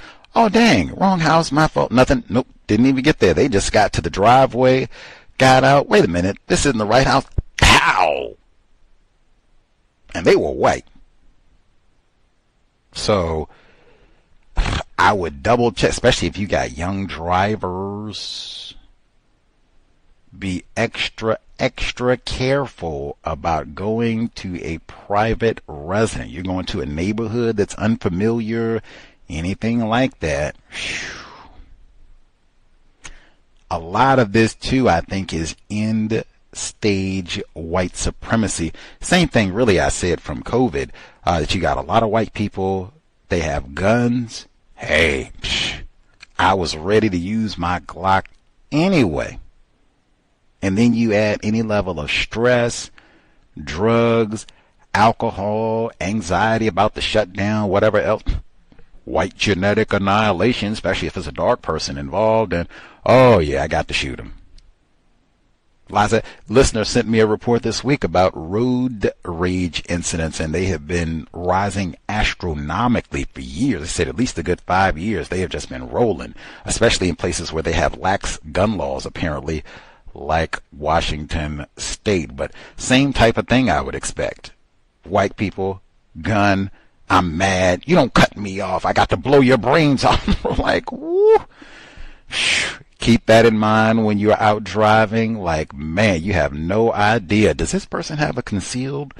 dang, wrong house, my fault. Nothing. Nope. Didn't even get there. They just got to the driveway, got out. Wait a minute. This isn't the right house. Pow! And they were white. So I would double check, especially if you got young drivers. Be extra careful about going to a private residence. You're going to a neighborhood that's unfamiliar. anything like that. A lot of this, too, I think, is end stage white supremacy. Same thing, really, I said from COVID, that you got a lot of white people, they have guns. Hey, I was ready to use my Glock anyway. And then you add any level of stress, drugs, alcohol, anxiety about the shutdown, whatever else. White genetic annihilation, especially if there's a dark person involved, and oh yeah, I got to shoot him. Liza, listener sent me a report this week about road rage incidents, and they have been rising astronomically for years. They said at least a good 5 years. They have just been rolling, especially in places where they have lax gun laws, apparently, like Washington State. But same type of thing I would expect. White people, gun, I'm mad. You don't cut me off. I got to blow your brains off. Like, woo. Keep that in mind when you're out driving. Like, man, you have no idea. Does this person have a concealed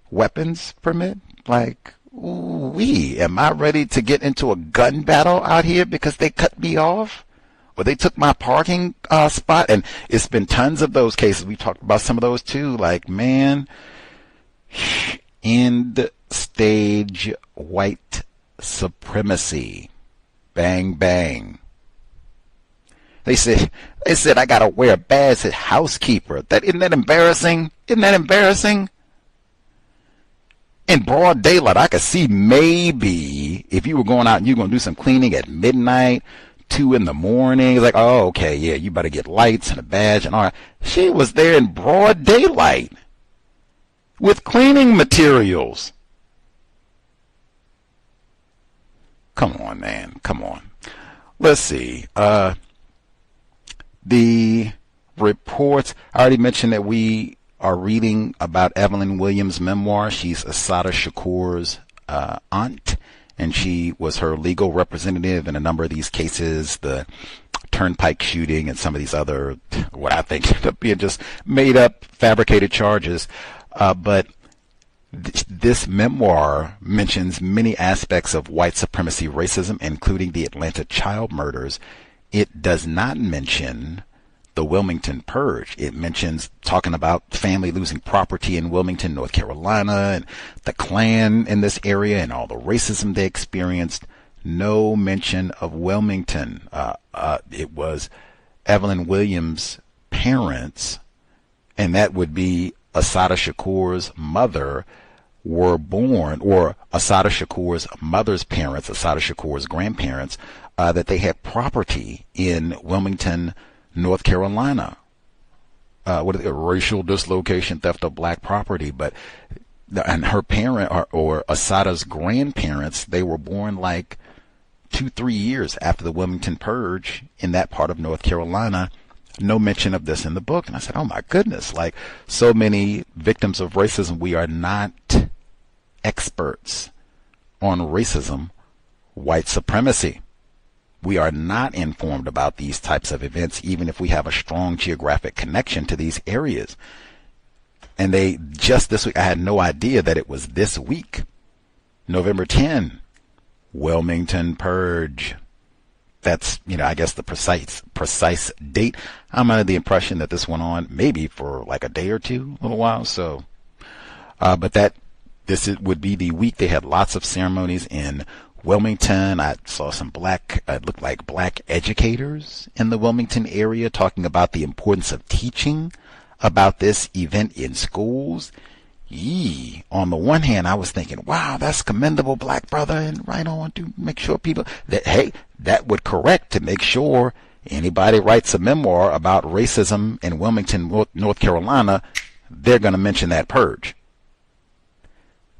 weapons permit? Like, ooh-wee, am I ready to get into a gun battle out here because they cut me off? Or they took my parking spot? And it's been tons of those cases. We talked about some of those too. Like, man, end stage white supremacy. Bang, bang. They said I gotta wear a badge that housekeeper. Isn't that embarrassing? Isn't that embarrassing? In broad daylight, I could see maybe if you were going out and you're gonna do some cleaning at midnight, 2 in the morning. It's like, oh, okay, yeah, you better get lights and a badge and all that. She was there in broad daylight with cleaning materials. Come on, man. Come on. Let's see. The reports, I already mentioned that we are reading about Evelyn Williams' memoir. She's Assata Shakur's aunt, and she was her legal representative in a number of these cases, the Turnpike shooting and some of these other, what I think end up being just made up, fabricated charges. But this memoir mentions many aspects of white supremacy racism, including the Atlanta child murders. It does not mention the Wilmington Purge. It mentions talking about family losing property in Wilmington, North Carolina, and the Klan in this area and all the racism they experienced. No mention of Wilmington. It was Evelyn Williams' parents, and that would be Assata Shakur's mother, were born, or Assata Shakur's mother's parents, Assata Shakur's grandparents, that they had property in Wilmington, North Carolina. Racial dislocation, theft of black property. And her parent, or Assata's grandparents, they were born like 2-3 years after the Wilmington Purge in that part of North Carolina. No mention of this in the book. And I said, oh my goodness, like so many victims of racism, we are not experts on racism, white supremacy. We are not informed about these types of events, even if we have a strong geographic connection to these areas. And they just this week, I had no idea that it was this week, November 10, Wilmington Purge. That's, I guess the precise date. I'm under the impression that this went on maybe for like a day or two, a little while. So, but this would be the week they had lots of ceremonies in Wilmington. I saw some it looked like black educators in the Wilmington area talking about the importance of teaching about this event in schools. On the one hand, I was thinking, wow, that's commendable, black brother, and right on to make sure people that would correct to make sure anybody writes a memoir about racism in Wilmington, North Carolina, they're going to mention that purge.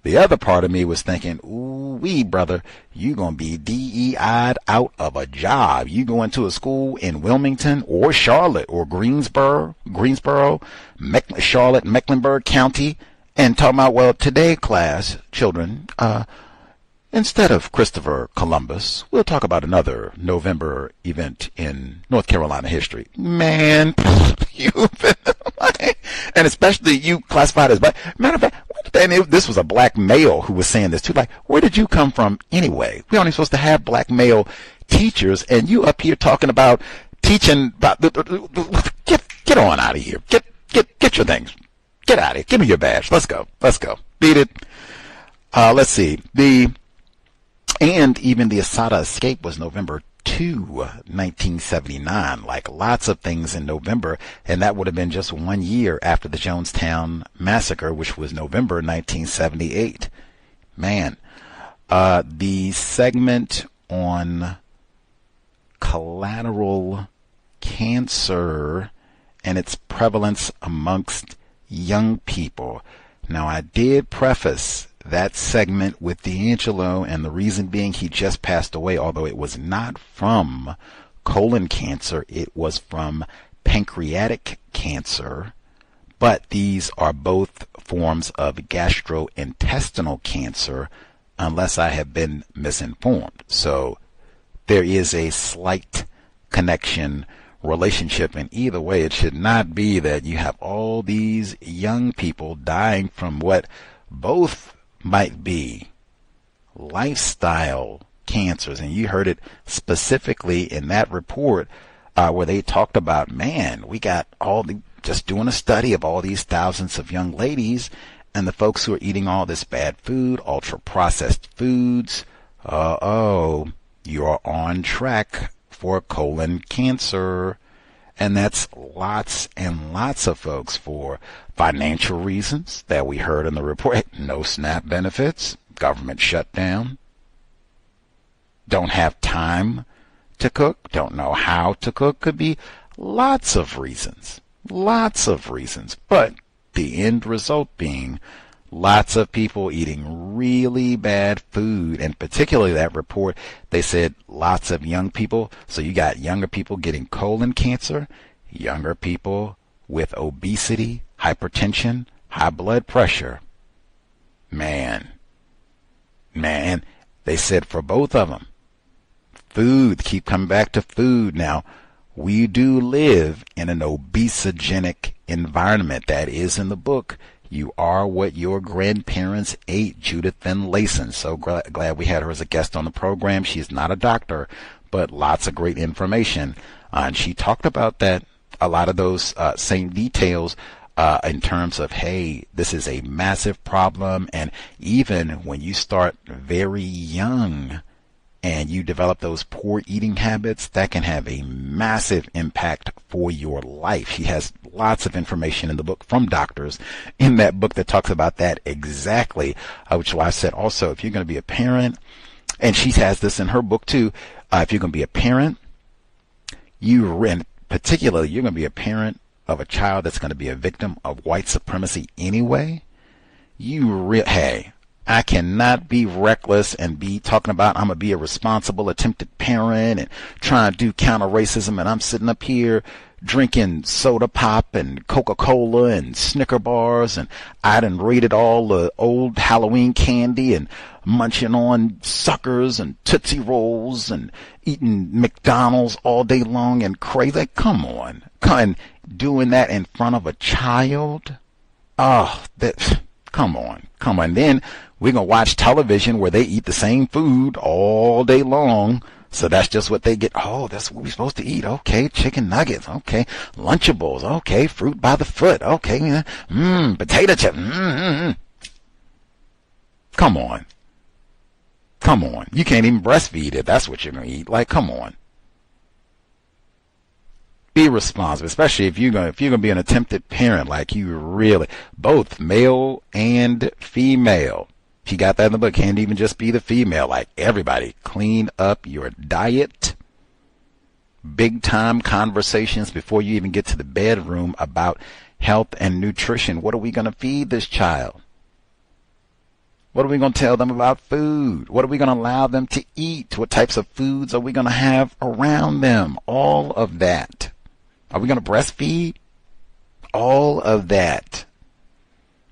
The other part of me was thinking, ooh-wee, brother, you going to be DEI'd out of a job. You go into a school in Wilmington or Charlotte or Greensboro, Charlotte, Mecklenburg County, and talking about, well, today, class, children, instead of Christopher Columbus, we'll talk about another November event in North Carolina history. Man, and especially you classified as black. Matter of fact, this was a black male who was saying this too. Like, where did you come from anyway? We're only supposed to have black male teachers, and you up here talking about teaching about get on out of here. Get your things. Get out of here. Give me your badge. Let's go. Beat it. Let's see. And even the Asada escape was November 2, 1979. Like lots of things in November, and that would have been just 1 year after the Jonestown massacre, which was November 1978. Man, the segment on collateral cancer and its prevalence amongst young people. Now, I did preface that segment with D'Angelo, and the reason being he just passed away, although it was not from colon cancer, it was from pancreatic cancer. But these are both forms of gastrointestinal cancer, unless I have been misinformed. So there is a slight connection, relationship, and either way, it should not be that you have all these young people dying from what both might be lifestyle cancers. And you heard it specifically in that report where they talked about, man, we got just doing a study of all these thousands of young ladies and the folks who are eating all this bad food, ultra processed foods. You are on track for colon cancer. And that's lots and lots of folks for financial reasons that we heard in the report. No SNAP benefits, government shutdown, don't have time to cook, don't know how to cook. Could be lots of reasons. But the end result being lots of people eating really bad food, and particularly that report, they said lots of young people. So you got younger people getting colon cancer, younger people with obesity, hypertension, high blood pressure. Man, they said for both of them, food, keep coming back to food. Now, we do live in an obesogenic environment. That is in the book. You are what your grandparents ate, Judith Van Layson. So glad we had her as a guest on the program. She's not a doctor, but lots of great information. And she talked about that, a lot of those same details in terms of, hey, this is a massive problem. And even when you start very young and you develop those poor eating habits, that can have a massive impact for your life. She has lots of information in the book from doctors in that book that talks about that exactly, which is why I said also, if you're going to be a parent, and she has this in her book too, if you're going to be a parent, and particularly you're going to be a parent of a child that's going to be a victim of white supremacy anyway, hey, I cannot be reckless and be talking about I'm going to be a responsible attempted parent and trying to do counter racism, and I'm sitting up here drinking soda pop and Coca-Cola and Snicker bars, and I done raided all the old Halloween candy and munching on suckers and Tootsie Rolls and eating McDonald's all day long and crazy. Like, come on. And doing that in front of a child? Come on. Then we're going to watch television where they eat the same food all day long. So that's just what they get. Oh, that's what we're supposed to eat. Okay, chicken nuggets. Okay, Lunchables. Okay, fruit by the foot. Okay, potato chip. Come on. You can't even breastfeed if that's what you're going to eat. Like, come on. Be responsible, especially if you're going to be an attempted parent, like you really, both male and female. She got that in the book. Can't even just be the female. Like, everybody, clean up your diet. Big time conversations before you even get to the bedroom about health and nutrition. What are we going to feed this child? What are we going to tell them about food? What are we going to allow them to eat? What types of foods are we going to have around them? All of that. Are we going to breastfeed? All of that.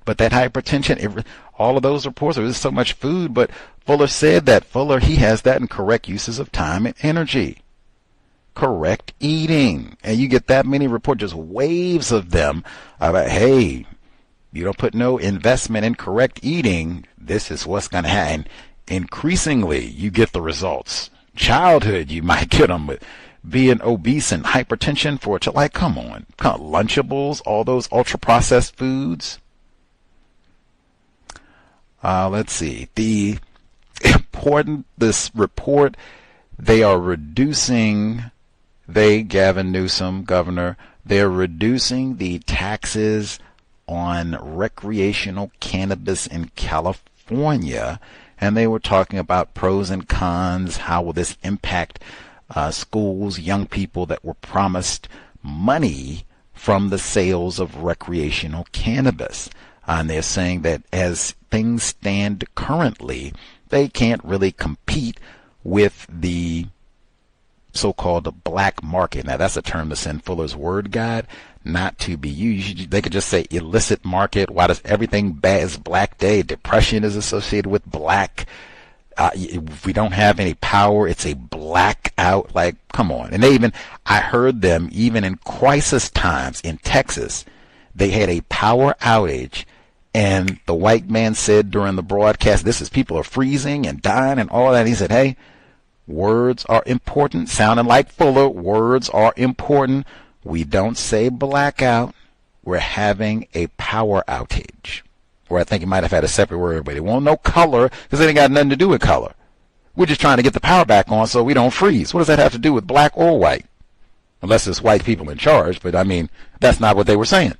But that hypertension, all of those reports, there's so much food, but Fuller said that. He has that in correct uses of time and energy. Correct eating. And you get that many reports, just waves of them about, hey, You don't put no investment in correct eating, this is what's going to happen. Increasingly, you get the results. Childhood, you might get them with being obese and hypertension for it. Like, come on, Lunchables, all those ultra-processed foods. Let's see. This report, they are reducing, Gavin Newsom, governor, they're reducing the taxes on recreational cannabis in California. And they were talking about pros and cons. How will this impact schools, young people that were promised money from the sales of recreational cannabis? And they're saying that as things stand currently, they can't really compete with the so-called black market. Now, that's a term that's in Fuller's Word Guide, not to be used. They could just say illicit market. Why does everything bad is Black Day? Depression is associated with black. If we don't have any power, it's a blackout. Like, come on. And I heard them, even in crisis times in Texas, they had a power outage. And the white man said during the broadcast, people are freezing and dying and all that. He said, hey, words are important. Sounding like Fuller, words are important. We don't say blackout. We're having a power outage. Or I think he might have had a separate word, but they won't know color because it ain't got nothing to do with color. We're just trying to get the power back on so we don't freeze. What does that have to do with black or white? Unless it's white people in charge, but I mean, that's not what they were saying.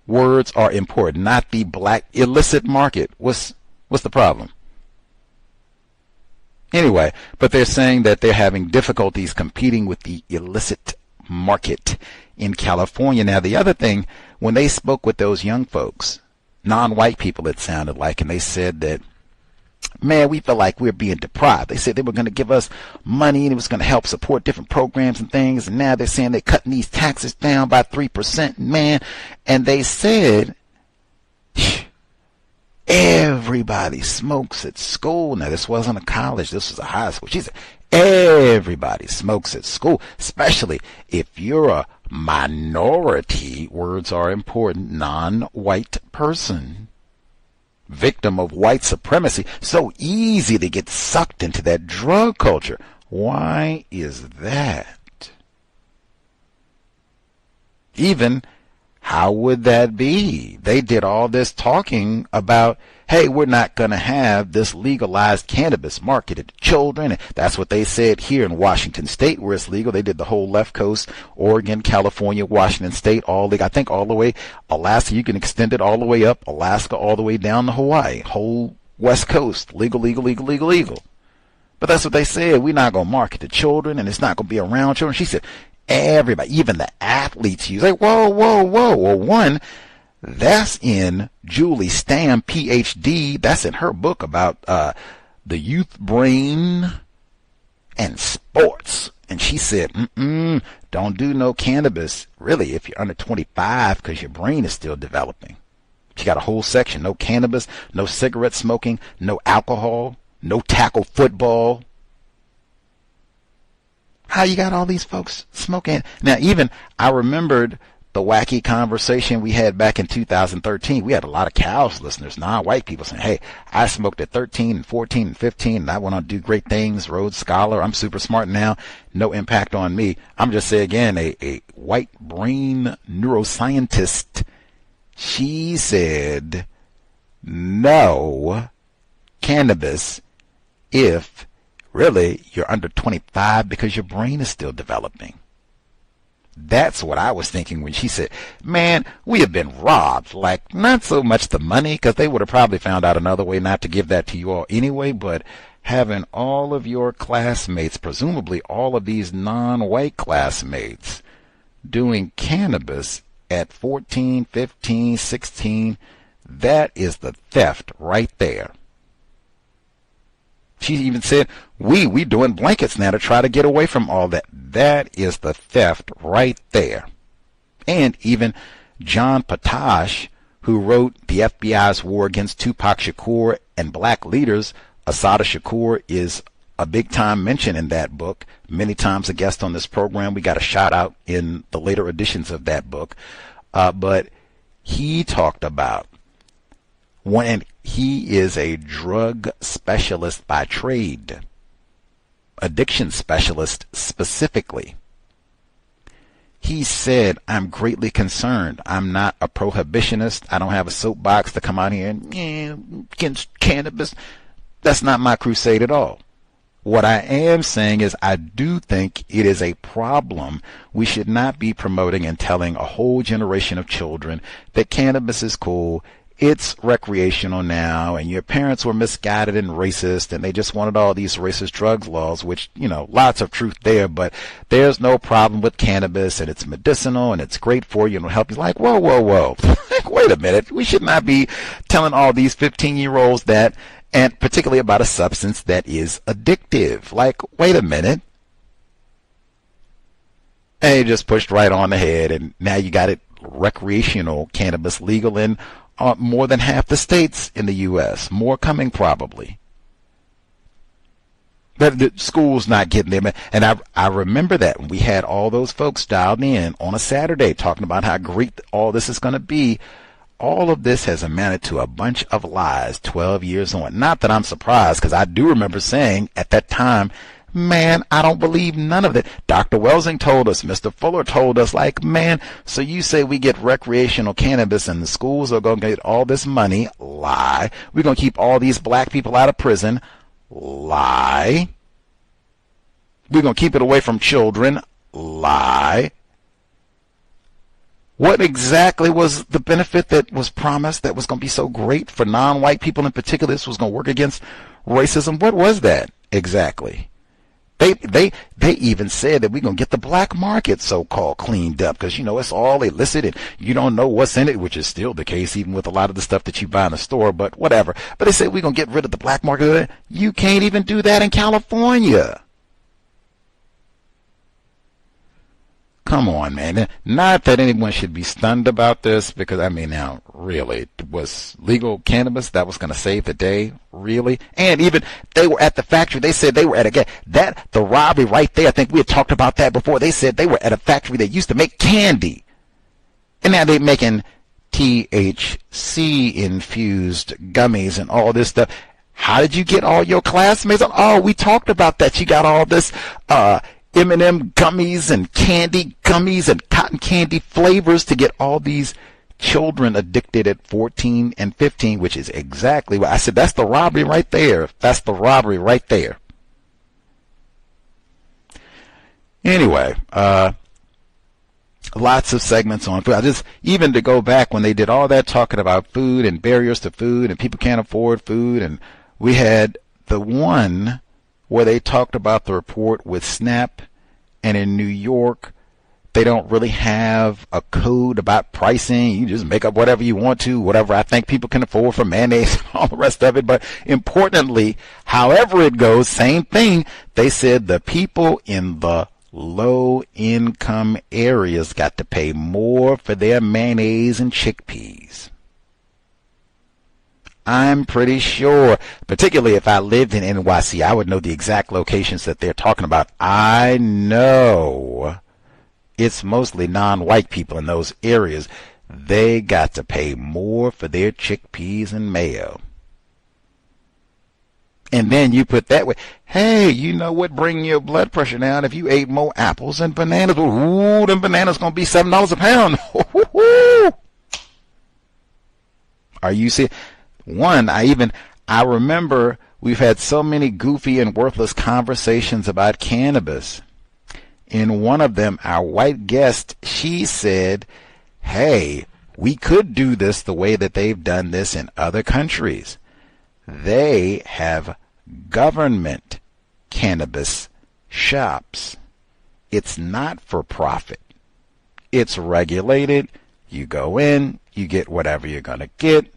Words are important, not the black illicit market. What's the problem? Anyway, but they're saying that they're having difficulties competing with the illicit market in California. Now, the other thing, when they spoke with those young folks, non-white people it sounded like, and they said that, man, we feel like we're being deprived. They said they were going to give us money and it was going to help support different programs and things, and now they're saying they're cutting these taxes down by 3%, man. And they said, everybody smokes at school. Now, this wasn't a college. This was a high school. She said, everybody smokes at school, especially if you're a minority, words are important, non-white person, victim of white supremacy. So easy to get sucked into that drug culture. Why is that? Even how would that be? They did all this talking about, hey, we're not going to have this legalized cannabis marketed to children. And that's what they said here in Washington State, where it's legal. They did the whole left coast, Oregon, California, Washington State, I think all the way Alaska. You can extend it all the way up Alaska, all the way down to Hawaii, whole West Coast, legal. But that's what they said. We're not going to market to children, and it's not going to be around children. She said, everybody, even the athletes use. Like, whoa. Well, one, that's in Julie Stam, PhD. That's in her book about the youth brain and sports. And she said, don't do no cannabis, really, if you're under 25, because your brain is still developing. She got a whole section, no cannabis, no cigarette smoking, no alcohol, no tackle football. How you got all these folks smoking? Now, even I remembered the wacky conversation we had back in 2013. We had a lot of cows listeners, non-white people saying, hey, I smoked at 13 and 14 and 15 and I went on to do great things, Rhodes Scholar, I'm super smart now, no impact on me. I'm just saying again, a white brain neuroscientist, she said no cannabis if really you're under 25 because your brain is still developing. That's what I was thinking when she said, man, we have been robbed. Like, not so much the money, because they would have probably found out another way not to give that to you all anyway, but having all of your classmates, presumably all of these non-white classmates, doing cannabis at 14, 15, 16, that is the theft right there. She even said, we doing blankets now to try to get away from all that. That is the theft right there. And even John Potash, who wrote The FBI's War Against Tupac Shakur and Black Leaders, Assata Shakur is a big-time mention in that book. Many times a guest on this program. We got a shout-out in the later editions of that book. But he talked about when he is a drug specialist by trade, addiction specialist specifically. He said, I'm greatly concerned. I'm not a prohibitionist. I don't have a soapbox to come out here and against cannabis. That's not my crusade at all. What I am saying is I do think it is a problem. We should not be promoting and telling a whole generation of children that cannabis is cool. It's recreational now, and your parents were misguided and racist, and they just wanted all these racist drugs laws, which, lots of truth there, but there's no problem with cannabis, and it's medicinal, and it's great for you, and it'll help you. Like, whoa. Wait a minute. We should not be telling all these 15-year-olds that, and particularly about a substance that is addictive. Like, wait a minute. And you just pushed right on ahead, and now you got it recreational cannabis legal in more than half the states in the U.S. More coming probably. But the school's not getting them. And I remember that when we had all those folks dialed in on a Saturday talking about how great all this is going to be. All of this has amounted to a bunch of lies 12 years on. Not that I'm surprised, because I do remember saying at that time, man, I don't believe none of it. Dr. Welsing told us, Mr. Fuller told us, like, man, so you say we get recreational cannabis and the schools are going to get all this money. Lie. We're going to keep all these black people out of prison. Lie. We're going to keep it away from children. Lie. What exactly was the benefit that was promised that was going to be so great for non-white people in particular? This was going to work against racism. What was that exactly? They even said that we're going to get the black market so-called cleaned up because, it's all illicit and you don't know what's in it, which is still the case even with a lot of the stuff that you buy in the store, but whatever. But they said we're going to get rid of the black market. You can't even do that in California. Come on, man. Not that anyone should be stunned about this because, now, really, was legal cannabis that was going to save the day? Really? And even they were at the factory. They said they were at the robbery right there. I think we had talked about that before. They said they were at a factory that used to make candy. And now they're making THC infused gummies and all this stuff. How did you get all your classmates? Oh, we talked about that. You got all this, M&M gummies and candy gummies and cotton candy flavors to get all these children addicted at 14 and 15, which is exactly what I said. That's the robbery right there. That's the robbery right there. Anyway, lots of segments on food. Even to go back when they did all that talking about food and barriers to food and people can't afford food, and we had the one where they talked about the report with SNAP, and in New York, they don't really have a code about pricing. You just make up whatever you want to, whatever I think people can afford for mayonnaise and all the rest of it. But importantly, however it goes, same thing. They said the people in the low-income areas got to pay more for their mayonnaise and chickpeas. I'm pretty sure, particularly if I lived in NYC, I would know the exact locations that they're talking about. I know it's mostly non-white people in those areas. They got to pay more for their chickpeas and mayo. And then you put that way, hey, you know what bring your blood pressure down if you ate more apples and bananas? Ooh, them bananas going to be $7 a pound. Are you serious? One, I remember we've had so many goofy and worthless conversations about cannabis. In one of them, our white guest, she said, hey, we could do this the way that they've done this in other countries. They have government cannabis shops. It's not for profit. It's regulated. You go in, you get whatever you're going to get.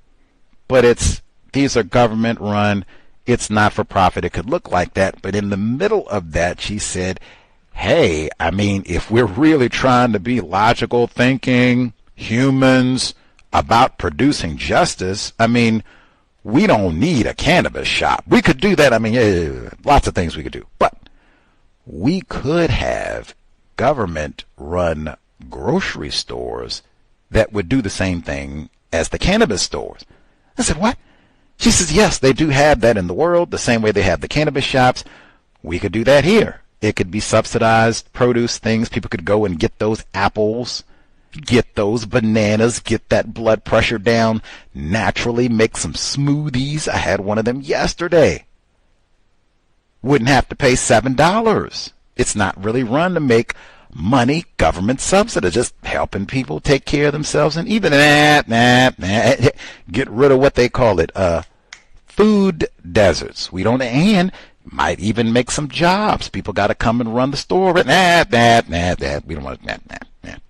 But these are government run. It's not for profit. It could look like that. But in the middle of that, she said, hey, if we're really trying to be logical thinking humans about producing justice, we don't need a cannabis shop. We could do that. Lots of things we could do. But we could have government run grocery stores that would do the same thing as the cannabis stores. I said, what? She says, yes, they do have that in the world, the same way they have the cannabis shops. We could do that here. It could be subsidized produce things. People could go and get those apples, get those bananas, get that blood pressure down naturally, make some smoothies. I had one of them yesterday. Wouldn't have to pay $7. It's not really run to make money, government subsidy, just helping people take care of themselves, and even get rid of what they call it, food deserts. We don't, and might even make some jobs. People got to come and run the store, but we don't want to,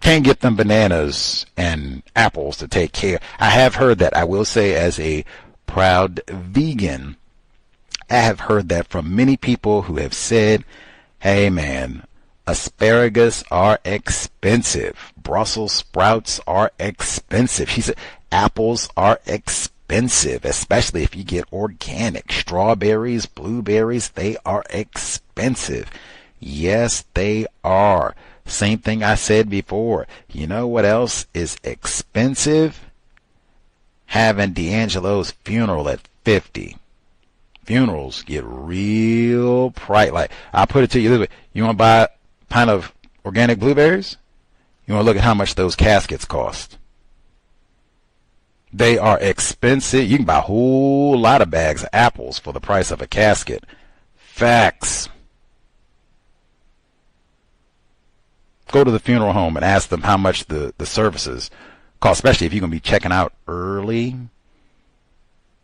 Can't get them bananas and apples to take care. I have heard that. I will say, as a proud vegan, I have heard that from many people who have said, hey man, asparagus are expensive. Brussels sprouts are expensive. She said apples are expensive, especially if you get organic. Strawberries, blueberries, they are expensive. Yes, they are. Same thing I said before. You know what else is expensive? Having D'Angelo's funeral at 50. Funerals get real pricey. Like, I'll put it to you this way. You want to buy a pint of organic blueberries? You want to look at how much those caskets cost. They are expensive. You can buy a whole lot of bags of apples for the price of a casket. Facts. Go to the funeral home and ask them how much the services cost, especially if you're going to be checking out early,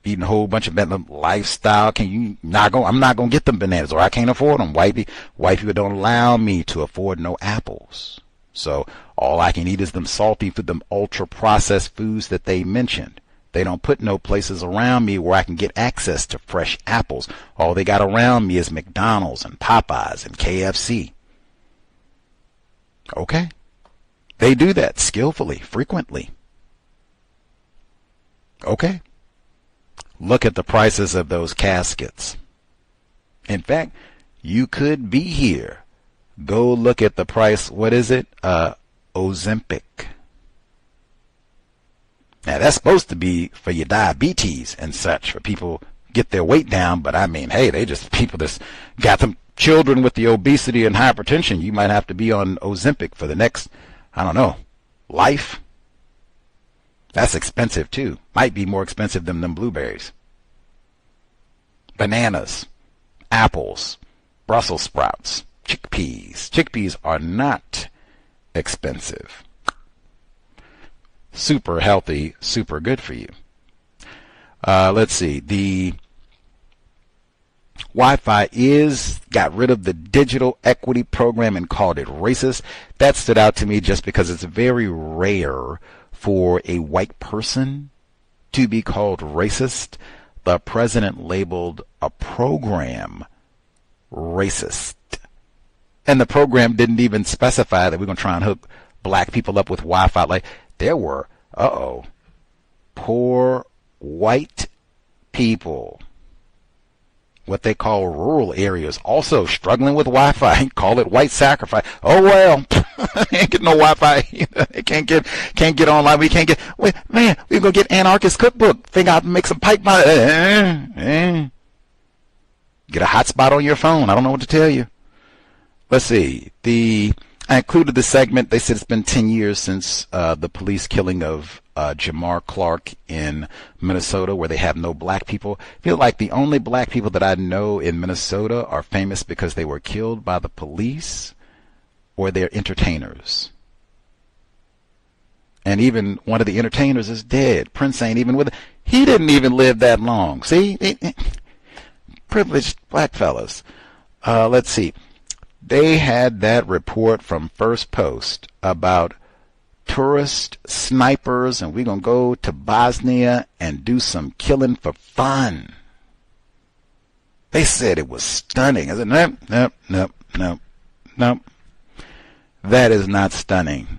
eating a whole bunch of Bentley lifestyle. I'm not going to get them bananas, or I can't afford them. White people don't allow me to afford no apples. So all I can eat is them salty food, them ultra processed foods that they mentioned. They don't put no places around me where I can get access to fresh apples. All they got around me is McDonald's and Popeyes and KFC. Okay. They do that skillfully, frequently. Okay. Look at the prices of those caskets. In fact, you could be here. Go look at the price. What is it? Ozempic. Now, that's supposed to be for your diabetes and such, for people get their weight down. But I mean, hey, people that's got them children with the obesity and hypertension. You might have to be on Ozempic for the next, I don't know, life. That's expensive too. Might be more expensive than them blueberries. Bananas, apples, Brussels sprouts, chickpeas. Chickpeas are not expensive. Super healthy, super good for you. Let's see. The Wi-Fi got rid of the digital equity program and called it racist. That stood out to me just because it's very rare for a white person to be called racist. The president labeled a program racist. And the program didn't even specify that we're going to try and hook black people up with Wi-Fi. Like, there were, poor white people, what they call rural areas, also struggling with Wi-Fi. Call it white sacrifice. Oh well, ain't get no Wi-Fi. They can't get online. We can't get. Wait, man, we gonna get Anarchist Cookbook. Figure out to make some pipe. Get a hotspot on your phone. I don't know what to tell you. Let's see. I included the segment. They said it's been 10 years since the police killing of Jamar Clark in Minnesota, where they have no black people. I feel like the only black people that I know in Minnesota are famous because they were killed by the police or they're entertainers. And even one of the entertainers is dead. Prince ain't even with it. He didn't even live that long. See? Privileged black fellas. Let's see. They had that report from First Post about tourist snipers, and we're going to go to Bosnia and do some killing for fun. They said it was stunning. I said, nope. That is not stunning.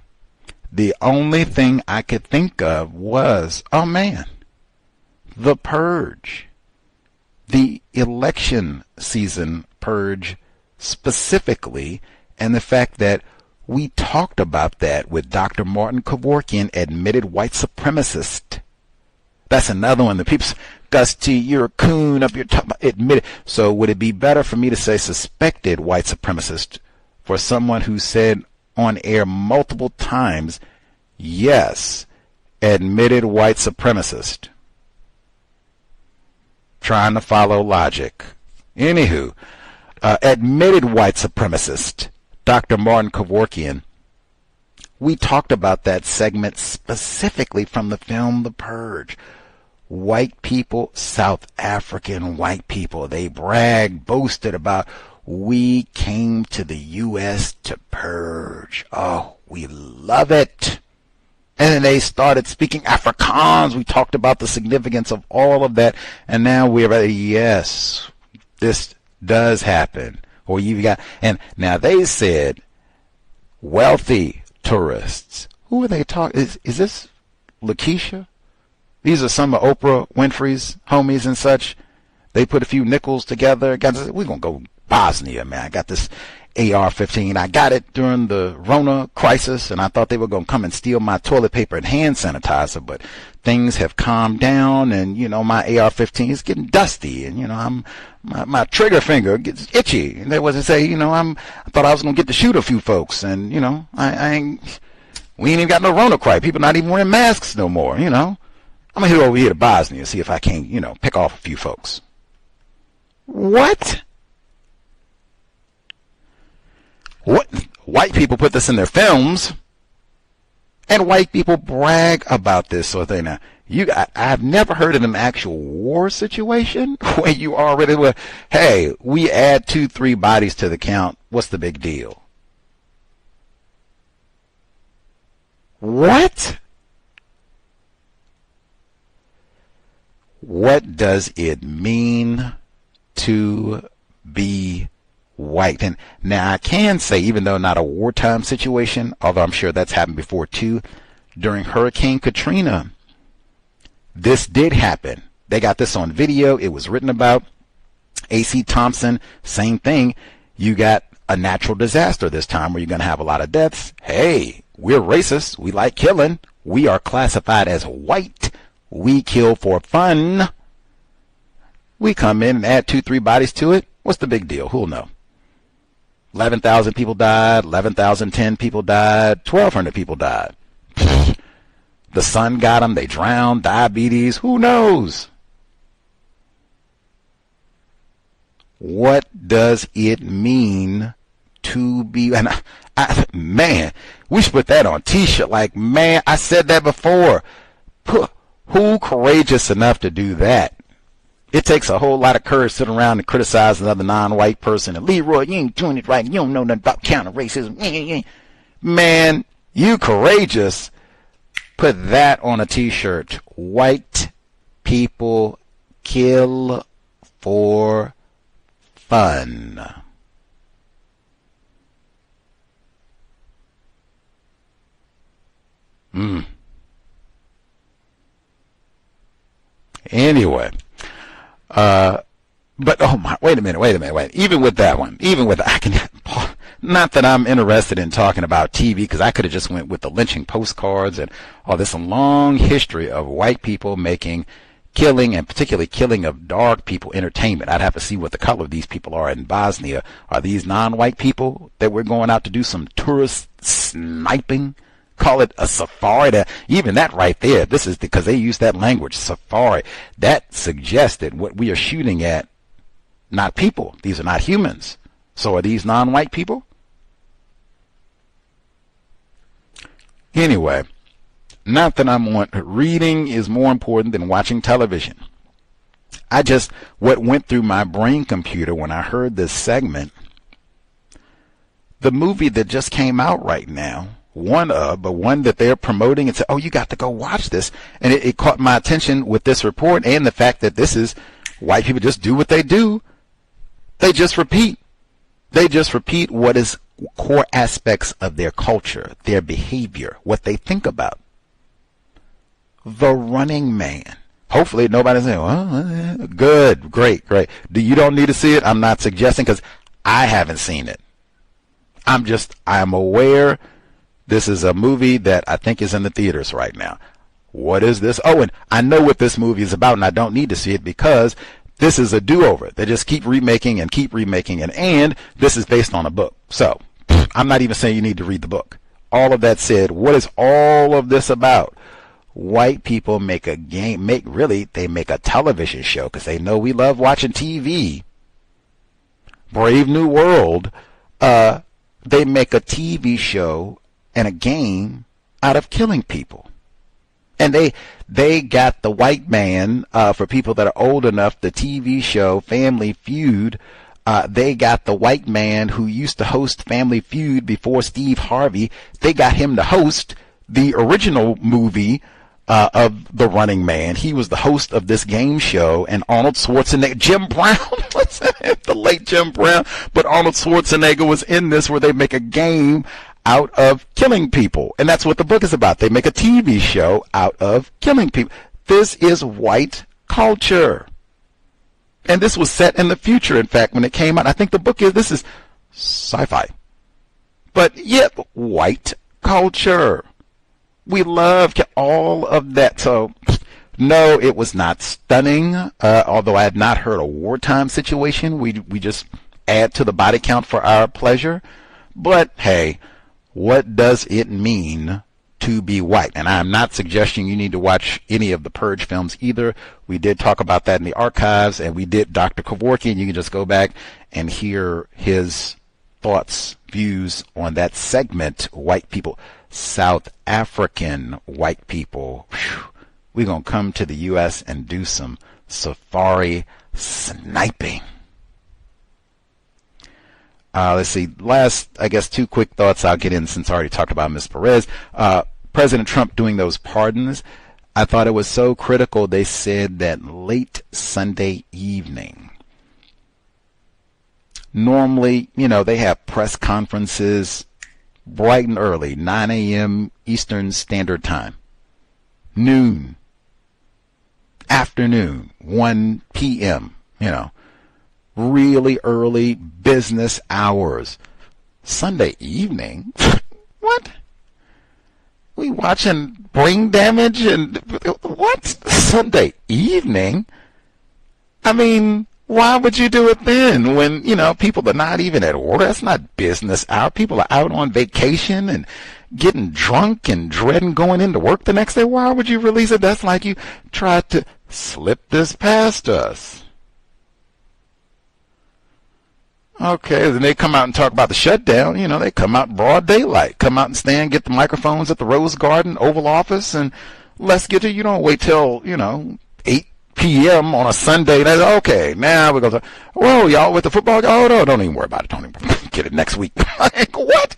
The only thing I could think of was, oh man, the purge. The election season purge specifically, and the fact that We talked about that with Dr. Martin Kevorkian, admitted white supremacist. That's another one. The people, Gus T, you're a coon up your top. Admitted. So would it be better for me to say suspected white supremacist for someone who said on air multiple times, yes, admitted white supremacist? Trying to follow logic. Anywho, admitted white supremacist, Dr. Martin Kevorkian. We talked about that segment specifically from the film The Purge. White people, South African white people, they bragged, boasted about, we came to the U.S. to purge. Oh, we love it. And then they started speaking Afrikaans. We talked about the significance of all of that. And now we're ready. Yes, this does happen. Or you've got, and now they said wealthy tourists. Who are they talking? Is this Lakeisha? These are some of Oprah Winfrey's homies and such. They put a few nickels together. We're going to go Bosnia, man. I got this AR-15. I got it during the Rona crisis, and I thought they were going to come and steal my toilet paper and hand sanitizer, but things have calmed down, and, you know, my AR-15 is getting dusty, and, you know, my trigger finger gets itchy. And they was to say, you know, I thought I was going to get to shoot a few folks, and, you know, we ain't even got no Rona cry. People not even wearing masks no more, you know. I'm going to head over here to Bosnia, see if I can, you know, pick off a few folks. What? What? White people put this in their films, and white people brag about this sort of thing. Now, I've never heard of an actual war situation where you already were, hey, we add 2-3 bodies to the count. What's the big deal? What? What does it mean to be white? And now I can say, even though not a wartime situation, although I'm sure that's happened before too, during Hurricane Katrina, this did happen. They got this on video. It was written about. A.C. Thompson, same thing. You got a natural disaster this time where you're going to have a lot of deaths. Hey, we're racist. We like killing. We are classified as white. We kill for fun. We come in and add 2-3 bodies to it. What's the big deal? Who'll know? 11,000 people died. 11,010 people died. 1,200 people died. The sun got them. They drowned. Diabetes. Who knows? What does it mean to be? And man, we should put that on T-shirt. Like, man, I said that before. Who courageous enough to do that? It takes a whole lot of courage sitting around and criticize another non-white person. And Leroy, you ain't doing it right. You don't know nothing about counter-racism. Man, you courageous. Put that on a T-shirt. White people kill for fun. Anyway, but oh my, wait a minute. Even with that one, not that I'm interested in talking about TV, because I could have just went with the lynching postcards and all this long history of white people making killing, and particularly killing of dark people, entertainment. I'd have to see what the color of these people are in Bosnia. Are these non-white people that we're going out to do some tourist sniping? Call it a safari. Even that right there, this is because they use that language, safari. That suggests that what we are shooting at, not people. These are not humans. So are these non-white people? Anyway, not that I'm on. Reading is more important than watching television. What went through my brain computer when I heard this segment, the movie that just came out right now, one that they're promoting and say, oh, you got to go watch this. And it caught my attention with this report and the fact that this is white people just do what they do. They just repeat. They just repeat what is core aspects of their culture, their behavior, what they think about. The Running Man. Hopefully nobody's saying, well, good, great. You don't need to see it. I'm not suggesting, because I haven't seen it. I'm aware this is a movie that I think is in the theaters right now. What is this? Oh, and I know what this movie is about, and I don't need to see it because this is a do-over. They just keep remaking, and this is based on a book. So I'm not even saying you need to read the book. All of that said, what is all of this about? White people make a television show because they know we love watching TV. Brave New World, they make a TV show and a game out of killing people. And they got the white man, for people that are old enough, the TV show Family Feud. They got the white man who used to host Family Feud before Steve Harvey. They got him to host the original movie of The Running Man. He was the host of this game show, and Arnold Schwarzenegger, Jim Brown, the late Jim Brown, but Arnold Schwarzenegger was in this where they make a game out of killing people. And that's what the book is about. They make a TV show out of killing people. This is white culture. And this was set in the future, in fact, when it came out. I think the book this is sci-fi. But yet, white culture. We love all of that. So, no, it was not stunning, although I had not heard a wartime situation. We just add to the body count for our pleasure. But, hey, what does it mean to be white? And I'm not suggesting you need to watch any of the Purge films either. We did talk about that in the archives, and we did Dr. Kevorkian. You can just go back and hear his thoughts, views on that segment, white people. South African white people. We're going to come to the U.S. and do some safari sniping. Let's see. Last, I guess, two quick thoughts I'll get in since I already talked about Ms. Perez. President Trump doing those pardons. I thought it was so critical. They said that late Sunday evening. Normally, they have press conferences bright and early, 9 a.m. Eastern Standard Time, noon, afternoon, 1 p.m., really early business hours. Sunday evening? What? We watching brain damage and what? Sunday evening? I mean, why would you do it then when, people are not even at work? That's not business hour. People are out on vacation and getting drunk and dreading going into work the next day. Why would you release it? That's like you tried to slip this past us. Okay, then they come out and talk about the shutdown. They come out in broad daylight, come out and stand, get the microphones at the Rose Garden, Oval Office, and let's get to, you don't wait till, 8 p.m. on a Sunday. That's okay. Now we're going to, whoa, y'all with the football? Oh, no, don't even worry about it. Don't even get it next week. Like, what?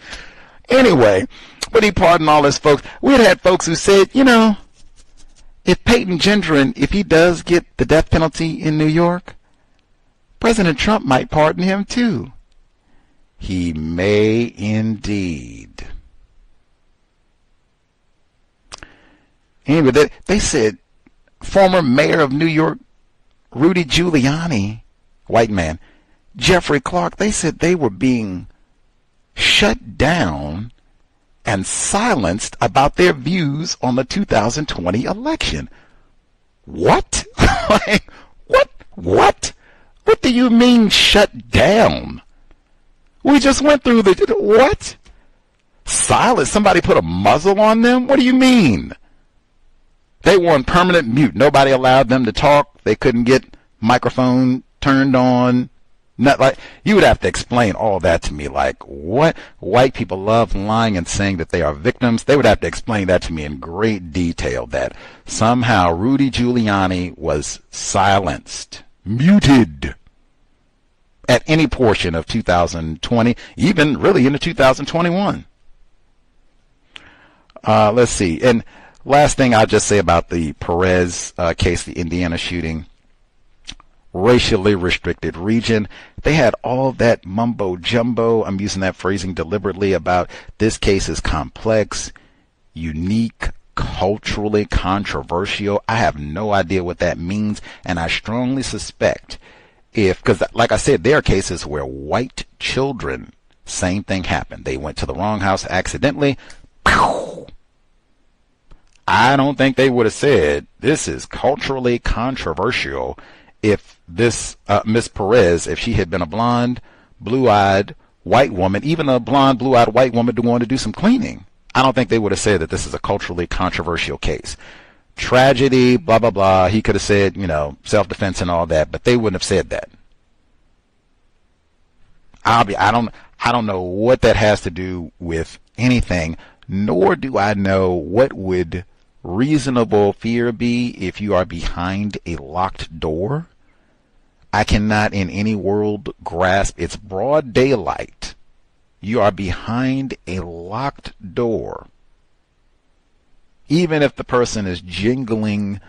Anyway, but he pardoned all his folks. We had folks who said, if Peyton Gendron, if he does get the death penalty in New York, President Trump might pardon him too. He may indeed. Anyway, they said former mayor of New York, Rudy Giuliani, white man, Jeffrey Clark, they said they were being shut down and silenced about their views on the 2020 election. What? What? What do you mean shut down? We just went through what? Silence? Somebody put a muzzle on them? What do you mean? They were on permanent mute. Nobody allowed them to talk. They couldn't get microphone turned on. Not like you would have to explain all that to me. Like, what? White people love lying and saying that they are victims. They would have to explain that to me in great detail, that somehow Rudy Giuliani was silenced, muted at any portion of 2020, even really into 2021. Let's see. And last thing I'll just say about the Perez case, the Indiana shooting, racially restricted region. They had all that mumbo jumbo, I'm using that phrasing deliberately, about this case is complex, unique, culturally controversial. I have no idea what that means, and I strongly suspect because like I said, there are cases where white children Same thing happened. They went to the wrong house accidentally. Pow! I don't think they would have said this is culturally controversial if this Miss Perez, if she had been a blonde, blue-eyed white woman, even a blonde, blue-eyed white woman going to do some cleaning. I don't think they would have said that this is a culturally controversial case. Tragedy, blah, blah, blah. He could have said, self-defense and all that, but they wouldn't have said that. I don't know what that has to do with anything, nor do I know what would reasonable fear be if you are behind a locked door. I cannot in any world grasp. It's broad daylight. You are behind a locked door. Even if the person is jingling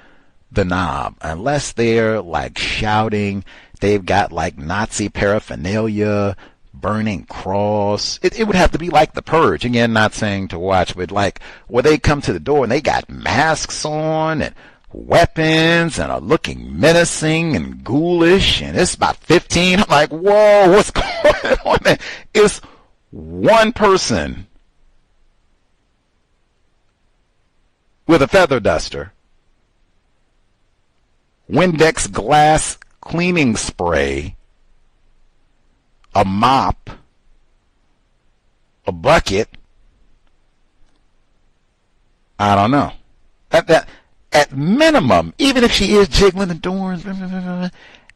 the knob, unless they're like shouting, they've got like Nazi paraphernalia, burning cross. It would have to be like The Purge. Again, not saying to watch, but like where they come to the door and they got masks on and weapons and are looking menacing and ghoulish, and it's about 15. I'm like, whoa, what's going on there? It's one person with a feather duster, Windex glass cleaning spray, a mop, a bucket. I don't know. At minimum, even if she is jiggling the doors,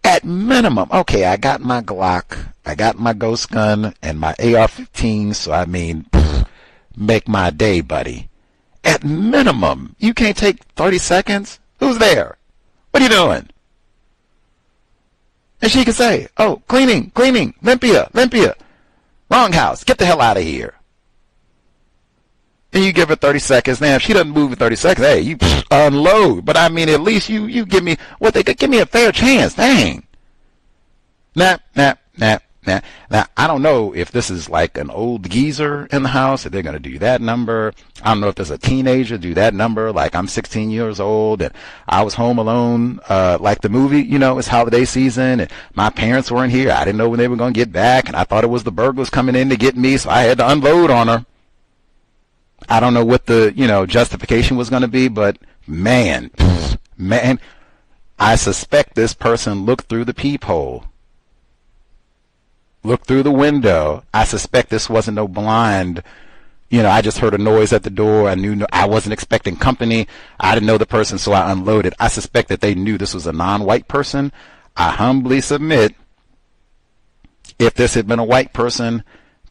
at minimum, okay, I got my Glock, I got my ghost gun, and my AR-15, so I mean, make my day, buddy. At minimum, you can't take 30 seconds? Who's there? What are you doing? And she can say, oh, cleaning, limpia, wrong house, get the hell out of here. And you give her 30 seconds. Now, if she doesn't move in 30 seconds, hey, you unload. But I mean, at least you give me what they could give me a fair chance. Dang. Nah. Now, I don't know if this is like an old geezer in the house, if they're going to do that number. I don't know if there's a teenager do that number, like I'm 16 years old and I was home alone, like the movie, it's holiday season and my parents weren't here. I didn't know when they were going to get back and I thought it was the burglars coming in to get me, so I had to unload on her. I don't know what the, justification was going to be, but man, I suspect this person looked through the peephole. Look through the window. I suspect this wasn't no blind. I just heard a noise at the door. I knew I wasn't expecting company. I didn't know the person, so I unloaded. I suspect that they knew this was a non-white person. I humbly submit, if this had been a white person,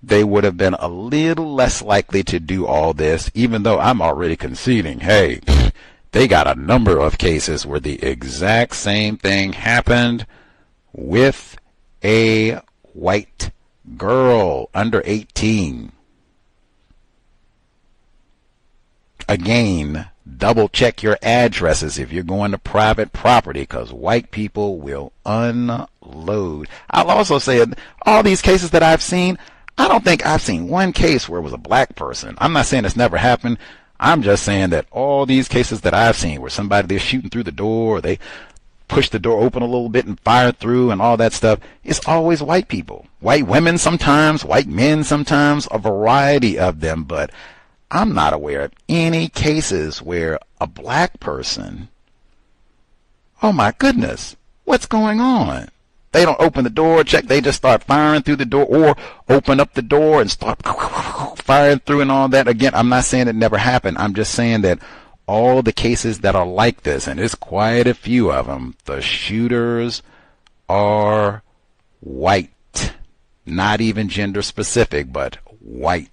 they would have been a little less likely to do all this, even though I'm already conceding, hey, they got a number of cases where the exact same thing happened with a white girl under 18. Again, double check your addresses if you're going to private property, because white people will unload. I'll also say all these cases that I've seen, I don't think I've seen one case where it was a black person. I'm not saying it's never happened. I'm just saying that all these cases that I've seen where somebody, they're shooting through the door, or they push the door open a little bit and fire through and all that stuff, it's always white people. White women sometimes, white men sometimes, a variety of them, but I'm not aware of any cases where a black person, oh my goodness, what's going on? They don't open the door, check, they just start firing through the door, or open up the door and start firing through and all that. Again, I'm not saying it never happened. I'm just saying that all the cases that are like this, and there's quite a few of them, the shooters are white. Not even gender specific, but white.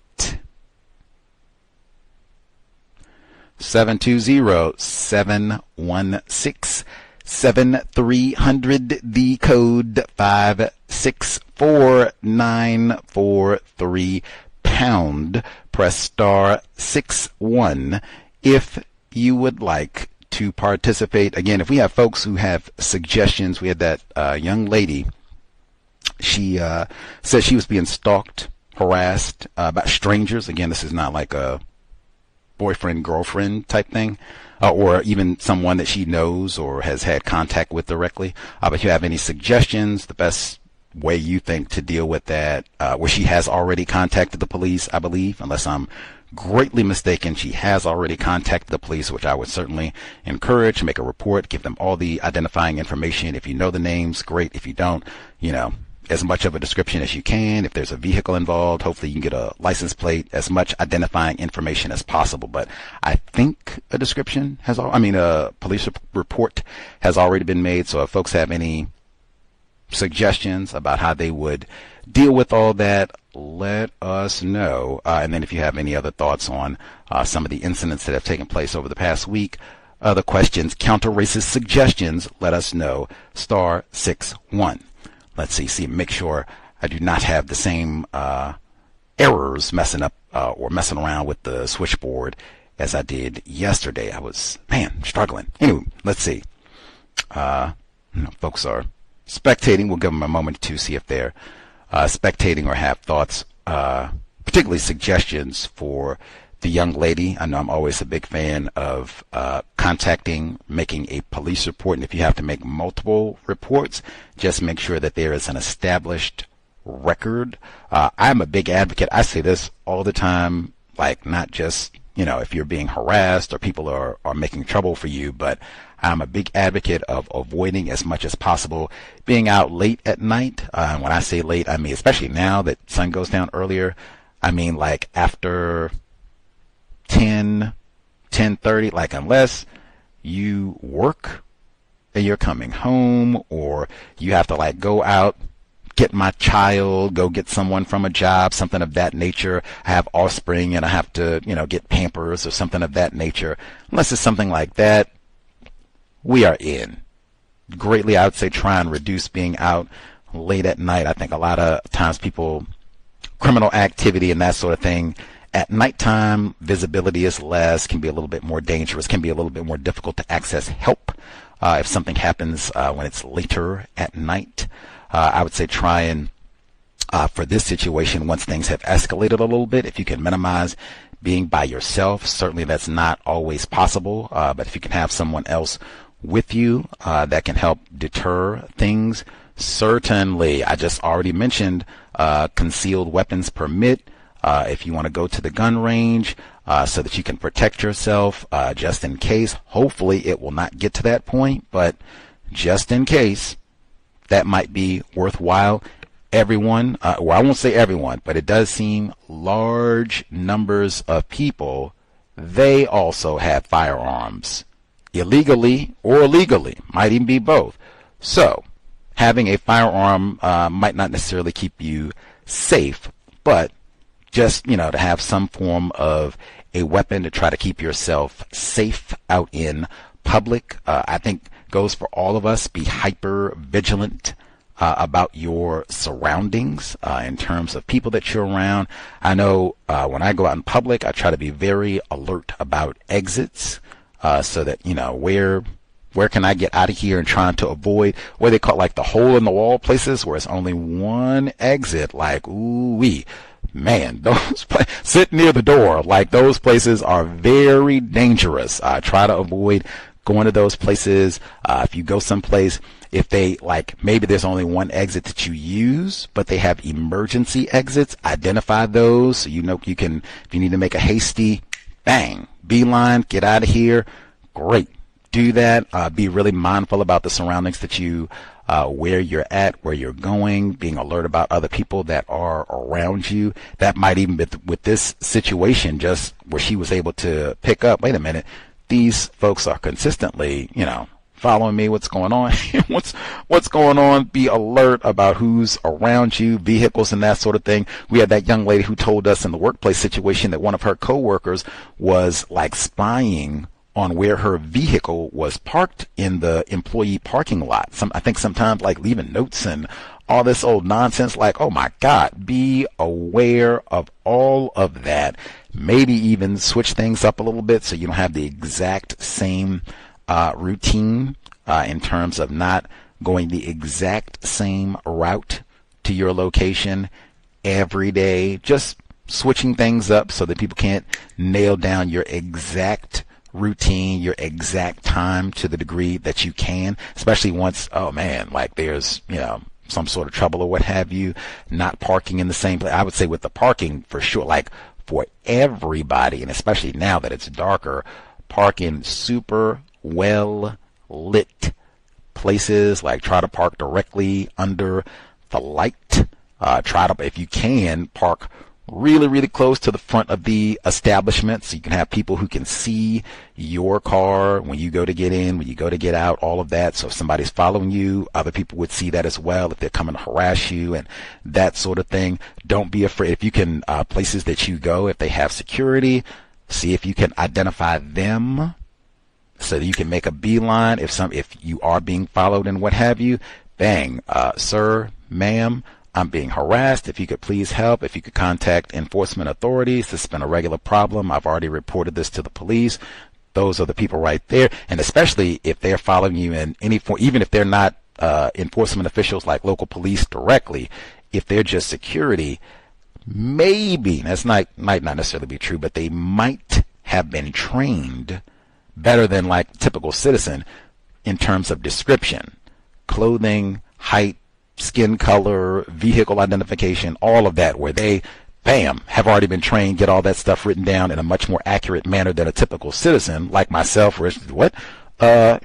720-716-7300, the code 564943 pound. Press star 61 if you would like to participate. Again, if we have folks who have suggestions, we had that young lady. She said she was being stalked, harassed by strangers. Again, this is not like a boyfriend, girlfriend type thing, or even someone that she knows or has had contact with directly. But if you have any suggestions, the best way you think to deal with that, where she has already contacted the police, I believe, unless I'm greatly mistaken. She has already contacted the police, which I would certainly encourage. Make a report, give them all the identifying information. If you know the names, great. If you don't, as much of a description as you can. If there's a vehicle involved, hopefully you can get a license plate, as much identifying information as possible. But I think a police report has already been made. So if folks have any suggestions about how they would deal with all that, let us know. And then if you have any other thoughts on some of the incidents that have taken place over the past week, other questions, counter-racist suggestions, let us know. *61. Let's see, make sure I do not have the same errors messing up or messing around with the switchboard as I did yesterday. I was, struggling. Anyway, let's see. Folks are spectating. We'll give them a moment to see if they're spectating or have thoughts, particularly suggestions for the young lady. I know I'm always a big fan of making a police report. And if you have to make multiple reports, just make sure that there is an established record. I'm a big advocate. I say this all the time, like not just, if you're being harassed or people are making trouble for you, but I'm a big advocate of avoiding as much as possible being out late at night. When I say late, I mean, especially now that sun goes down earlier, I mean like after 10:30, like unless you work and you're coming home, or you have to like go out, get my child, go get someone from a job, something of that nature. I have offspring and I have to, get Pampers or something of that nature. Unless it's something like that, we are in. Greatly, I would say try and reduce being out late at night. I think a lot of times criminal activity and that sort of thing, at nighttime, visibility is less, can be a little bit more dangerous, can be a little bit more difficult to access help if something happens when it's later at night. I would say try and, for this situation, once things have escalated a little bit, if you can minimize being by yourself. Certainly that's not always possible, but if you can have someone else with you that can help deter things, certainly. I just already mentioned concealed weapons permit. If you want to go to the gun range so that you can protect yourself just in case. Hopefully it will not get to that point, but just in case, that might be worthwhile. Everyone, I won't say everyone, but it does seem large numbers of people, they also have firearms, illegally or legally, might even be both. So having a firearm might not necessarily keep you safe, but just, to have some form of a weapon to try to keep yourself safe out in public, I think goes for all of us. Be hyper vigilant about your surroundings in terms of people that you're around. I know when I go out in public, I try to be very alert about exits so that, where can I get out of here, and trying to avoid what they call like the hole in the wall places where it's only one exit, like, ooh-wee. Man, those sit near the door. Like those places are very dangerous. Try to avoid going to those places. If you go someplace, if they maybe there's only one exit that you use, but they have emergency exits, identify those so you can, if you need to make a hasty bang, beeline, get out of here, great. Do that. Be really mindful about the surroundings that you where you're at, where you're going, being alert about other people that are around you. That might even be with this situation, just where she was able to pick up, wait a minute, these folks are consistently, following me. What's going on? what's going on? Be alert about who's around you, vehicles and that sort of thing. We had that young lady who told us in the workplace situation that one of her coworkers was spying on where her vehicle was parked in the employee parking lot. I think sometimes leaving notes and all this old nonsense. Oh my God, be aware of all of that. Maybe even switch things up a little bit so you don't have the exact same routine in terms of not going the exact same route to your location every day. Just switching things up so that people can't nail down your exact routine, your exact time to the degree that you can, especially once, there's, some sort of trouble or what have you, not parking in the same place. I would say with the parking for sure, like for everybody, and especially now that it's darker, park in super well lit places, like try to park directly under the light. Try to, if you can, park really close to the front of the establishment so you can have people who can see your car when you go to get in, when you go to get out, all of that. So if somebody's following you, other people would see that as well if they're coming to harass you and that sort of thing. Don't be afraid. If you can, places that you go, if they have security, see if you can identify them so that you can make a beeline. If you are being followed and what have you, bang, sir, ma'am, I'm being harassed. If you could please help, if you could contact enforcement authorities. This has been a regular problem. I've already reported this to the police. Those are the people right there. And especially if they're following you in any form, even if they're not enforcement officials like local police directly, if they're just security, maybe, that's might not necessarily be true, but they might have been trained better than like typical citizen in terms of description, clothing, height, skin color, vehicle identification, all of that, where they, bam, have already been trained, get all that stuff written down in a much more accurate manner than a typical citizen like myself, where it's, what?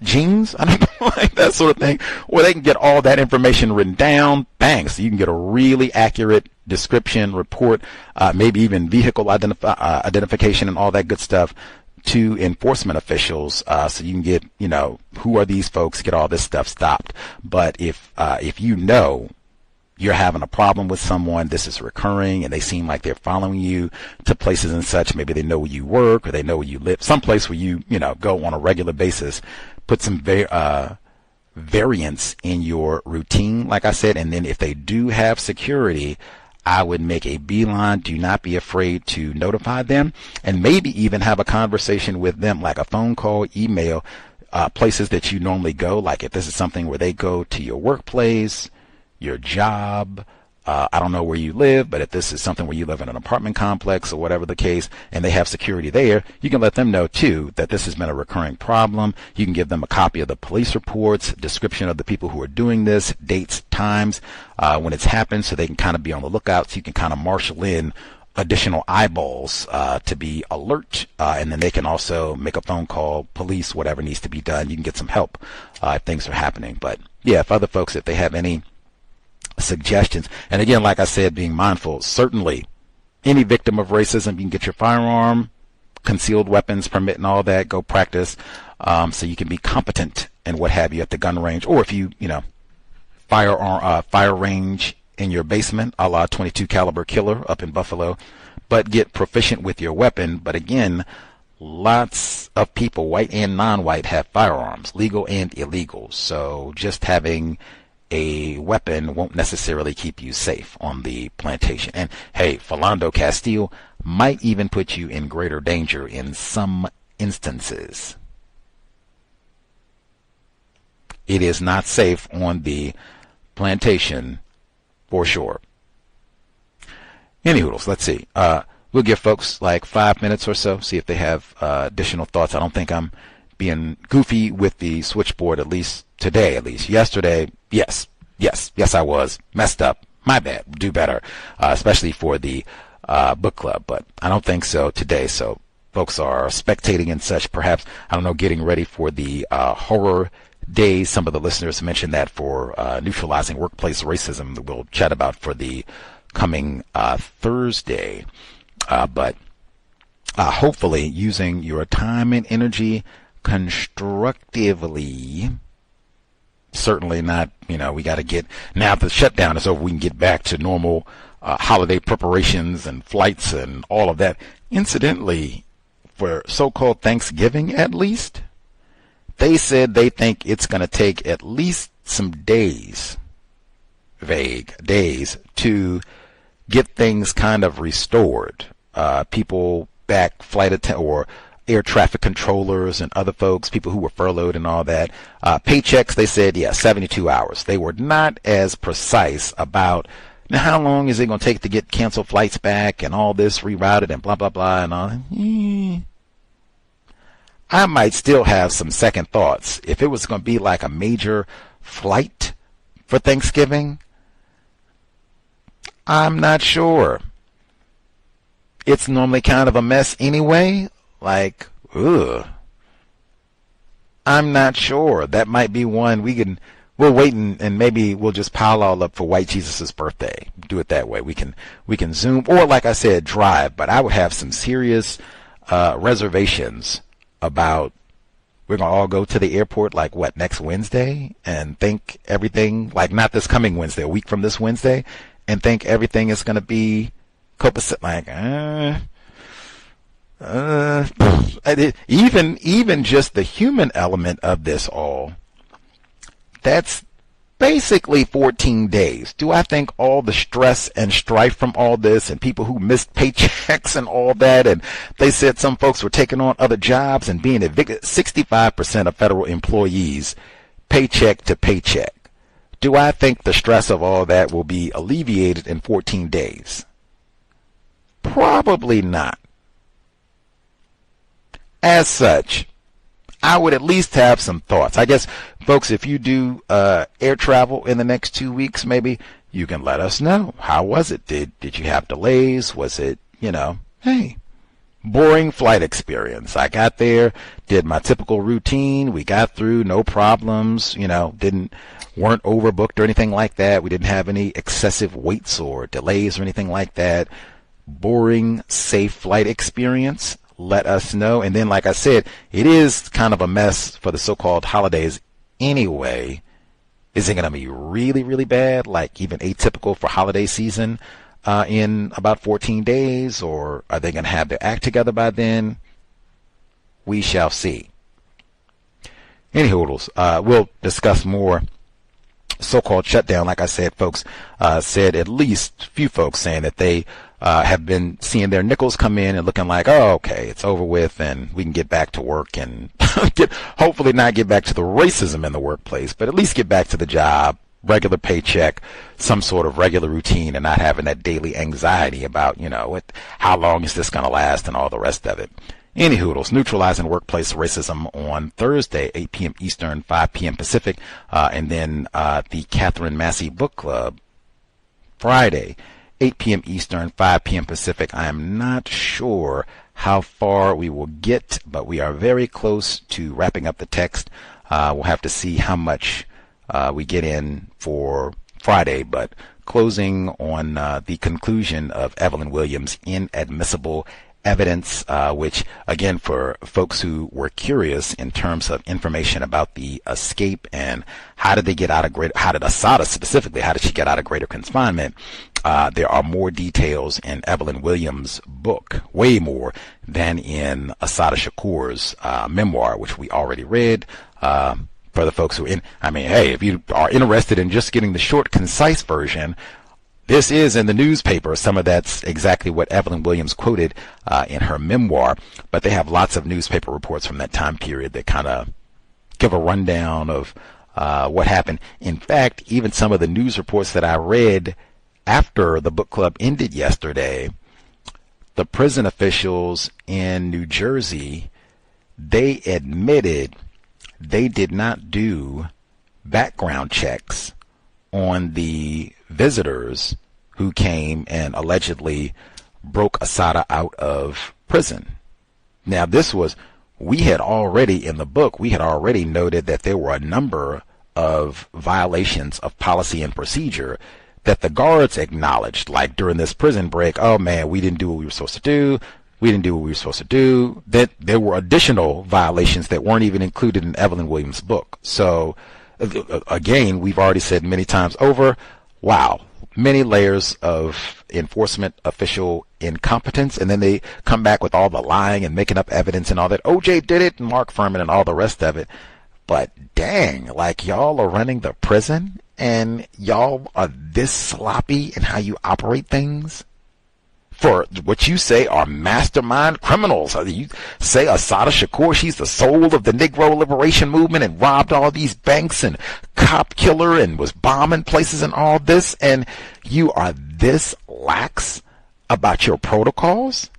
Jeans? I don't know, like that sort of thing, where they can get all that information written down, bang, so you can get a really accurate description, report, maybe even vehicle identification and all that good stuff to enforcement officials, so you can get, who are these folks, get all this stuff stopped. But if you know you're having a problem with someone, this is recurring, and they seem like they're following you to places and such, maybe they know where you work or they know where you live, someplace where you, go on a regular basis, put some variance in your routine, like I said, and then if they do have security, I would make a beeline. Do not be afraid to notify them, and maybe even have a conversation with them, like a phone call, email, places that you normally go. Like if this is something where they go to your workplace, your job, I don't know where you live, but if this is something where you live in an apartment complex or whatever the case, and they have security there, you can let them know too that this has been a recurring problem. You can give them a copy of the police reports, description of the people who are doing this, dates, times, when it's happened, so they can kind of be on the lookout, so you can kind of marshal in additional eyeballs to be alert, and then they can also make a phone call, police, whatever needs to be done. You can get some help if things are happening. But yeah, if other folks, if they have any suggestions, and again, like I said, being mindful, certainly any victim of racism, you can get your firearm, concealed weapons permit and all that, go practice, so you can be competent and what have you at the gun range, or if you fire range in your basement, a la 22 caliber killer up in Buffalo, but get proficient with your weapon. But again, lots of people, white and non-white, have firearms, legal and illegal, so just having a weapon won't necessarily keep you safe on the plantation. And hey, Philando Castile might even put you in greater danger in some instances. It is not safe on the plantation for sure. Anywho, let's see. We'll give folks like 5 minutes or so, see if they have additional thoughts. I don't think I'm being goofy with the switchboard, at least today, at least. Yesterday, yes, I was messed up. My bad. Do better, especially for the book club, but I don't think so today. So folks are spectating and such, perhaps, I don't know, getting ready for the horror days. Some of the listeners mentioned that for neutralizing workplace racism that we'll chat about for the coming Thursday. But hopefully using your time and energy constructively. Certainly not, we got to get, now that the shutdown is over, we can get back to normal holiday preparations and flights and all of that. Incidentally, for so-called Thanksgiving at least, they said they think it's going to take at least some days, vague days, to get things kind of restored. People back, flight attendants or air traffic controllers and other folks, people who were furloughed and all that. Paychecks, they said, 72 hours. They were not as precise about now how long is it going to take to get canceled flights back and all this rerouted and blah, blah, blah and all that. I might still have some second thoughts. If it was going to be like a major flight for Thanksgiving, I'm not sure. It's normally kind of a mess anyway. Like, ugh. I'm not sure. That might be one we'll wait and maybe we'll just pile all up for White Jesus' birthday. Do it that way. We can Zoom or, like I said, drive. But I would have some serious reservations about we're going to all go to the airport like next Wednesday and think everything, like not this coming Wednesday, a week from this Wednesday, and think everything is going to be copacetic. Like, even just the human element of this all, that's basically 14 days. Do I think all the stress and strife from all this and people who missed paychecks and all that, and they said some folks were taking on other jobs and being evicted, 65% of federal employees paycheck to paycheck. Do I think the stress of all that will be alleviated in 14 days? Probably not. As such, I would at least have some thoughts. I guess, folks, if you do air travel in the next 2 weeks, maybe you can let us know. How was it? Did you have delays? Was it, hey, boring flight experience? I got there, did my typical routine. We got through, no problems, weren't overbooked or anything like that. We didn't have any excessive waits or delays or anything like that. Boring, safe flight experience. Let us know. And then, like I said, it is kind of a mess for the so-called holidays anyway. Is it going to be really, really bad, like even atypical for holiday season in about 14 days? Or are they going to have their act together by then? We shall see. Anywho, we'll discuss more so-called shutdown. Like I said, folks said, at least a few folks saying that they have been seeing their nickels come in and looking like, oh, okay, it's over with and we can get back to work and hopefully not get back to the racism in the workplace, but at least get back to the job, regular paycheck, some sort of regular routine, and not having that daily anxiety about, how long is this going to last and all the rest of it. Anyhoodles, neutralizing workplace racism on Thursday, 8 p.m. Eastern, 5 p.m. Pacific, and then the Catherine Massey Book Club Friday, 8 p.m. Eastern, 5 p.m. Pacific. I am not sure how far we will get, but we are very close to wrapping up the text. We'll have to see how much we get in for Friday, but closing on the conclusion of Evelyn Williams' inadmissible evidence, which, again, for folks who were curious in terms of information about the escape and how did they get out of how did Assata specifically, how did she get out of greater confinement? There are more details in Evelyn Williams' book, way more than in Assata Shakur's memoir, which we already read. For the folks who hey, if you are interested in just getting the short, concise version, this is in the newspaper. Some of that's exactly what Evelyn Williams quoted in her memoir, but they have lots of newspaper reports from that time period that kind of give a rundown of what happened. In fact, even some of the news reports that I read after the book club ended yesterday, the prison officials in New Jersey, they admitted they did not do background checks on the visitors who came and allegedly broke Assata out of prison. Now, we had already, in the book, we had already noted that there were a number of violations of policy and procedure that the guards acknowledged, like during this prison break, oh man, we didn't do what we were supposed to do. We didn't do what we were supposed to do. That there were additional violations that weren't even included in Evelyn Williams' book. So, again, we've already said many times over, wow, many layers of enforcement official incompetence, and then they come back with all the lying and making up evidence and all that. OJ did it, and Mark Furman and all the rest of it. But dang, like y'all are running the prison and y'all are this sloppy in how you operate things for what you say are mastermind criminals. You say Assata Shakur, she's the soul of the Negro Liberation Movement and robbed all these banks and cop killer and was bombing places and all this, and you are this lax about your protocols?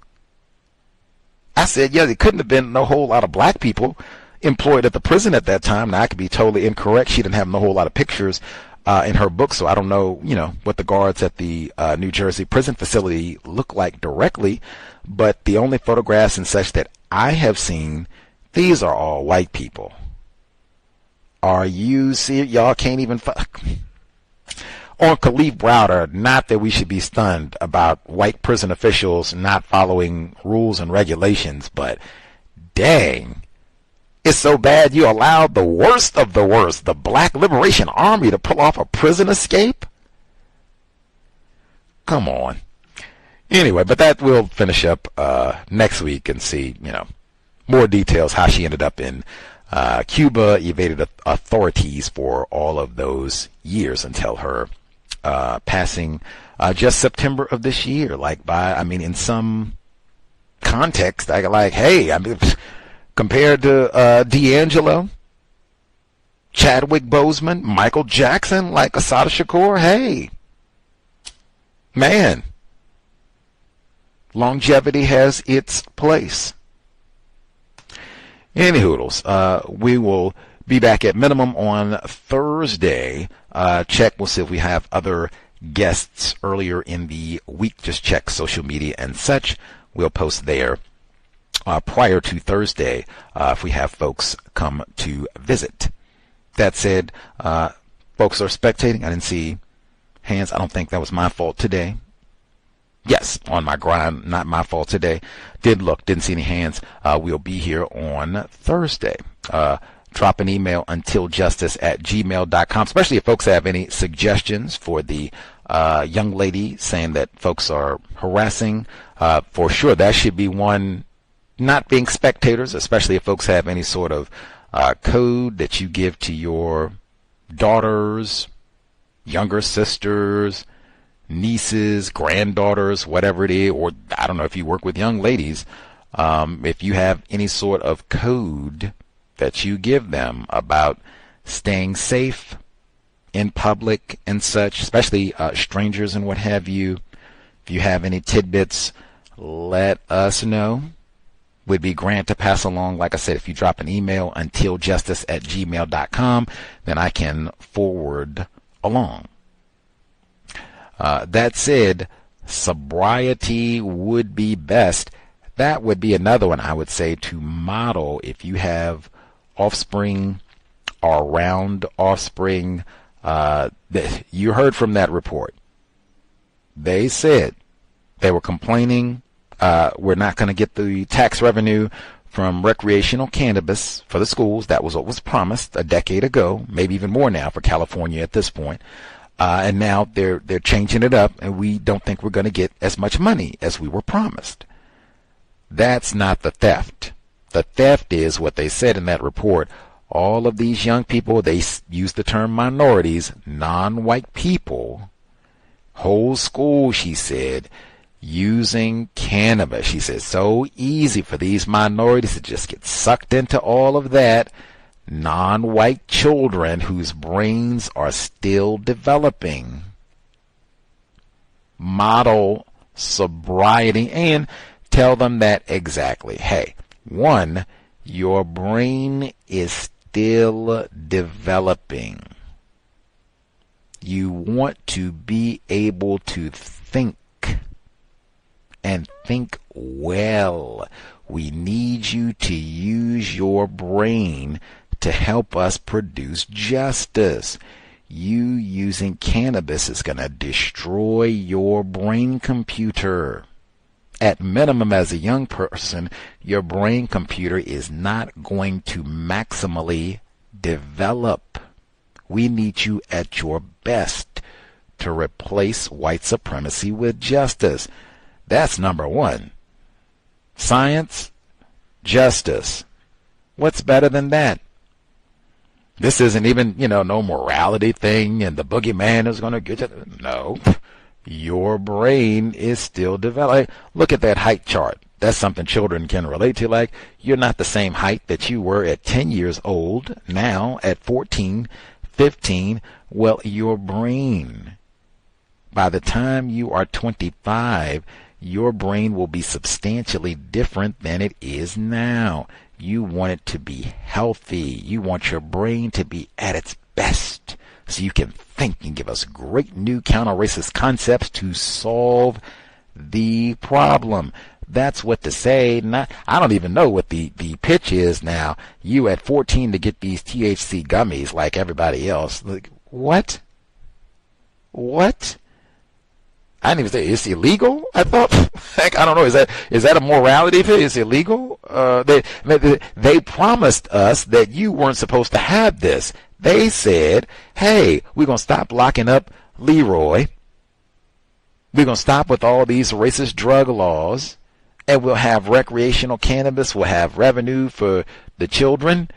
I said, yeah, there couldn't have been no whole lot of black people employed at the prison at that time. Now, I could be totally incorrect. She didn't have no whole lot of pictures in her book, so I don't know, what the guards at the New Jersey prison facility look like directly, but the only photographs and such that I have seen, these are all white people. Are you serious? Y'all can't even on Khalif Browder, not that we should be stunned about white prison officials not following rules and regulations, but dang, it's so bad you allowed the worst of the worst, the Black Liberation Army, to pull off a prison escape? Come on. Anyway, but that we'll finish up next week and see, more details, how she ended up in Cuba, evaded authorities for all of those years until her passing just September of this year. In some context, compared to D'Angelo, Chadwick Boseman, Michael Jackson, like Assata Shakur, hey, man, longevity has its place. Any hoodles, we will be back at minimum on Thursday. We'll see if we have other guests earlier in the week. Just check social media and such. We'll post there prior to Thursday if we have folks come to visit. That said, folks are spectating. I didn't see hands. I don't think that was my fault today. Yes, on my grind, not my fault today. Didn't see any hands. We'll be here on Thursday. Drop an email untiljustice@gmail.com, especially if folks have any suggestions for the young lady saying that folks are harassing. For sure, that should be one. Not being spectators, especially if folks have any sort of code that you give to your daughters, younger sisters, nieces, granddaughters, whatever it is, or I don't know if you work with young ladies, if you have any sort of code that you give them about staying safe in public and such, especially strangers and what have you, if you have any tidbits, let us know. Would be grand to pass along. Like I said, if you drop an email untiljustice@gmail.com, then I can forward along. That said, sobriety would be best. That would be another one I would say to model if you have offspring or around offspring. You heard from that report. They said they were complaining. We're not going to get the tax revenue from recreational cannabis for the schools. That was what was promised a decade ago, maybe even more now for California at this point. And now they're changing it up, and we don't think we're going to get as much money as we were promised. That's not the theft. The theft is what they said in that report. All of these young people, they use the term minorities, non-white people, whole school, she said, using cannabis. She said, so easy for these minorities to just get sucked into all of that. Non-white children whose brains are still developing. Model sobriety and tell them that exactly. Hey, one, your brain is still developing. You want to be able to think and think well. We need you to use your brain to help us produce justice. You using cannabis is going to destroy your brain computer. At minimum, as a young person, your brain computer is not going to maximally develop. We need you at your best to replace white supremacy with justice. That's number one. Science, justice. What's better than that? This isn't even, no morality thing and the boogeyman is going to get you. No. Your brain is still developing. Look at that height chart. That's something children can relate to. Like, you're not the same height that you were at 10 years old, now at 14, 15. Well, your brain, by the time you are 25, your brain will be substantially different than it is now. You want it to be healthy. You want your brain to be at its best so you can think and give us great new counter-racist concepts to solve the problem. That's what to say. I don't even know what the pitch is now. You at 14 to get these THC gummies like everybody else. Like, what? What? I didn't even say it's illegal. I thought, heck, I don't know. Is that a morality thing? Is it illegal? They promised us that you weren't supposed to have this. They said, hey, we're going to stop locking up Leroy. We're going to stop with all these racist drug laws, and we'll have recreational cannabis. We'll have revenue for the children,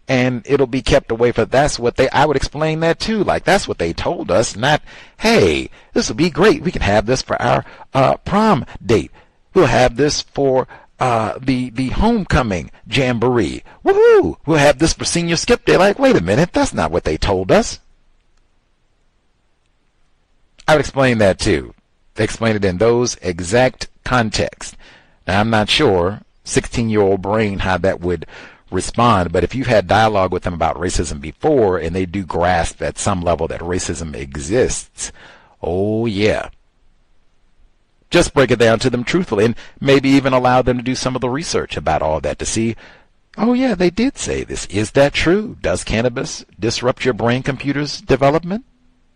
and it'll be kept away from. That's what I would explain that too. Like, that's what they told us, not, hey, this will be great. We can have this for our prom date. We'll have this for the homecoming jamboree. Woohoo! We'll have this for senior skip day. Like, wait a minute, that's not what they told us. I would explain that too. They explained it in those exact contexts. Now, I'm not sure, 16-year-old brain, how that would respond, but if you've had dialogue with them about racism before and they do grasp at some level that racism exists, oh yeah. Just break it down to them truthfully and maybe even allow them to do some of the research about all that to see, oh yeah, they did say this. Is that true? Does cannabis disrupt your brain computer's development?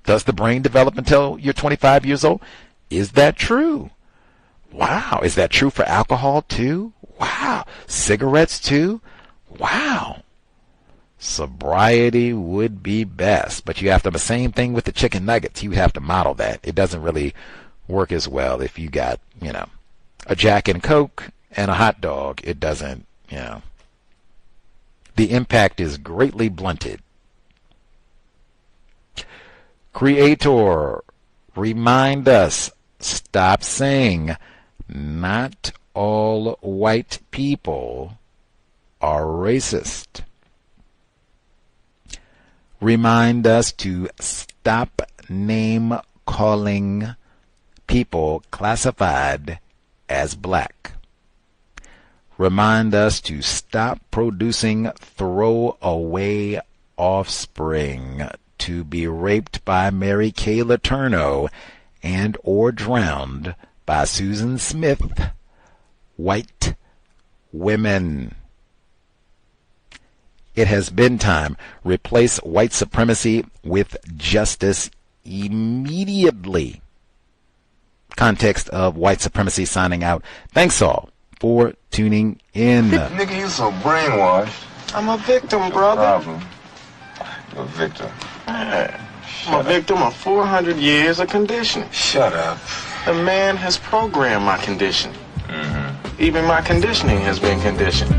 Does the brain develop until you're 25 years old? Is that true? Wow. Is that true for alcohol too? Wow. Cigarettes too? Wow. Sobriety would be best, but you have to have the same thing with the chicken nuggets. You have to model that. It doesn't really work as well if you got, a Jack and Coke and a hot dog. It doesn't, the impact is greatly blunted. Creator, remind us, stop saying not all white people are racist. Remind us to stop name calling people classified as black. Remind us to stop producing throwaway offspring to be raped by Mary Kay Letourneau and or drowned by Susan Smith, white women. It has been time. Replace white supremacy with justice immediately. Context of White Supremacy signing out. Thanks all for tuning in. Nigga, you so brainwashed. I'm a victim, brother. Problem. You're a victim. I'm a victim of 400 years of conditioning. Shut up. The man has programmed my conditioning. Even my conditioning has been conditioned.